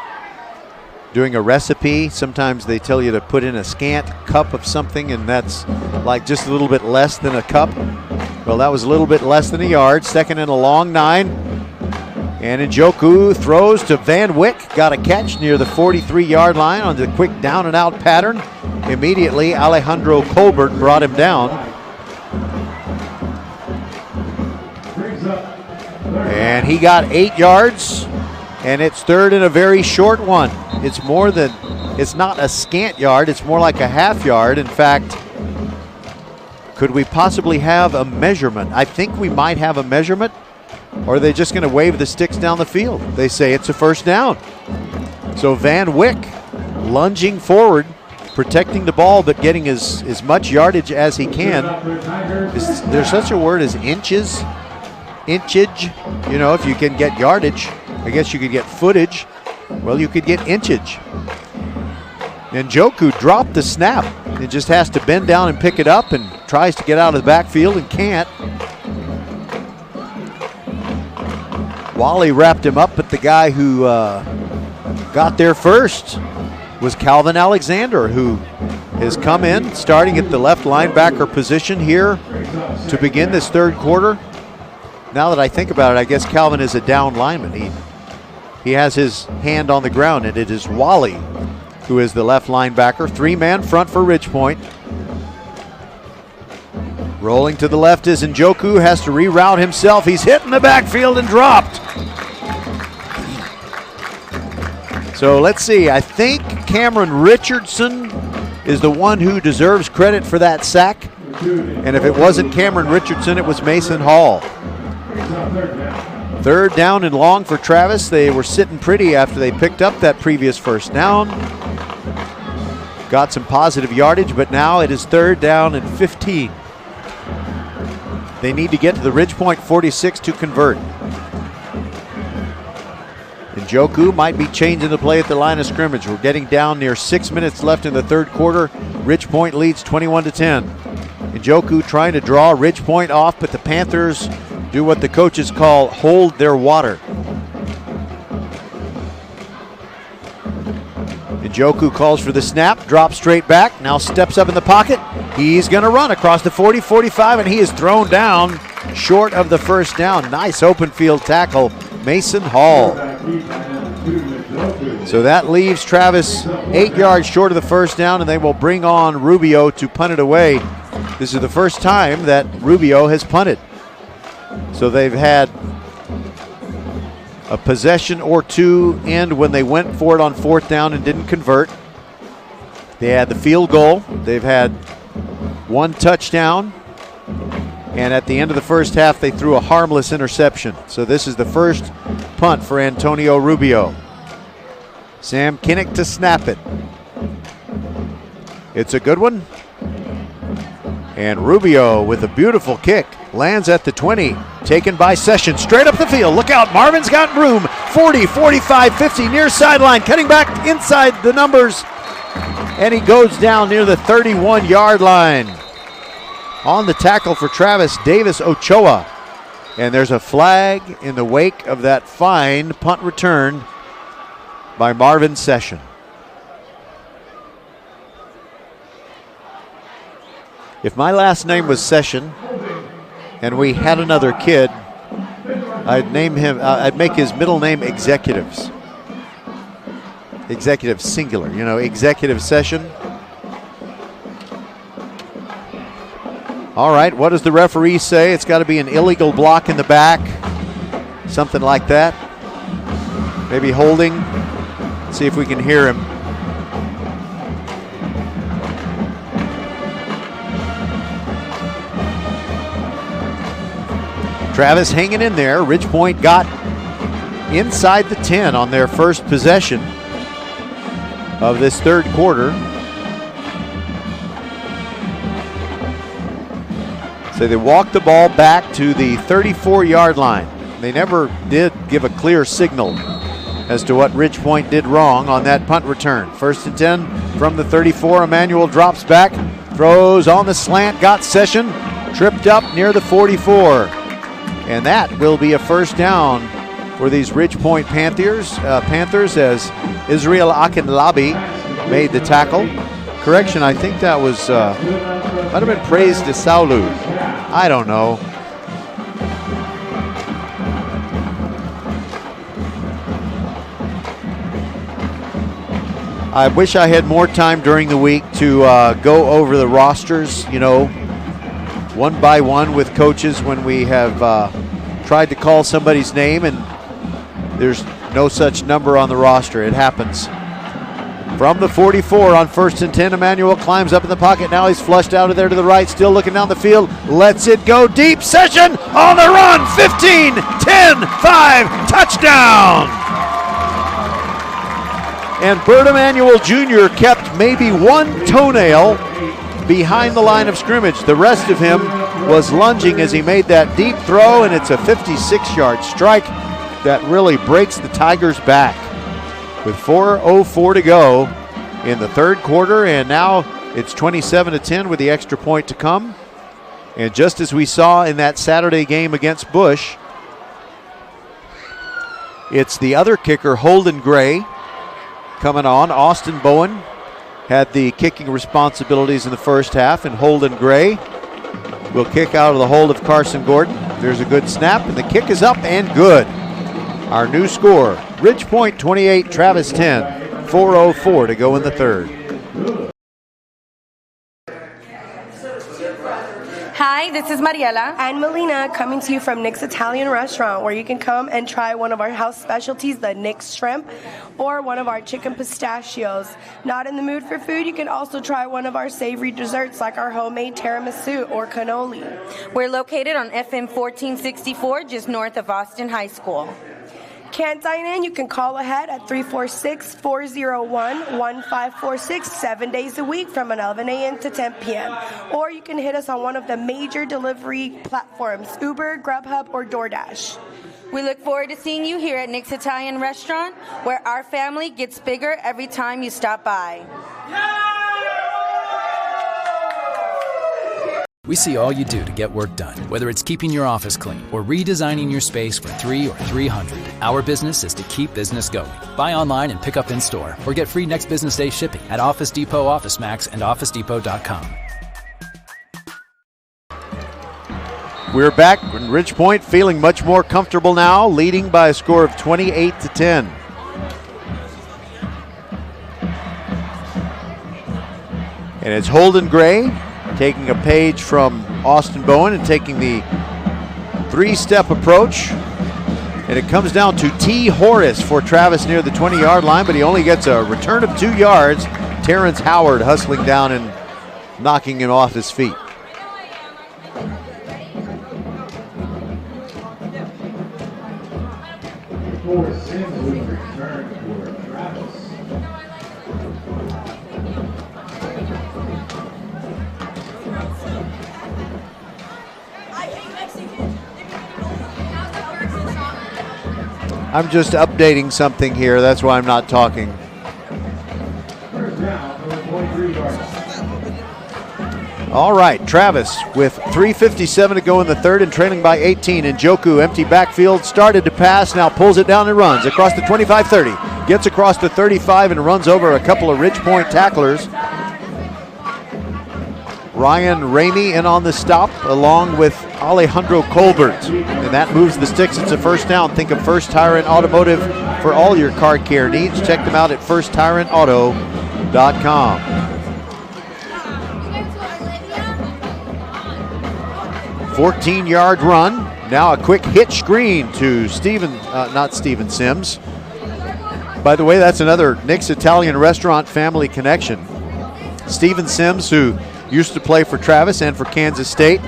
doing a recipe, sometimes they tell you to put in a scant cup of something, and that's like just a little bit less than a cup. Well, that was a little bit less than a yard. 2nd and a long 9. And Njoku throws to Van Wyck. Got a catch near the 43-yard line on the quick down-and-out pattern. Immediately, Alejandro Colbert brought him down. And he got 8 yards, and it's 3rd and a very short one. It's not a scant yard, it's more like a half yard. In fact, could we possibly have a measurement? I think we might have a measurement, or are they just going to wave the sticks down the field? They say it's a first down. So Van Wyck lunging forward, protecting the ball, but getting as much yardage as he can. Is there such a word as inches? Inchage, you know, if you can get yardage, I guess you could get footage. Well, you could get inchage. And Njoku dropped the snap. It just has to bend down and pick it up, and tries to get out of the backfield and can't. Wally wrapped him up, but the guy who got there first was Calvin Alexander, who has come in starting at the left linebacker position here to begin this third quarter. Now that I think about it, I guess Calvin is a down lineman. He has his hand on the ground, and it is Wally who is the left linebacker. 3-man front for Ridge Point. Rolling to the left is Njoku, has to reroute himself. He's hit in the backfield and dropped. So let's see, I think Cameron Richardson is the one who deserves credit for that sack. And if it wasn't Cameron Richardson, it was Mason Hall. 3rd down and long for Travis. They were sitting pretty after they picked up that previous first down. Got some positive yardage, but now it is 3rd down and 15. They need to get to the Ridge Point 46 to convert. Njoku might be changing the play at the line of scrimmage. We're getting down near 6 minutes left in the third quarter. Ridge Point leads 21-10. Njoku trying to draw Ridge Point off, but the Panthers do what the coaches call hold their water. Njoku calls for the snap, drops straight back, now steps up in the pocket. He's going to run across the 40-45, and he is thrown down short of the first down. Nice open field tackle, Mason Hall. So that leaves Travis 8 yards short of the first down, and they will bring on Rubio to punt it away. This is the first time that Rubio has punted. So they've had a possession or two end when they went for it on fourth down and didn't convert. They had the field goal. They've had one touchdown. And at the end of the first half, they threw a harmless interception. So this is the first punt for Antonio Rubio. Sam Kinnick to snap it. It's a good one. And Rubio with a beautiful kick lands at the 20. Taken by Sessions straight up the field. Look out, Marvin's got room. 40, 45, 50, near sideline. Cutting back inside the numbers. And he goes down near the 31-yard line. On the tackle for Travis, Davis Ochoa. And there's a flag in the wake of that fine punt return by Marvin Session. If my last name was Session and we had another kid, I'd name him, I'd make his middle name Executives. Executive singular, you know, Executive Session. All right, what does the referee say? It's got to be an illegal block in the back, something like that. Maybe holding. Let's see if we can hear him. Travis hanging in there. Ridge Point got inside the 10 on their first possession of this third quarter. So they walked the ball back to the 34-yard line. They never did give a clear signal as to what Ridge Point did wrong on that punt return. First and 10 from the 34. Emmanuel drops back, throws on the slant, got Session, tripped up near the 44. And that will be a first down for these Ridge Point Panthers as Israel Akinlabi made the tackle. Correction, I think that was, might have been Praise de Saulu. I don't know. I wish I had more time during the week to go over the rosters, you know, one by one with coaches when we have tried to call somebody's name and there's no such number on the roster. It happens. From the 44 on first and 10, Emmanuel climbs up in the pocket. Now he's flushed out of there to the right, still looking down the field. Lets it go deep. Session on the run. 15, 10, 5, touchdown. And Bert Emanuel Jr. kept maybe one toenail behind the line of scrimmage. The rest of him was lunging as he made that deep throw, and it's a 56-yard strike that really breaks the Tigers back. With 4:04 to go in the third quarter, and now it's 27-10 with the extra point to come. And just as we saw in that Saturday game against Bush, it's the other kicker, Holden Gray, coming on. Austin Bowen had the kicking responsibilities in the first half, and Holden Gray will kick out of the hold of Carson Gordon. There's a good snap, and the kick is up and good. Our new score, Ridge Point 28, Travis 10, 4:04 to go in the third. Hi, this is Mariela and Melina coming to you from Nick's Italian Restaurant, where you can come and try one of our house specialties, the Nick's Shrimp, or one of our chicken pistachios. Not in the mood for food, you can also try one of our savory desserts like our homemade tiramisu or cannoli. We're located on FM 1464, just north of Austin High School. Can't dine in? You can call ahead at 346-401-1546 7 days a week from 11 a.m. to 10 p.m. Or you can hit us on one of the major delivery platforms, Uber, Grubhub, or DoorDash. We look forward to seeing you here at Nick's Italian Restaurant, where our family gets bigger every time you stop by. We see all you do to get work done, whether it's keeping your office clean or redesigning your space for 3 or 300. Our business is to keep business going. Buy online and pick up in store, or get free next business day shipping at Office Depot, Office Max, and OfficeDepot.com. We're back in Ridge Point, feeling much more comfortable now, leading by a score of 28-10. And it's Holden Gray taking a page from Austin Bowen and taking the three-step approach. And it comes down to T. Horace for Travis near the 20-yard line, but he only gets a return of 2 yards. Terrence Howard hustling down and knocking him off his feet. I'm just updating something here. That's why I'm not talking. All right, Travis with 3:57 to go in the third and trailing by 18. Njoku, empty backfield, started to pass, now pulls it down and runs across the 25-30. Gets across the 35 and runs over a couple of Ridge Point tacklers. Ryan Ramey in on the stop along with Alejandro Colbert. And that moves the sticks. It's a first down. Think of First Tyrant Automotive for all your car care needs. Check them out at firsttyrantauto.com. 14-yard run. Now a quick hitch screen to not Steven Sims. By the way, that's another Nick's Italian Restaurant family connection. Steven Sims, who used to play for Travis and for Kansas State,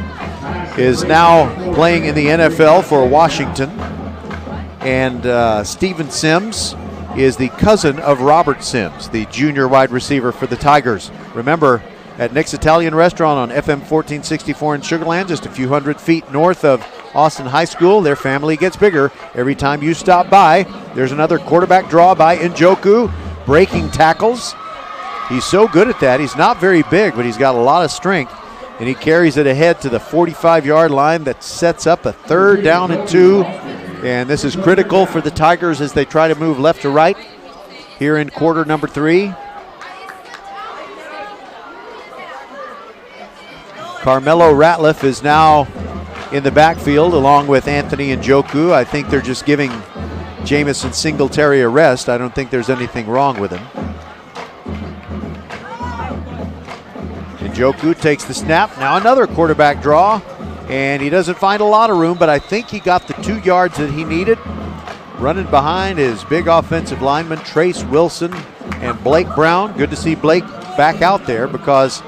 is now playing in the NFL for Washington. And Steven Sims is the cousin of Robert Sims, the junior wide receiver for the Tigers. Remember, at Nick's Italian Restaurant on FM 1464 in Sugar Land, just a few hundred feet north of Austin High School, their family gets bigger every time you stop by. There's another quarterback draw by Njoku, breaking tackles. He's so good at that. He's not very big, but he's got a lot of strength, and he carries it ahead to the 45-yard line that sets up a 3rd down and 2. And this is critical for the Tigers as they try to move left to right here in quarter number 3. Carmelo Ratliff is now in the backfield along with Anthony Njoku. I think they're just giving Jamison Singletary a rest. I don't think there's anything wrong with him. Njoku takes the snap. Now another quarterback draw, and he doesn't find a lot of room, but I think he got the 2 yards that he needed. Running behind his big offensive lineman, Trace Wilson and Blake Brown. Good to see Blake back out there because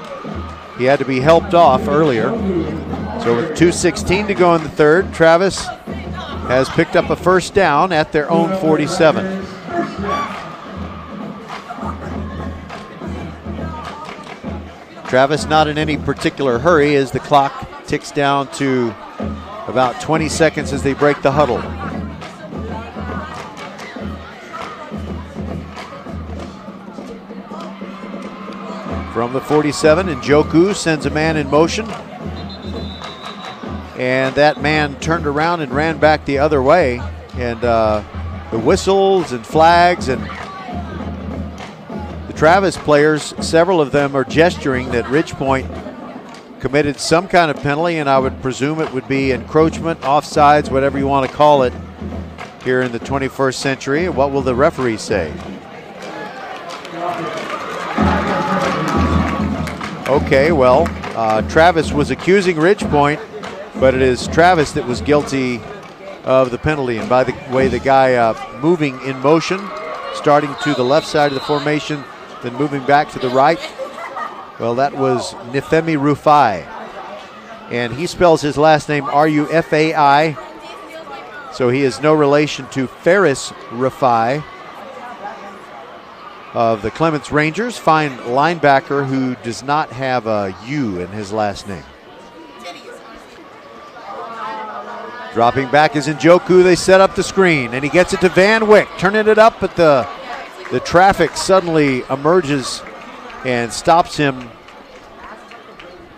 he had to be helped off earlier. So with 2:16 to go in the third, Travis has picked up a first down at their own 47. Travis not in any particular hurry as the clock ticks down to about 20 seconds as they break the huddle. From the 47, Njoku sends a man in motion. And that man turned around and ran back the other way. And the whistles and flags and the Travis players, several of them are gesturing that Ridge Point committed some kind of penalty, and I would presume it would be encroachment, offsides, whatever you want to call it, here in the 21st century. What will the referee say? Okay, well, Travis was accusing Ridge Point, but it is Travis that was guilty of the penalty. And by the way, the guy moving in motion, starting to the left side of the formation, then moving back to the right, well, that was Nifemi Rufai. And he spells his last name R-U-F-A-I, so he is no relation to Ferris Rufai of the Clements Rangers, fine linebacker who does not have a U in his last name. Dropping back is Njoku. They set up the screen, and he gets it to Van Wyck, turning it up, but the traffic suddenly emerges and stops him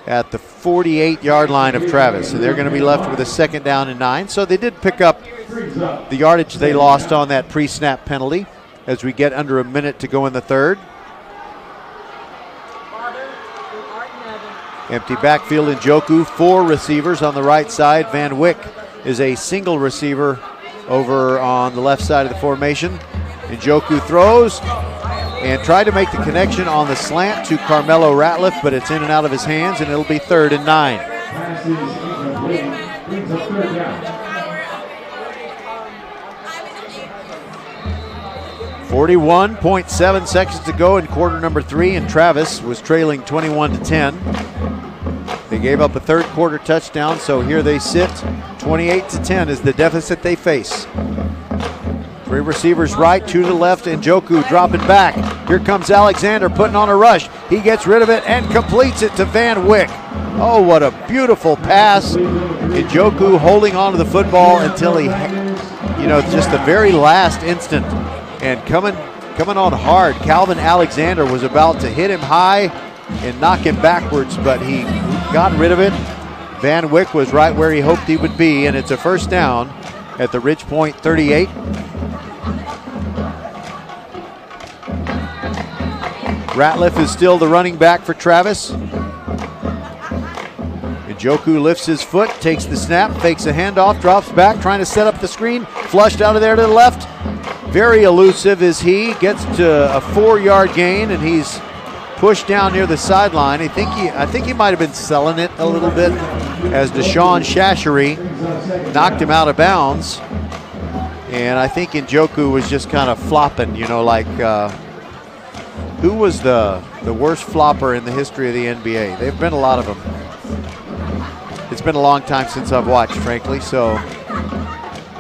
at the 48-yard line of Travis. And they're going to be left with a 2nd down and 9. So they did pick up the yardage they lost on that pre-snap penalty as we get under a minute to go in the third. Empty backfield, Njoku, 4 receivers on the right side. Van Wyck is a single receiver over on the left side of the formation. Njoku throws, and tried to make the connection on the slant to Carmelo Ratliff, but it's in and out of his hands, and it'll be 3rd and 9. 41.7 seconds to go in quarter number 3, and Travis was trailing 21-10. They gave up a third quarter touchdown, so here they sit. 28-10 is the deficit they face. 3 receivers right, 2 to the left, and Njoku dropping back. Here comes Alexander putting on a rush. He gets rid of it and completes it to Van Wyck. Oh, what a beautiful pass. Njoku holding on to the football until he, just the very last instant. And coming on hard. Calvin Alexander was about to hit him high and knock him backwards, but he got rid of it. Van Wyck was right where he hoped he would be, and it's a first down at the Ridge Point 38. Ratliff is still the running back for Travis. Njoku lifts his foot, takes the snap, fakes a handoff, drops back, trying to set up the screen, flushed out of there to the left. Very elusive is he, gets to a 4-yard gain, and he's pushed down near the sideline. I think he might have been selling it a little bit as Deshaun Shashery knocked him out of bounds. And I think Njoku was just kind of flopping, who was the worst flopper in the history of the NBA? There have been a lot of them. It's been a long time since I've watched, frankly, so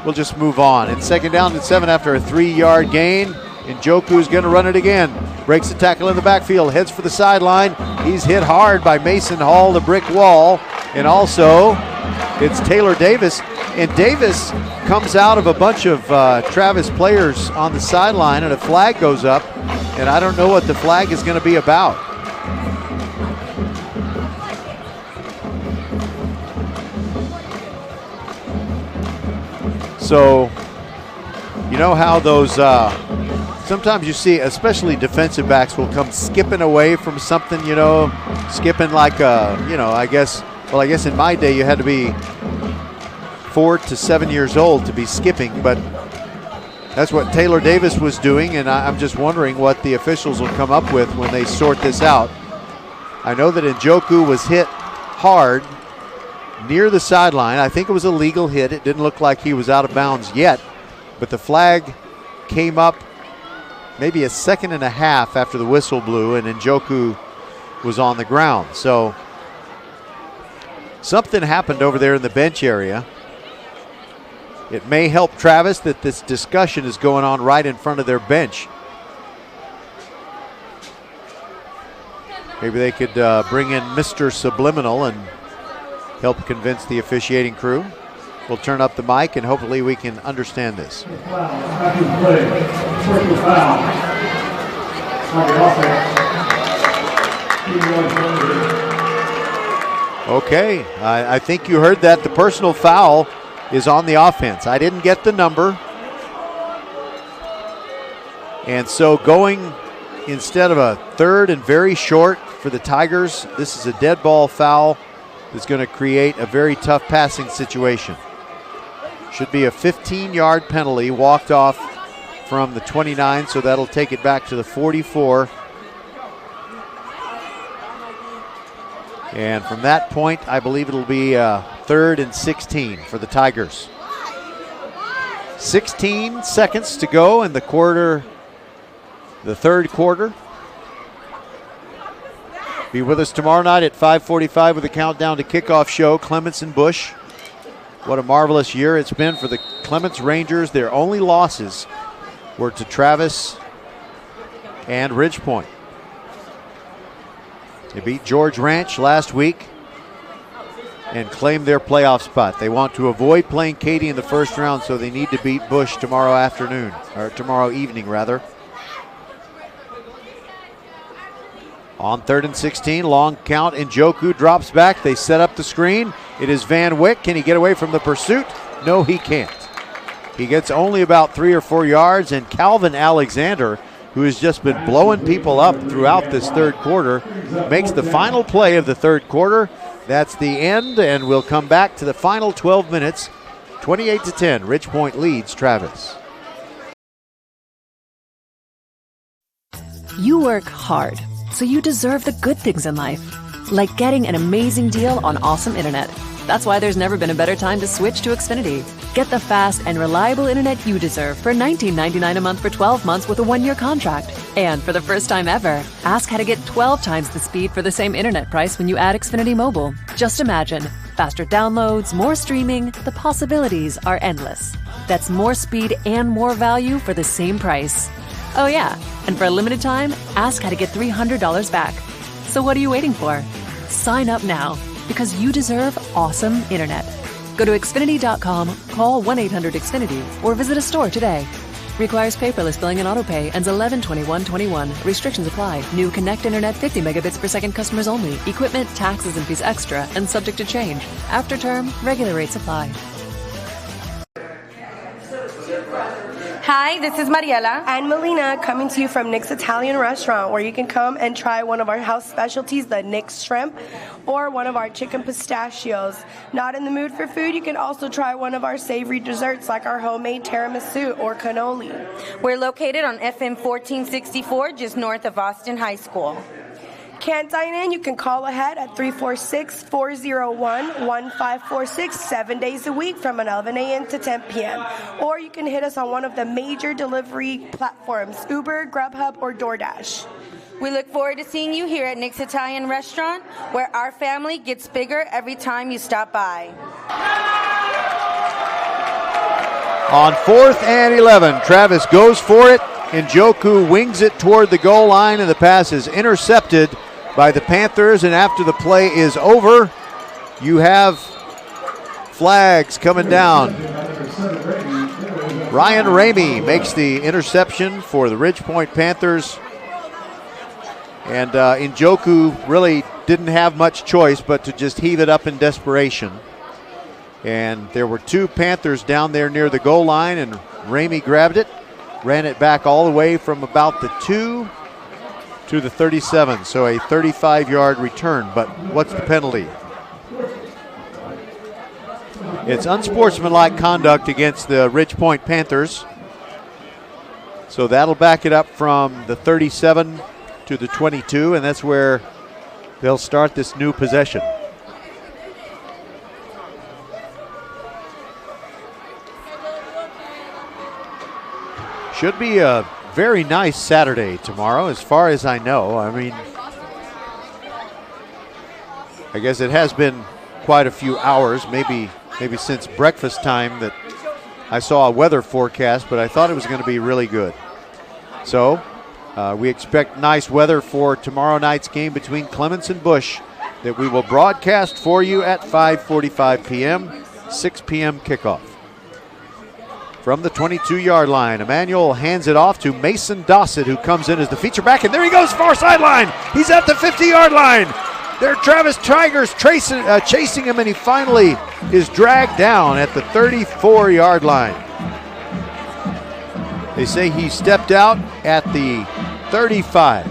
we'll just move on. It's 2nd down and 7 after a 3-yard gain. Njoku's going to run it again. Breaks the tackle in the backfield, heads for the sideline. He's hit hard by Mason Hall, the brick wall. And also, it's Taylor Davis. And Davis comes out of a bunch of Travis players on the sideline, and a flag goes up. And I don't know what the flag is going to be about. So, you know how those, sometimes you see, especially defensive backs will come skipping away from something, skipping like, I guess in my day you had to be 4 to 7 years old to be skipping, but that's what Taylor Davis was doing, and I'm just wondering what the officials will come up with when they sort this out. I know that Njoku was hit hard near the sideline. I think it was a legal hit. It didn't look like he was out of bounds yet, but the flag came up maybe a second and a half after the whistle blew, and Njoku was on the ground. So something happened over there in the bench area. It may help Travis that this discussion is going on right in front of their bench. Maybe they could bring in Mr. Subliminal and help convince the officiating crew. We'll turn up the mic and hopefully we can understand this. Okay, I think you heard that. The personal foul is on the offense. I didn't get the number. And so going instead of a 3rd and very short for the Tigers, this is a dead ball foul that's going to create a very tough passing situation. Should be a 15-yard penalty, walked off from the 29, so that'll take it back to the 44. And from that point, I believe it'll be 3rd and 16 for the Tigers. 16 seconds to go in the third quarter. Be with us tomorrow night at 5:45 with a countdown to kickoff show. Clements and Bush. What a marvelous year it's been for the Clements Rangers. Their only losses were to Travis and Ridge Point. They beat George Ranch last week and claimed their playoff spot. They want to avoid playing Katy in the first round, so they need to beat Bush tomorrow evening. On 3rd and 16, long count. Njoku drops back. They set up the screen. It is Van Wyck. Can he get away from the pursuit? No, he can't. He gets only about 3 or 4 yards, and Calvin Alexander, who has just been blowing people up throughout this third quarter, makes the final play of the third quarter. That's the end, and we'll come back to the final 12 minutes. 28-10, Ridge Point leads Travis. You work hard, so you deserve the good things in life, like getting an amazing deal on awesome internet. That's why there's never been a better time to switch to Xfinity. Get the fast and reliable internet you deserve for $19.99 a month for 12 months with a 1-year contract. And for the first time ever, ask how to get 12 times the speed for the same internet price when you add Xfinity Mobile. Just imagine. Faster downloads, more streaming, the possibilities are endless. That's more speed and more value for the same price. Oh yeah, and for a limited time, ask how to get $300 back. So what are you waiting for? Sign up now, because you deserve awesome internet. Go to Xfinity.com, call 1-800-XFINITY, or visit a store today. Requires paperless billing and autopay. Ends 11/21/21. Restrictions apply. New Connect Internet 50 megabits per second customers only. Equipment, taxes, and fees extra and subject to change. After term, regular rates apply. Hi, this is Mariela and Melina coming to you from Nick's Italian Restaurant, where you can come and try one of our house specialties, the Nick's Shrimp, or one of our chicken pistachios. Not in the mood for food, you can also try one of our savory desserts like our homemade tiramisu or cannoli. We're located on FM 1464, just north of Austin High School. Can't dine in? You can call ahead at 346-401-1546 7 days a week from 11 a.m. to 10 p.m. Or you can hit us on one of the major delivery platforms, Uber, Grubhub, or DoorDash. We look forward to seeing you here at Nick's Italian Restaurant, where our family gets bigger every time you stop by. On 4th and 11, Travis goes for it. Njoku wings it toward the goal line, and the pass is intercepted by the Panthers. And after the play is over, you have flags coming down. Ryan Ramey makes the interception for the Ridgepoint Panthers. And Njoku really didn't have much choice but to just heave it up in desperation. And there were 2 Panthers down there near the goal line, and Ramey grabbed it, ran it back all the way from about the 2 to the 37. So a 35-yard return. But what's the penalty? It's unsportsmanlike conduct against the Ridgepoint Panthers. So that'll back it up from the 37 to the 22, and that's where they'll start this new possession. Should be a very nice Saturday tomorrow, as far as I know. I mean, I guess it has been quite a few hours, maybe since breakfast time, that I saw a weather forecast, but I thought it was going to be really good. So we expect nice weather for tomorrow night's game between Clements and Bush that we will broadcast for you at 5:45 p.m., 6 p.m. kickoff. From the 22-yard line, Emmanuel hands it off to Mason Dossett, who comes in as the feature back, and there he goes, far sideline. He's at the 50-yard line. There, Travis Tigers chasing him, and he finally is dragged down at the 34-yard line. They say he stepped out at the 35.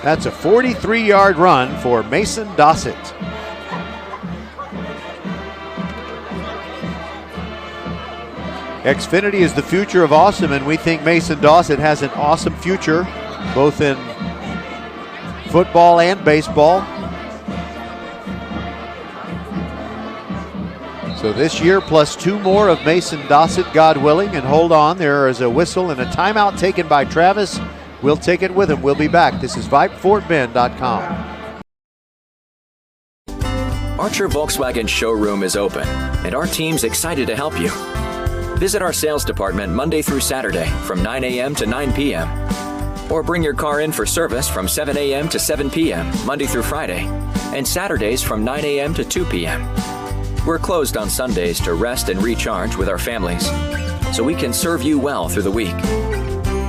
That's a 43-yard run for Mason Dossett. Xfinity is the future of awesome, and we think Mason Dossett has an awesome future, both in football and baseball. So this year, plus 2 more of Mason Dossett, God willing. And hold on, there is a whistle and a timeout taken by Travis. We'll take it with him. We'll be back. This is VypeFortBend.com. Archer Volkswagen showroom is open, and our team's excited to help you. Visit our sales department Monday through Saturday from 9 a.m. to 9 p.m. Or bring your car in for service from 7 a.m. to 7 p.m. Monday through Friday, and Saturdays from 9 a.m. to 2 p.m. We're closed on Sundays to rest and recharge with our families, so we can serve you well through the week.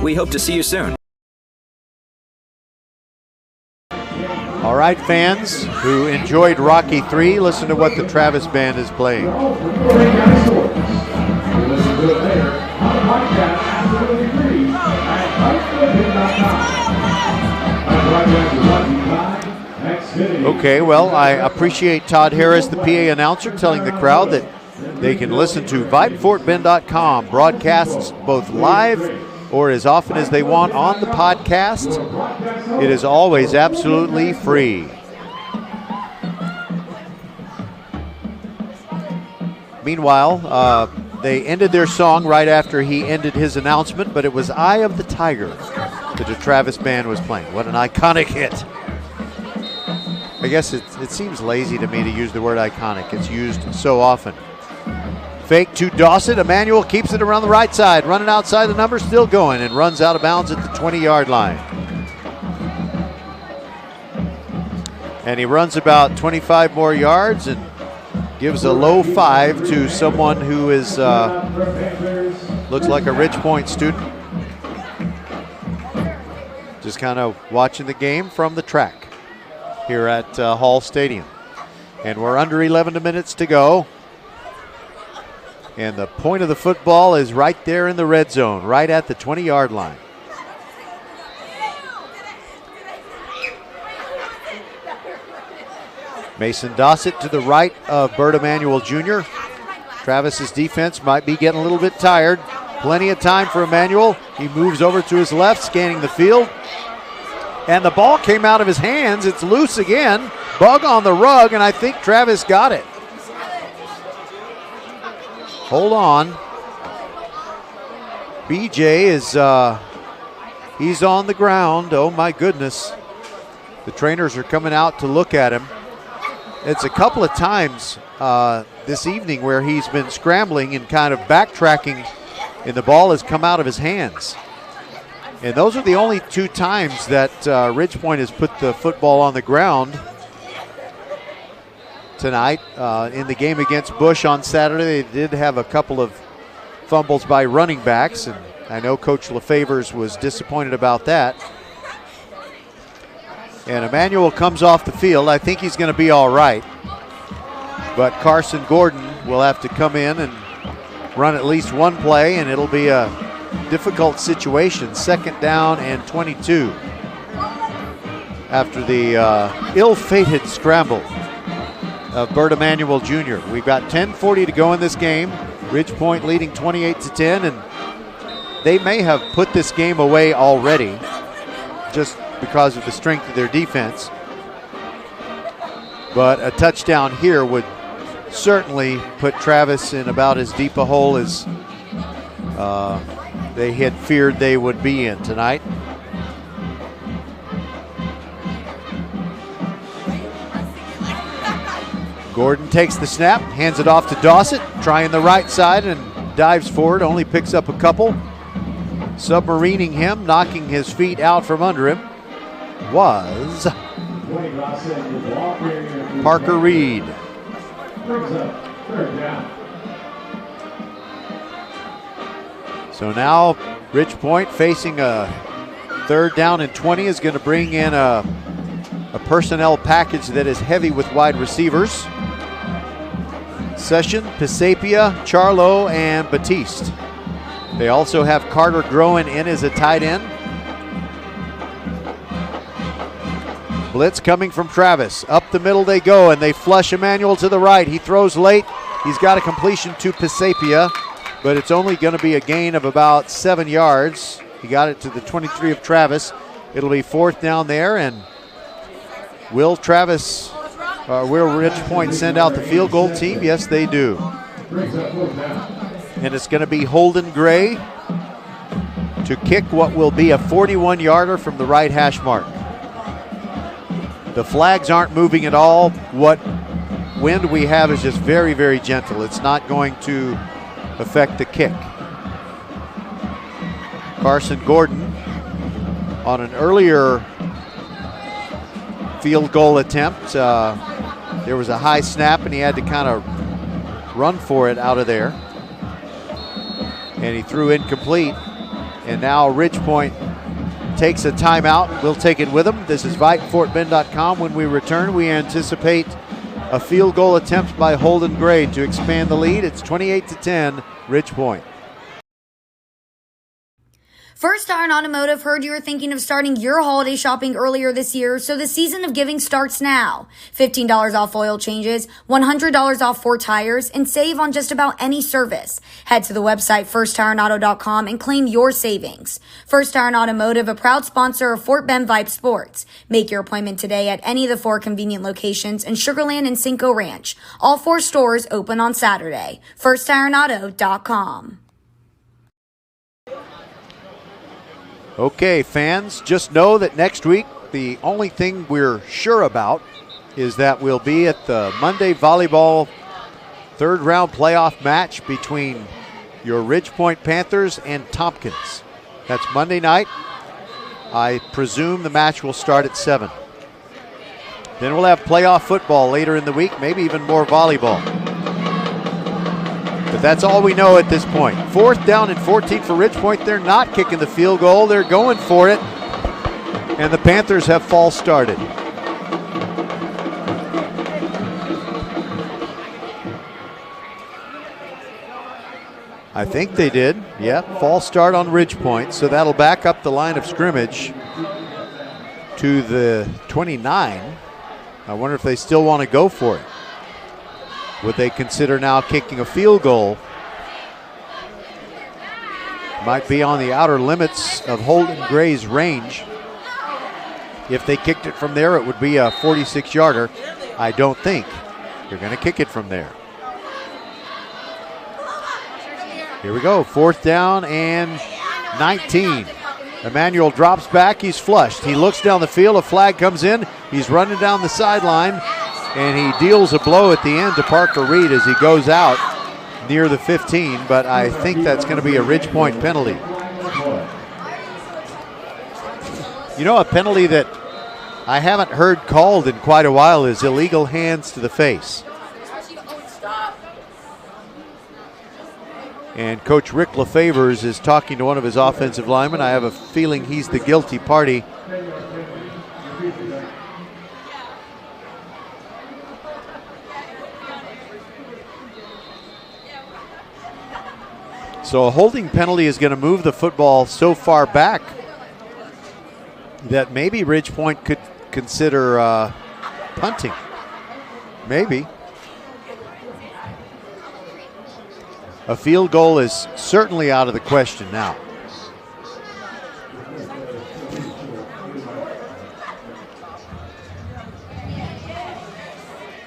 We hope to see you soon. All right, fans who enjoyed Rocky III, listen to what the Travis Band is playing. Next Okay, well, I appreciate Todd Harris, the PA announcer, telling the crowd that they can listen to VypeFortBend.com broadcasts both live or as often as they want on the podcast. It is always absolutely free. Meanwhile, they ended their song right after he ended his announcement, but it was Eye of the Tiger that the Travis band was playing. What an iconic hit. I guess it seems lazy to me to use the word iconic. It's used so often. Fake to Dawson. Emmanuel keeps it around the right side. Running outside the number, still going, and runs out of bounds at the 20-yard line. And he runs about 25 more yards and gives a low 5 to someone who is looks like a Ridge Point student. Just kind of watching the game from the track here at Hall Stadium. And we're under 11 minutes to go. And the point of the football is right there in the red zone, right at the 20-yard line. Mason Dossett to the right of Bert Emanuel Jr. Travis's defense might be getting a little bit tired. Plenty of time for Emanuel. He moves over to his left, scanning the field. And the ball came out of his hands. It's loose again. Bug on the rug, and I think Travis got it. Hold on. BJ is, he's on the ground. Oh my goodness. The trainers are coming out to look at him. It's a couple of times this evening where he's been scrambling and kind of backtracking, and the ball has come out of his hands. And those are the only 2 times that Ridge Point has put the football on the ground tonight. In the game against Bush on Saturday, they did have a couple of fumbles by running backs, and I know Coach LaFavors was disappointed about that. And Emmanuel comes off the field. I think he's going to be all right. But Carson Gordon will have to come in and run at least one play, and it'll be a difficult situation. 2nd down and 22 after the ill-fated scramble of Bert Emanuel Jr. We've got 10:40 to go in this game. Ridge Point leading 28-10, and they may have put this game away already just because of the strength of their defense. But a touchdown here would certainly put Travis in about as deep a hole as they had feared they would be in tonight. Gordon takes the snap, hands it off to Dossett, trying the right side and dives forward, only picks up a couple. Submarining him, knocking his feet out from under him was Parker Reed. So now Ridge Point facing a 3rd down and 20 is going to bring in a personnel package that is heavy with wide receivers. Session, Pisapia, Charlo, and Batiste. They also have Carter Groen in as a tight end. Blitz coming from Travis. Up the middle they go, and they flush Emmanuel to the right. He throws late. He's got a completion to Pisapia, but it's only going to be a gain of about 7 yards. He got it to the 23 of Travis. It'll be 4th down there, and will Ridge Point send out the field goal team? Yes, they do. And it's going to be Holden Gray to kick what will be a 41-yarder from the right hash mark. The flags aren't moving at all. What wind we have is just very, very gentle. It's not going to affect the kick. Carson Gordon on an earlier field goal attempt. There was a high snap and he had to kind of run for it out of there. And he threw incomplete. And now Ridge Point takes a timeout. We'll take it with them. This is VypeFortBend.com. When we return, we anticipate a field goal attempt by Holden Gray to expand the lead. It's 28-10, Ridge Point. First Iron Automotive heard you were thinking of starting your holiday shopping earlier this year, so the season of giving starts now. $15 off oil changes, $100 off 4 tires, and save on just about any service. Head to the website firstironauto.com and claim your savings. First Iron Automotive, a proud sponsor of Fort Bend Vype Sports. Make your appointment today at any of the 4 convenient locations in Sugar Land and Cinco Ranch. All 4 stores open on Saturday. firstironauto.com. Okay, fans, just know that next week, the only thing we're sure about is that we'll be at the Monday volleyball third-round playoff match between your Ridgepoint Panthers and Tompkins. That's Monday night. I presume the match will start at 7. Then we'll have playoff football later in the week, maybe even more volleyball. But that's all we know at this point. 4th down and 14 for Ridgepoint. They're not kicking the field goal. They're going for it. And the Panthers have false started. I think they did. Yeah, false start on Ridgepoint. So that'll back up the line of scrimmage to the 29. I wonder if they still want to go for it. Would they consider now kicking a field goal? Might be on the outer limits of Holden Gray's range. If they kicked it from there, it would be a 46-yarder. I don't think they're going to kick it from there. Here we go, 4th down and 19. Emmanuel drops back, he's flushed. He looks down the field, a flag comes in, he's running down the sideline, and he deals a blow at the end to Parker Reed as he goes out near the 15, but I think that's going to be a Ridgepoint penalty. You know, a penalty that I haven't heard called in quite a while is illegal hands to the face. And Coach Rick LaFavors is talking to one of his offensive linemen. I have a feeling he's the guilty party. So a holding penalty is going to move the football so far back that maybe Ridgepoint could consider punting. Maybe. A field goal is certainly out of the question now.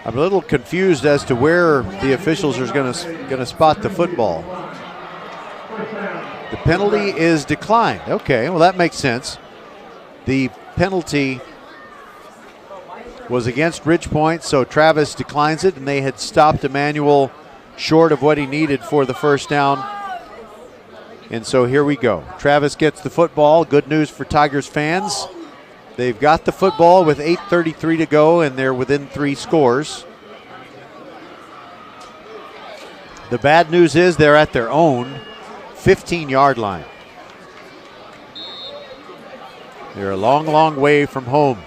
I'm a little confused as to where the officials are going to spot the football. The penalty is declined. Okay, well that makes sense. The penalty was against Ridgepoint, so Travis declines it, and they had stopped Emmanuel short of what he needed for the first down. And so here we go. Travis gets the football. Good news for Tigers fans. They've got the football with 8:33 to go, and they're within 3 scores. The bad news is they're at their own 15-yard line. They're a long, long way from home.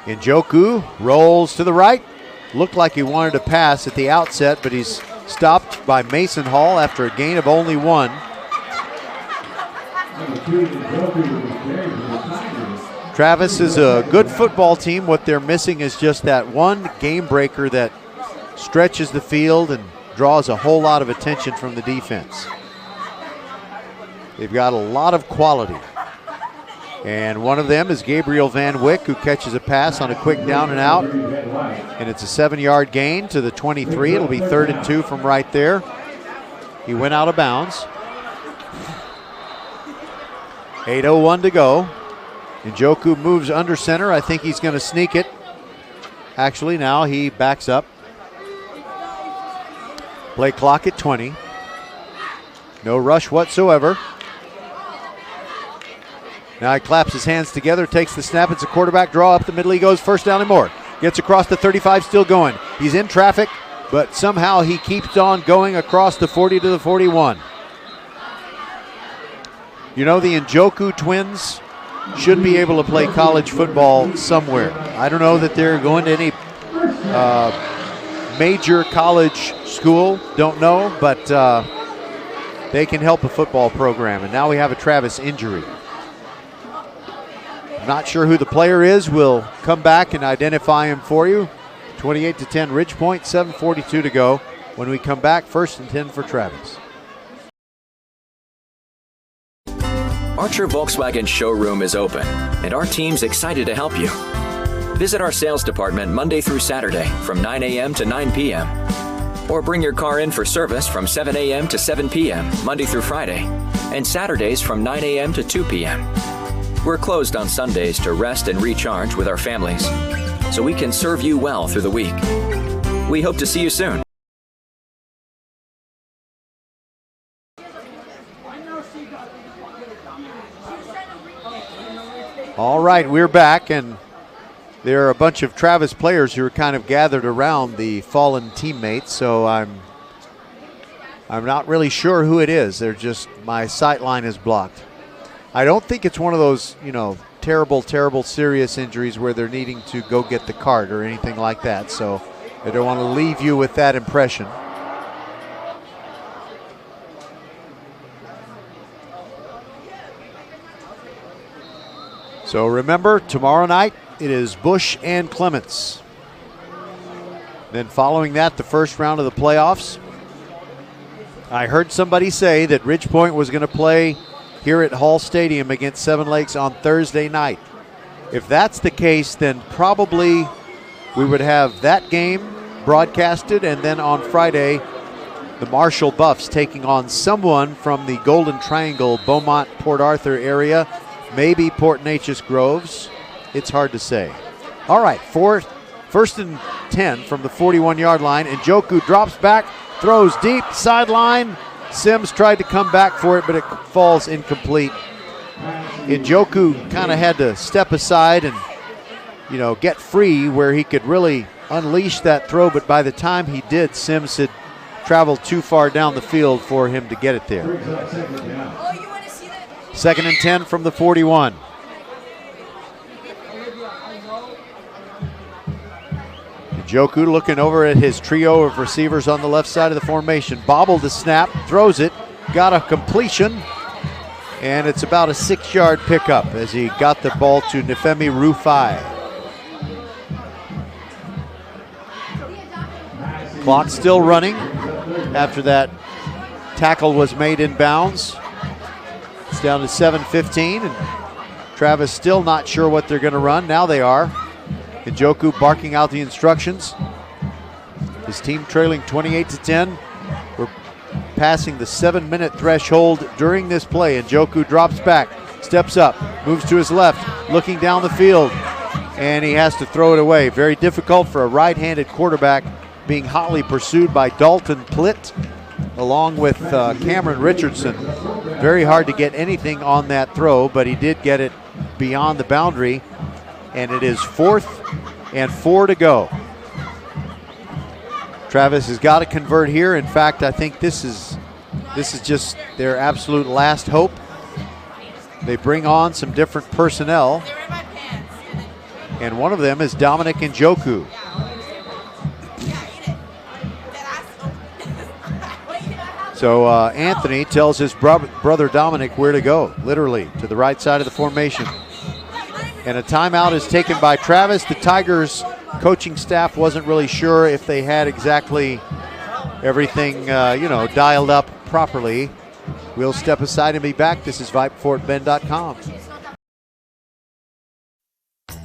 Njoku rolls to the right. Looked like he wanted to pass at the outset, but he's stopped by Mason Hall after a gain of only 1. Travis is a good football team. What they're missing is just that one game breaker that stretches the field and draws a whole lot of attention from the defense. They've got a lot of quality. And one of them is Gabriel Van Wyck, who catches a pass on a quick down and out. And it's a 7-yard gain to the 23. It'll be 3rd and 2 from right there. He went out of bounds. 8:01 to go. Njoku moves under center. I think he's going to sneak it. Actually, now he backs up. Play clock at 20. No rush whatsoever. Now he claps his hands together, takes the snap. It's a quarterback draw up the middle. He goes, first down and more. Gets across the 35, still going. He's in traffic, but somehow he keeps on going across the 40 to the 41. You know, the Njoku twins should be able to play college football somewhere. I don't know that they're going to any major college school. Don't know, but they can help a football program. And now we have a Travis injury. I'm not sure who the player is. We'll come back and identify him for you. 28-10 Ridgepoint, 7:42 to go. When we come back, 1st and 10 for Travis. Archer Volkswagen showroom is open, and our team's excited to help you. Visit our sales department Monday through Saturday from 9 a.m. to 9 p.m. Or bring your car in for service from 7 a.m. to 7 p.m. Monday through Friday, and Saturdays from 9 a.m. to 2 p.m. We're closed on Sundays to rest and recharge with our families, so we can serve you well through the week. We hope to see you soon. All right, we're back, and there are a bunch of Travis players who are kind of gathered around the fallen teammates, so I'm not really sure who it is. They're just, my sight line is blocked. I don't think it's one of those, terrible, serious injuries where they're needing to go get the cart or anything like that, so I don't want to leave you with that impression. So remember, tomorrow night, it is Bush and Clements. Then following that, the first round of the playoffs. I heard somebody say that Ridgepoint was going to play here at Hall Stadium against Seven Lakes on Thursday night. If that's the case, then probably we would have that game broadcasted, and then on Friday, the Marshall Buffs taking on someone from the Golden Triangle, Beaumont, Port Arthur area. Maybe Port Neches Groves. It's hard to say. All right, 1st and 10 from the 41-yard line. And Njoku drops back, throws deep, sideline. Sims tried to come back for it, but it falls incomplete. Njoku kind of had to step aside and, get free where he could really unleash that throw. But by the time he did, Sims had traveled too far down the field for him to get it there. 2nd and 10 from the 41. Njoku looking over at his trio of receivers on the left side of the formation. Bobbled the snap, throws it, got a completion, and it's about a 6-yard pickup as he got the ball to Nefemi Rufai. Clock still running after that tackle was made in bounds. It's down to 7:15, and Travis still not sure what they're going to run. Now they are. Njoku barking out the instructions. His team trailing 28-10. We're passing the 7-minute threshold during this play. Njoku drops back, steps up, moves to his left, looking down the field, and he has to throw it away. Very difficult for a right-handed quarterback, being hotly pursued by Dalton Plitt along with Cameron Richardson. Very hard to get anything on that throw, but he did get it beyond the boundary, and it is 4th and 4 to go. Travis has got to convert here. In fact, I think this is just their absolute last hope. They bring on some different personnel, and one of them is Dominic Njoku. So Anthony tells his brother Dominic where to go, literally, to the right side of the formation. And a timeout is taken by Travis. The Tigers coaching staff wasn't really sure if they had exactly everything, dialed up properly. We'll step aside and be back. This is VypeFortBend.com.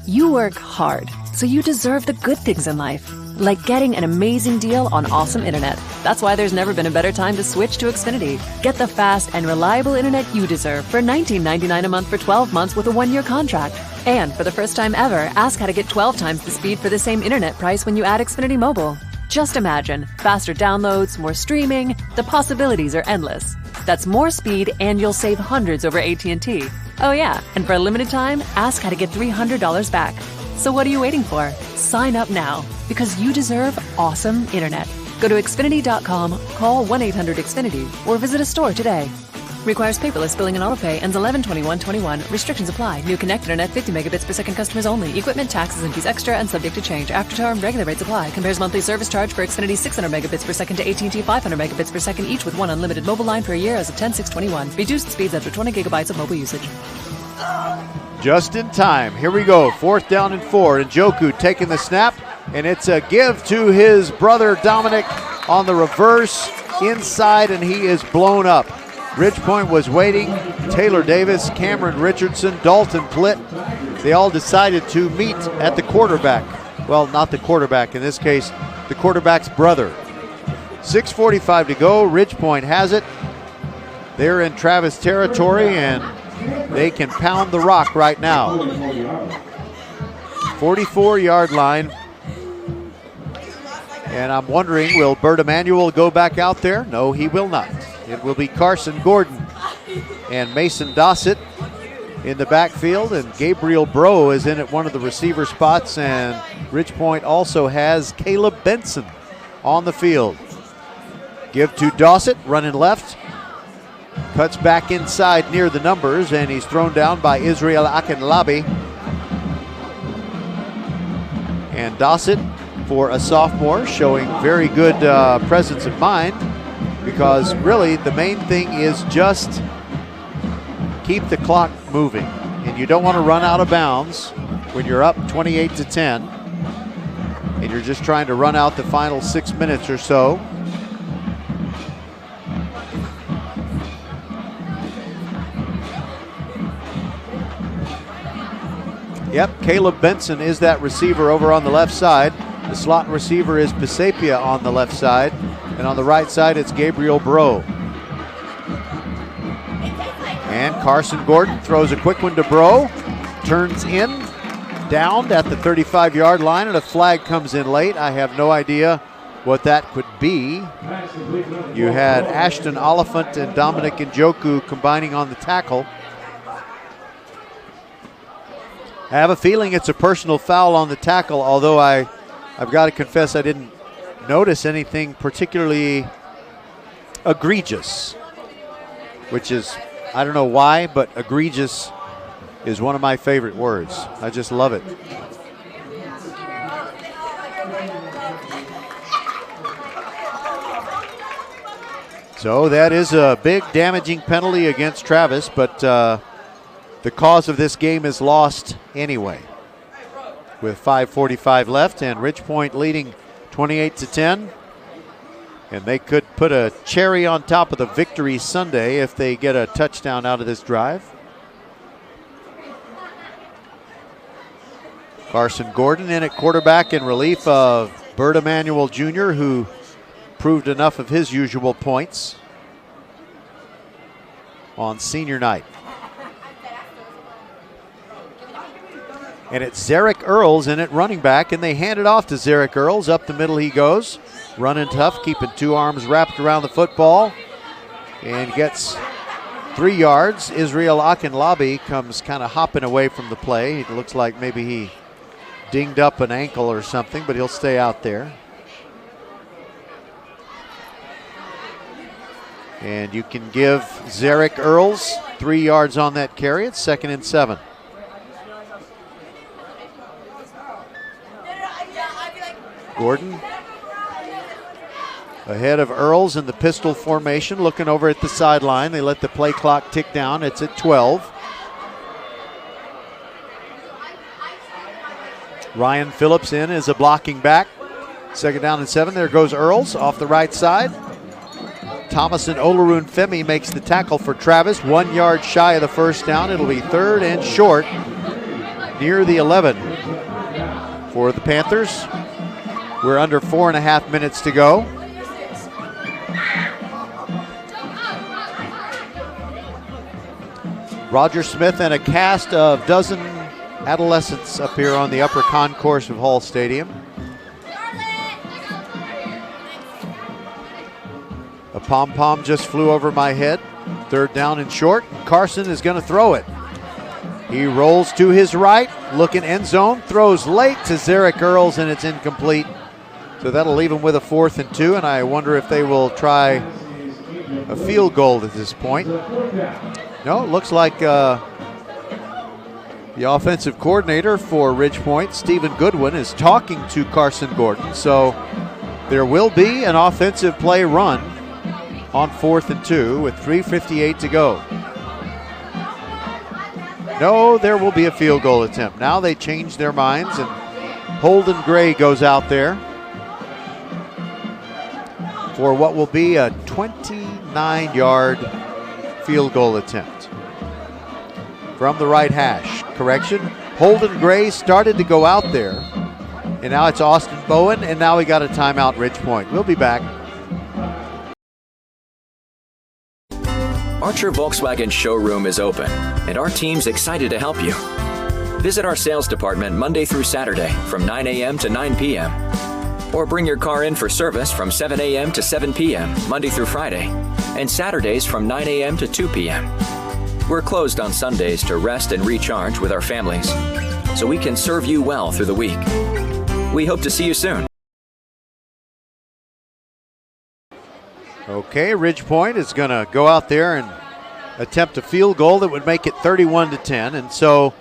You work hard, so you deserve the good things in life, like getting an amazing deal on awesome internet. That's why there's never been a better time to switch to Xfinity. Get the fast and reliable internet you deserve for $19.99 a month for 12 months with a 1-year contract. And for the first time ever, ask how to get 12 times the speed for the same internet price when you add Xfinity Mobile. Just imagine, faster downloads, more streaming, the possibilities are endless. That's more speed, and you'll save hundreds over AT&T. Oh yeah, and for a limited time, ask how to get $300 back. So what are you waiting for? Sign up now, because you deserve awesome internet. Go to Xfinity.com, call 1-800-XFINITY, or visit a store today. Requires paperless billing and autopay. Ends 11/21/21. Restrictions apply. New Connect Internet 50 megabits per second customers only. Equipment, taxes, and fees extra and subject to change. After term, regular rates apply. Compares monthly service charge for Xfinity 600 megabits per second to AT&T 500 megabits per second each with one unlimited mobile line per year as of 10/6/21. Reduced speeds after 20 gigabytes of mobile usage. Just in time. Here we go. 4th down and 4. And Njoku taking the snap. And it's a give to his brother Dominic on the reverse inside, and he is blown up. Ridgepoint was waiting. Taylor Davis, Cameron Richardson, Dalton Plitt. They all decided to meet at the quarterback. Well, not the quarterback. In this case, the quarterback's brother. 6:45 to go. Ridgepoint has it. They're in Travis territory, and they can pound the rock right now. 44-yard line. And I'm wondering, will Bert Emanuel go back out there? No, he will not. It will be Carson Gordon and Mason Dossett in the backfield, and Gabriel Bro is in at one of the receiver spots, and Ridgepoint also has Caleb Benson on the field. Give to Dossett, running left. Cuts back inside near the numbers, and he's thrown down by Israel Akinlabi. And Dossett, for a sophomore, showing very good presence of mind, because really the main thing is just keep the clock moving. And you don't want to run out of bounds when you're up 28-10 and you're just trying to run out the final 6 minutes or so. Yep, Caleb Benson is that receiver over on the left side. The slot receiver is Pisapia on the left side. And on the right side, it's Gabriel Bro. And Carson Gordon throws a quick one to Bro. Turns in, downed at the 35-yard line, and a flag comes in late. I have no idea what that could be. You had Ashton Oliphant and Dominic Njoku combining on the tackle. I have a feeling it's a personal foul on the tackle, although I've got to confess I didn't notice anything particularly egregious, which is, I don't know why, but egregious is one of my favorite words. I just love it. So that is a big damaging penalty against Travis, but the cause of this game is lost anyway. With 5:45 left and Ridgepoint leading 28-10. And they could put a cherry on top of the victory Sunday if they get a touchdown out of this drive. Carson Gordon in at quarterback in relief of Bert Emanuel Jr., who proved enough of his usual points on senior night. And it's Zarek Earls in at running back, and they hand it off to Zarek Earls. Up the middle he goes, running tough, keeping two arms wrapped around the football, and gets 3 yards. Israel Akinlabi comes kind of hopping away from the play. It looks like maybe he dinged up an ankle or something, but he'll stay out there. And you can give Zarek Earls 3 yards on that carry. It's 2nd and 7. Gordon ahead of Earls in the pistol formation, looking over at the sideline. They let the play clock tick down. It's at 12. Ryan Phillips in as a blocking back. 2nd down and 7. There goes Earls off the right side. Thomason Olaroon Femi makes the tackle for Travis. 1 yard shy of the first down. It'll be 3rd and short near the 11 for the Panthers. We're under 4.5 minutes to go. Roger Smith and a cast of dozen adolescents up here on the upper concourse of Hall Stadium. A pom-pom just flew over my head. 3rd down and short. Carson is going to throw it. He rolls to his right, looking end zone, throws late to Zarek Earls, and it's incomplete. So that'll leave him with a 4th and 2, and I wonder if they will try a field goal at this point. No, it looks like the offensive coordinator for Ridgepoint, Stephen Goodwin, is talking to Carson Gordon. So there will be an offensive play run on 4th and 2 with 3:58 to go. No, there will be a field goal attempt. Now they change their minds, and Holden Gray goes out there for what will be a 29-yard field goal attempt from the right hash. Correction, Holden Gray started to go out there, and now it's Austin Bowen, and now we got a timeout, Ridgepoint. We'll be back. Archer Volkswagen showroom is open, and our team's excited to help you. Visit our sales department Monday through Saturday from 9 a.m. to 9 p.m. Or bring your car in for service from 7 a.m. to 7 p.m. Monday through Friday, and Saturdays from 9 a.m. to 2 p.m. We're closed on Sundays to rest and recharge with our families, so we can serve you well through the week. We hope to see you soon. Okay, Ridgepoint is going to go out there and attempt a field goal that would make it 31-10. And so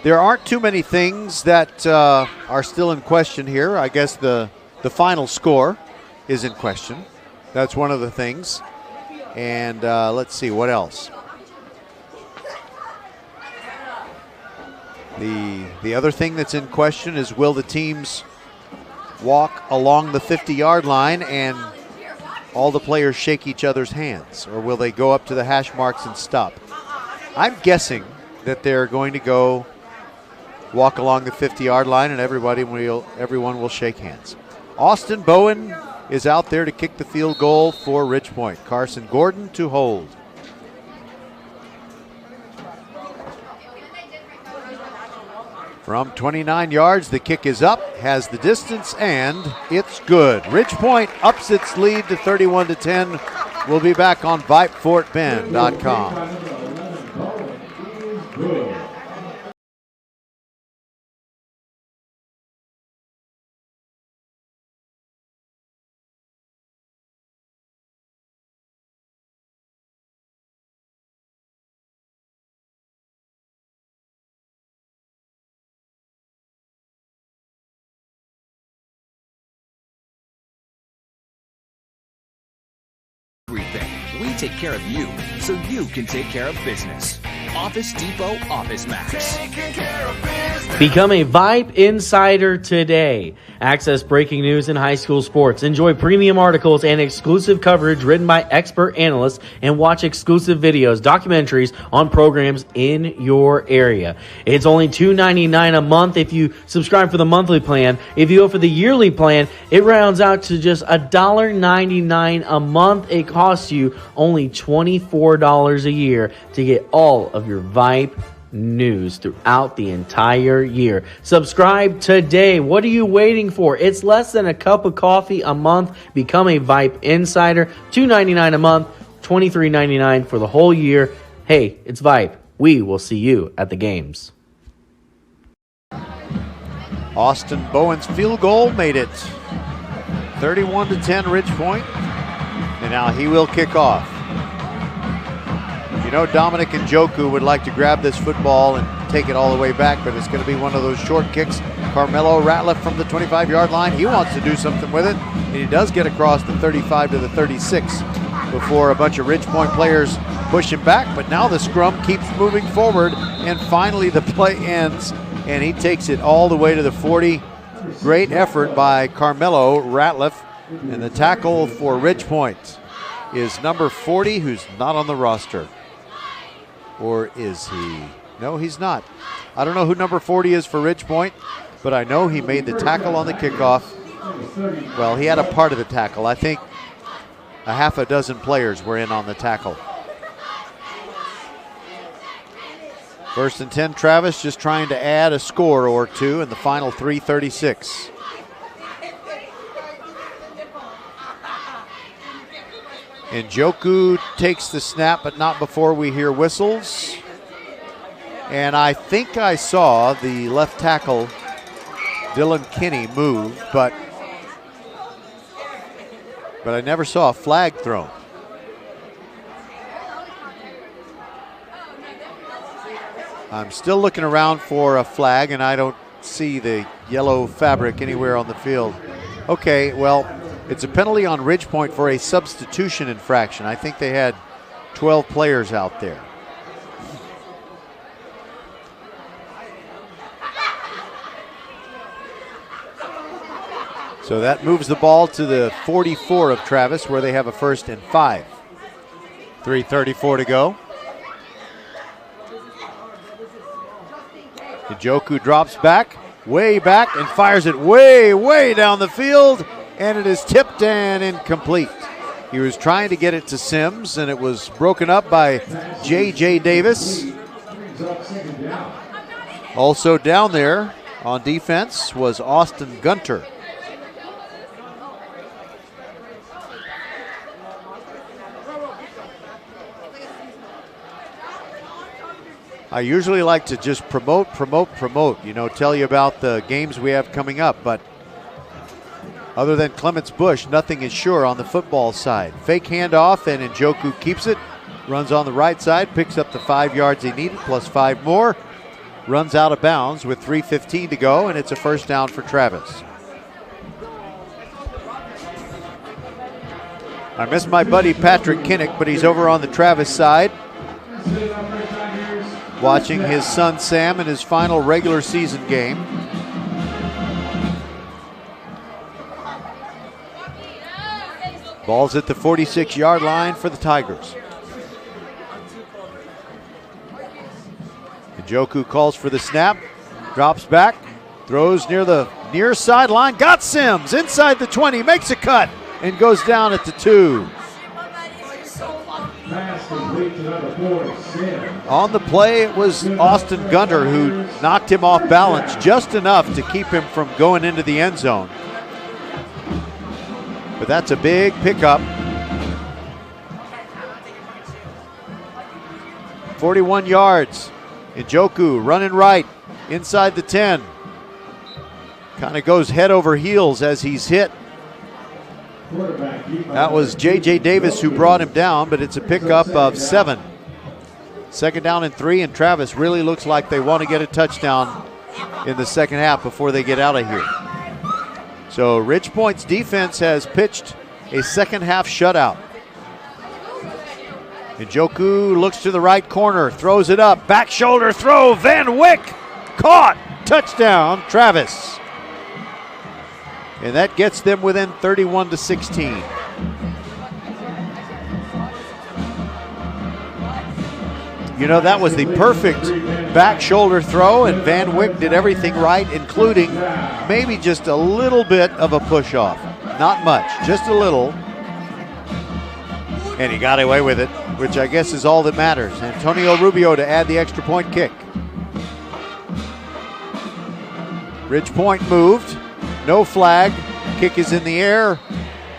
there aren't too many things that are still in question here. I guess the final score is in question. That's one of the things. And let's see, what else? The other thing that's in question is, will the teams walk along the 50-yard line and all the players shake each other's hands, or will they go up to the hash marks and stop? I'm guessing that they're going to go walk along the 50-yard line and everyone will shake hands. Austin Bowen is out there to kick the field goal for Ridgepoint. Carson Gordon to hold. From 29 yards, the kick is up, has the distance, and it's good. Ridgepoint ups its lead to 31-10. We'll be back on VypeFortBend.com. Everything. We take care of you, so you can take care of business. Office Depot Office Max. Become a Vype Insider today. Access breaking news in high school sports. Enjoy premium articles and exclusive coverage written by expert analysts, and watch exclusive videos, documentaries on programs in your area. It's only $2.99 a month if you subscribe for the monthly plan. If you go for the yearly plan, it rounds out to just $1.99 a month. It costs you only $24 a year to get all of your Vype news throughout the entire year. Subscribe today. What are you waiting for? It's less than a cup of coffee a month. Become a Vype Insider. $2.99 a month, $23.99 for the whole year. Hey, it's Vype. We will see you at the games. Austin Bowen's field goal made it 31-10 Ridgepoint, and now he will kick off. You know, Dominic Njoku would like to grab this football and take it all the way back, but it's going to be one of those short kicks. Carmelo Ratliff from the 25-yard line. He wants to do something with it, and he does get across the 35 to the 36 before a bunch of Ridgepoint players push him back. But now the scrum keeps moving forward, and finally the play ends, and he takes it all the way to the 40. Great effort by Carmelo Ratliff, and the tackle for Ridgepoint is number 40, who's not on the roster. Or is he? No, he's not. I don't know who number 40 is for Ridgepoint, but I know he made the tackle on the kickoff. Well, he had a part of the tackle. I think a half a dozen players were in on the tackle. 1st and 10, Travis just trying to add a score or two in the final 3:36. Njoku takes the snap, but not before we hear whistles. And I think I saw the left tackle, Dylan Kinney, move, but I never saw a flag thrown. I'm still looking around for a flag, and I don't see the yellow fabric anywhere on the field. Okay, well, it's a penalty on Ridgepoint for a substitution infraction. I think they had 12 players out there. So that moves the ball to the 44 of Travis, where they have a 1st and 5. 3:34 to go. Njoku drops back, and fires it way down the field, and it is tipped and incomplete. He was trying to get it to Sims, and it was broken up by J.J. Davis. Also down there on defense was Austin Gunter. I usually like to just promote, tell you about the games we have coming up, but other than Clements Bush, nothing is sure on the football side. Fake handoff, and Njoku keeps it, runs on the right side, picks up the 5 yards he needed, plus 5 more, runs out of bounds with 3:15 to go, and it's a 1st down for Travis. I miss my buddy Patrick Kinnick, but he's over on the Travis side, watching his son Sam in his final regular season game. Ball's at the 46-yard line for the Tigers. Njoku calls for the snap, drops back, throws near the near sideline, got Sims inside the 20, makes a cut, and goes down at the 2. On the play, it was Austin Gunter who knocked him off balance just enough to keep him from going into the end zone. But that's a big pickup. 41 yards. Njoku running right inside the 10. Kind of goes head over heels as he's hit. That was J.J. Davis who brought him down, but it's a pickup of 7. 2nd down and 3, and Travis really looks like they want to get a touchdown in the second half before they get out of here. So Ridgepoint's defense has pitched a second half shutout. Njoku looks to the right corner, throws it up, back shoulder throw, Van Wyck caught, touchdown Travis. And that gets them within 31-16. You know, that was the perfect back shoulder throw, and Van Wyck did everything right, including maybe just a little bit of a push off. Not much, just a little. And he got away with it, which I guess is all that matters. Antonio Rubio to add the extra point kick. Ridgepoint moved. No flag. Kick is in the air.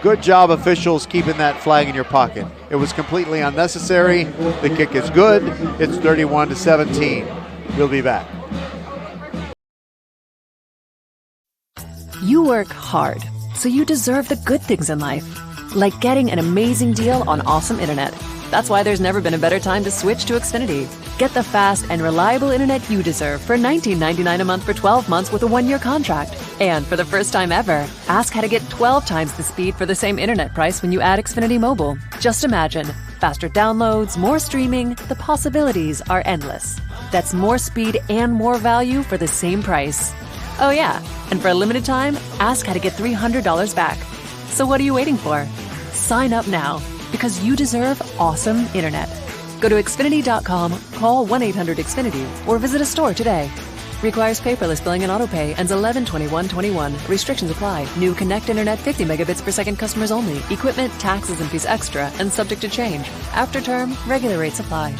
Good job, officials, keeping that flag in your pocket. It was completely unnecessary. The kick is good. It's 31-17. We'll be back. You work hard, so you deserve the good things in life, like getting an amazing deal on awesome internet. That's why there's never been a better time to switch to Xfinity. Get the fast and reliable internet you deserve for $19.99 a month for 12 months with a 1-year contract. And for the first time ever, ask how to get 12 times the speed for the same internet price when you add Xfinity Mobile. Just imagine. Faster downloads, more streaming, the possibilities are endless. That's more speed and more value for the same price. Oh yeah, and for a limited time, ask how to get $300 back. So what are you waiting for? Sign up now, because you deserve awesome internet. Go to Xfinity.com, call 1-800-XFINITY, or visit a store today. Requires paperless billing and autopay. Ends 11/21/21. Restrictions apply. New Connect Internet 50 megabits per second customers only. Equipment, taxes, and fees extra and subject to change. After term, regular rates apply.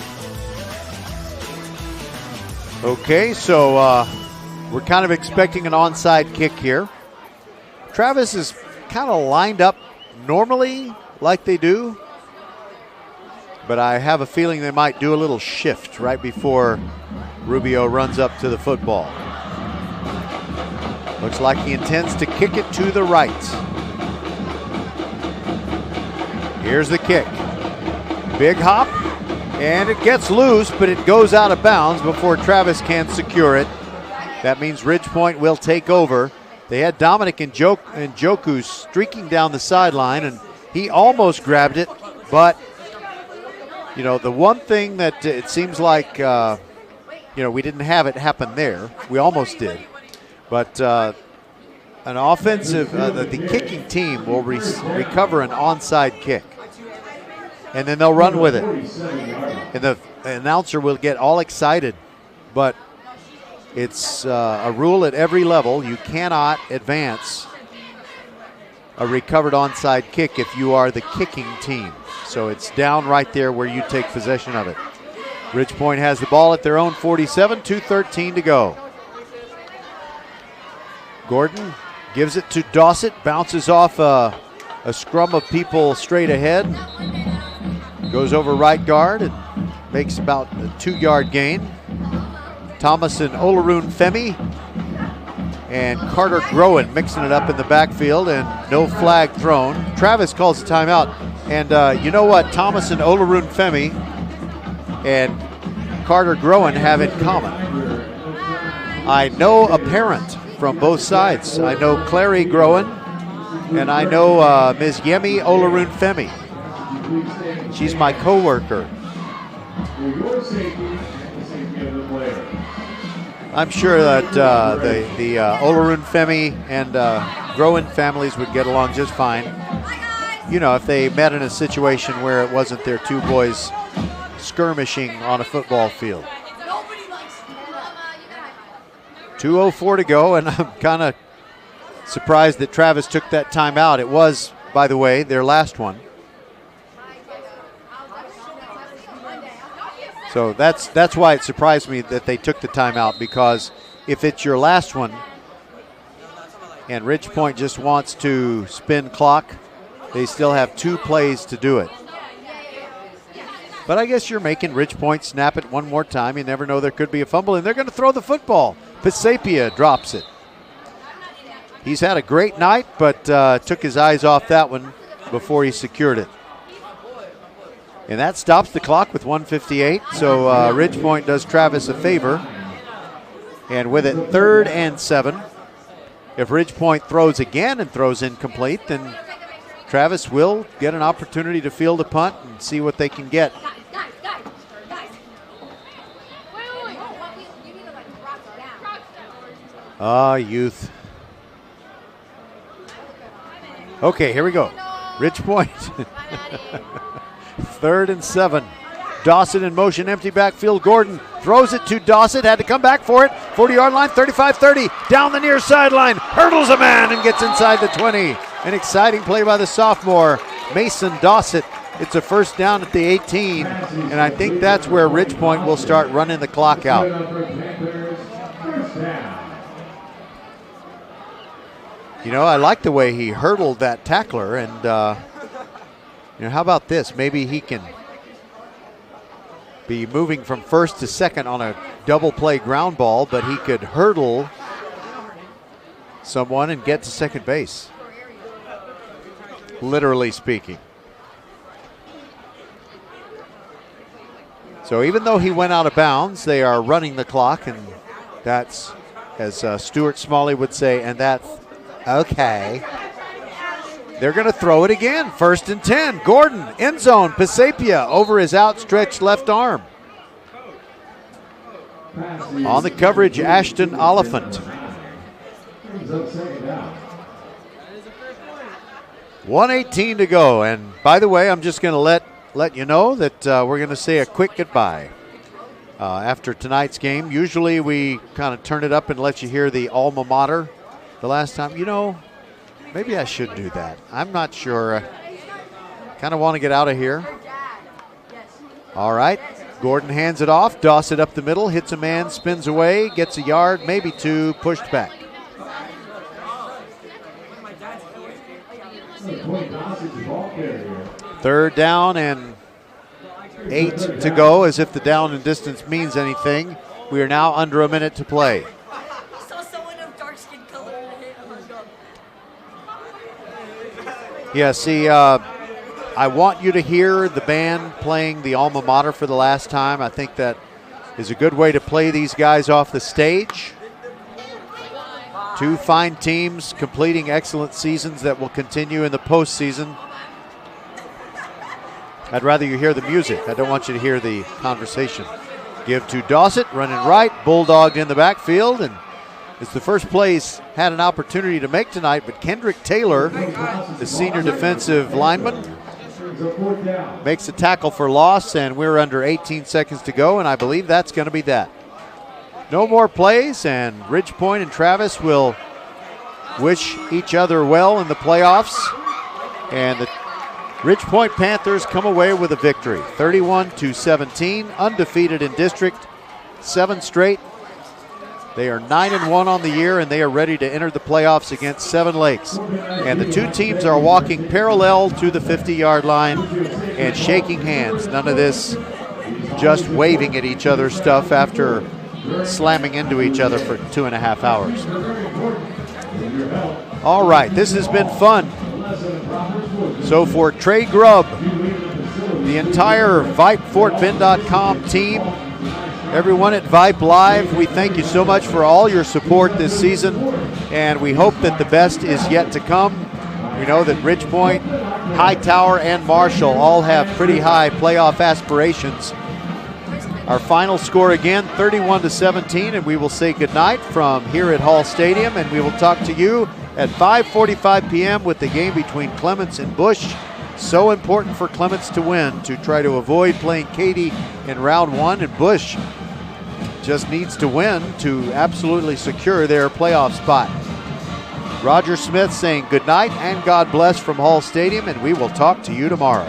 Okay, so we're kind of expecting an onside kick here. Travis is kind of lined up normally like they do, but I have a feeling they might do a little shift right before Rubio runs up to the football. Looks like he intends to kick it to the right. Here's the kick. Big hop, And it gets loose, but it goes out of bounds before Travis can secure it. That means Ridge Point will take over. They had Dominic Njoku streaking down the sideline, and he almost grabbed it. But, you know, the one thing that it seems like, we didn't have it happen there. We almost did. But an offensive, the kicking team will recover an onside kick. And then they'll run with it. And the announcer will get all excited. But it's a rule at every level. You cannot advance a recovered onside kick if you are the kicking team. So it's down right there where you take possession of it. Ridge Point has the ball at their own 47, 2:13 to go. Gordon gives it to Dossett, bounces off a scrum of people straight ahead. Goes over right guard and makes about a 2-yard gain. Thomas and Olaroon Femi and Carter Groen mixing it up in the backfield, and no flag thrown. Travis calls a timeout. And you know what Thomas and Olaroon Femi and Carter Groen have in common? I know a parent from both sides. I know Clary Groen, and I know Ms. Yemi Olaroon Femi. She's my co-worker. I'm sure that the Olaroon Femi and Groen families would get along just fine. You know, if they met in a situation where it wasn't their two boys skirmishing on a football field. 2:04 to go, and I'm kind of surprised that Travis took that timeout. It was, by the way, their last one. So that's why it surprised me that they took the timeout, because if it's your last one and Ridge Point just wants to spin clock, they still have 2 plays to do it. But I guess you're making Ridge Point snap it one more time. You never know, there could be a fumble, and they're going to throw the football. Pisapia drops it. He's had a great night, but took his eyes off that one before he secured it. And that stops the clock with 1:58. So Ridge Point does Travis a favor. And with it 3rd and 7, if Ridge Point throws again and throws incomplete, then Travis will get an opportunity to field a punt and see what they can get. Youth. Okay, here we go. Ridge Point. 3rd and 7. Dossett in motion, empty backfield. Gordon throws it to Dossett, had to come back for it. 40-yard line, 35-30, down the near sideline, hurdles a man and gets inside the 20. An exciting play by the sophomore, Mason Dossett. It's a first down at the 18, and I think that's where Ridge Point will start running the clock out. You know, I like the way he hurdled that tackler, and how about this? Maybe he can be moving from first to second on a double play ground ball, but he could hurdle someone and get to second base, literally speaking. So even though he went out of bounds, they are running the clock, and that's, as Stuart Smalley would say, and that's okay. They're going to throw it again. 1st and 10. Gordon, end zone. Pisapia over his outstretched left arm. On the coverage, Ashton Oliphant. 1:18 to go. And by the way, I'm just going to let you know that we're going to say a quick goodbye after tonight's game. Usually we kind of turn it up and let you hear the alma mater. The last time, maybe I should do that. I'm not sure. Kind of want to get out of here. All right. Gordon hands it off. Dossett up the middle. Hits a man. Spins away. Gets a yard. Maybe 2. Pushed back. Third down and 8 to go, as if the down and distance means anything. We are now under a minute to play. Yeah, see, I I want you to hear the band playing the alma mater for the last time. I think that is a good way to play these guys off the stage. Two fine teams completing excellent seasons that will continue in the postseason. I'd rather you hear the music. I don't want you to hear the conversation. Give to Dossett, running right, bulldogged in the backfield, and it's the first play he's had an opportunity to make tonight, but Kendrick Taylor, the senior defensive lineman, makes a tackle for loss, and we're under 18 seconds to go, and I believe that's going to be that. No more plays, and Ridgepoint and Travis will wish each other well in the playoffs, and the Ridgepoint Panthers come away with a victory, 31-17, undefeated in district, 7 straight. They are 9-1 on the year, and they are ready to enter the playoffs against Seven Lakes. And the two teams are walking parallel to the 50-yard line and shaking hands. None of this just waving at each other stuff after slamming into each other for 2.5 hours. All right, this has been fun. So for Trey Grubb, the entire VypeFortBend.com team, everyone at Vype Live, we thank you so much for all your support this season, and we hope that the best is yet to come. We know that Ridgepoint, Hightower, and Marshall all have pretty high playoff aspirations. Our final score again, 31-17, and we will say goodnight from here at Hall Stadium, and we will talk to you at 5:45 p.m. with the game between Clements and Bush. So important for Clements to win to try to avoid playing Katy in round 1, and Bush just needs to win to absolutely secure their playoff spot. Roger Smith saying good night and God bless from Hall Stadium, and we will talk to you tomorrow.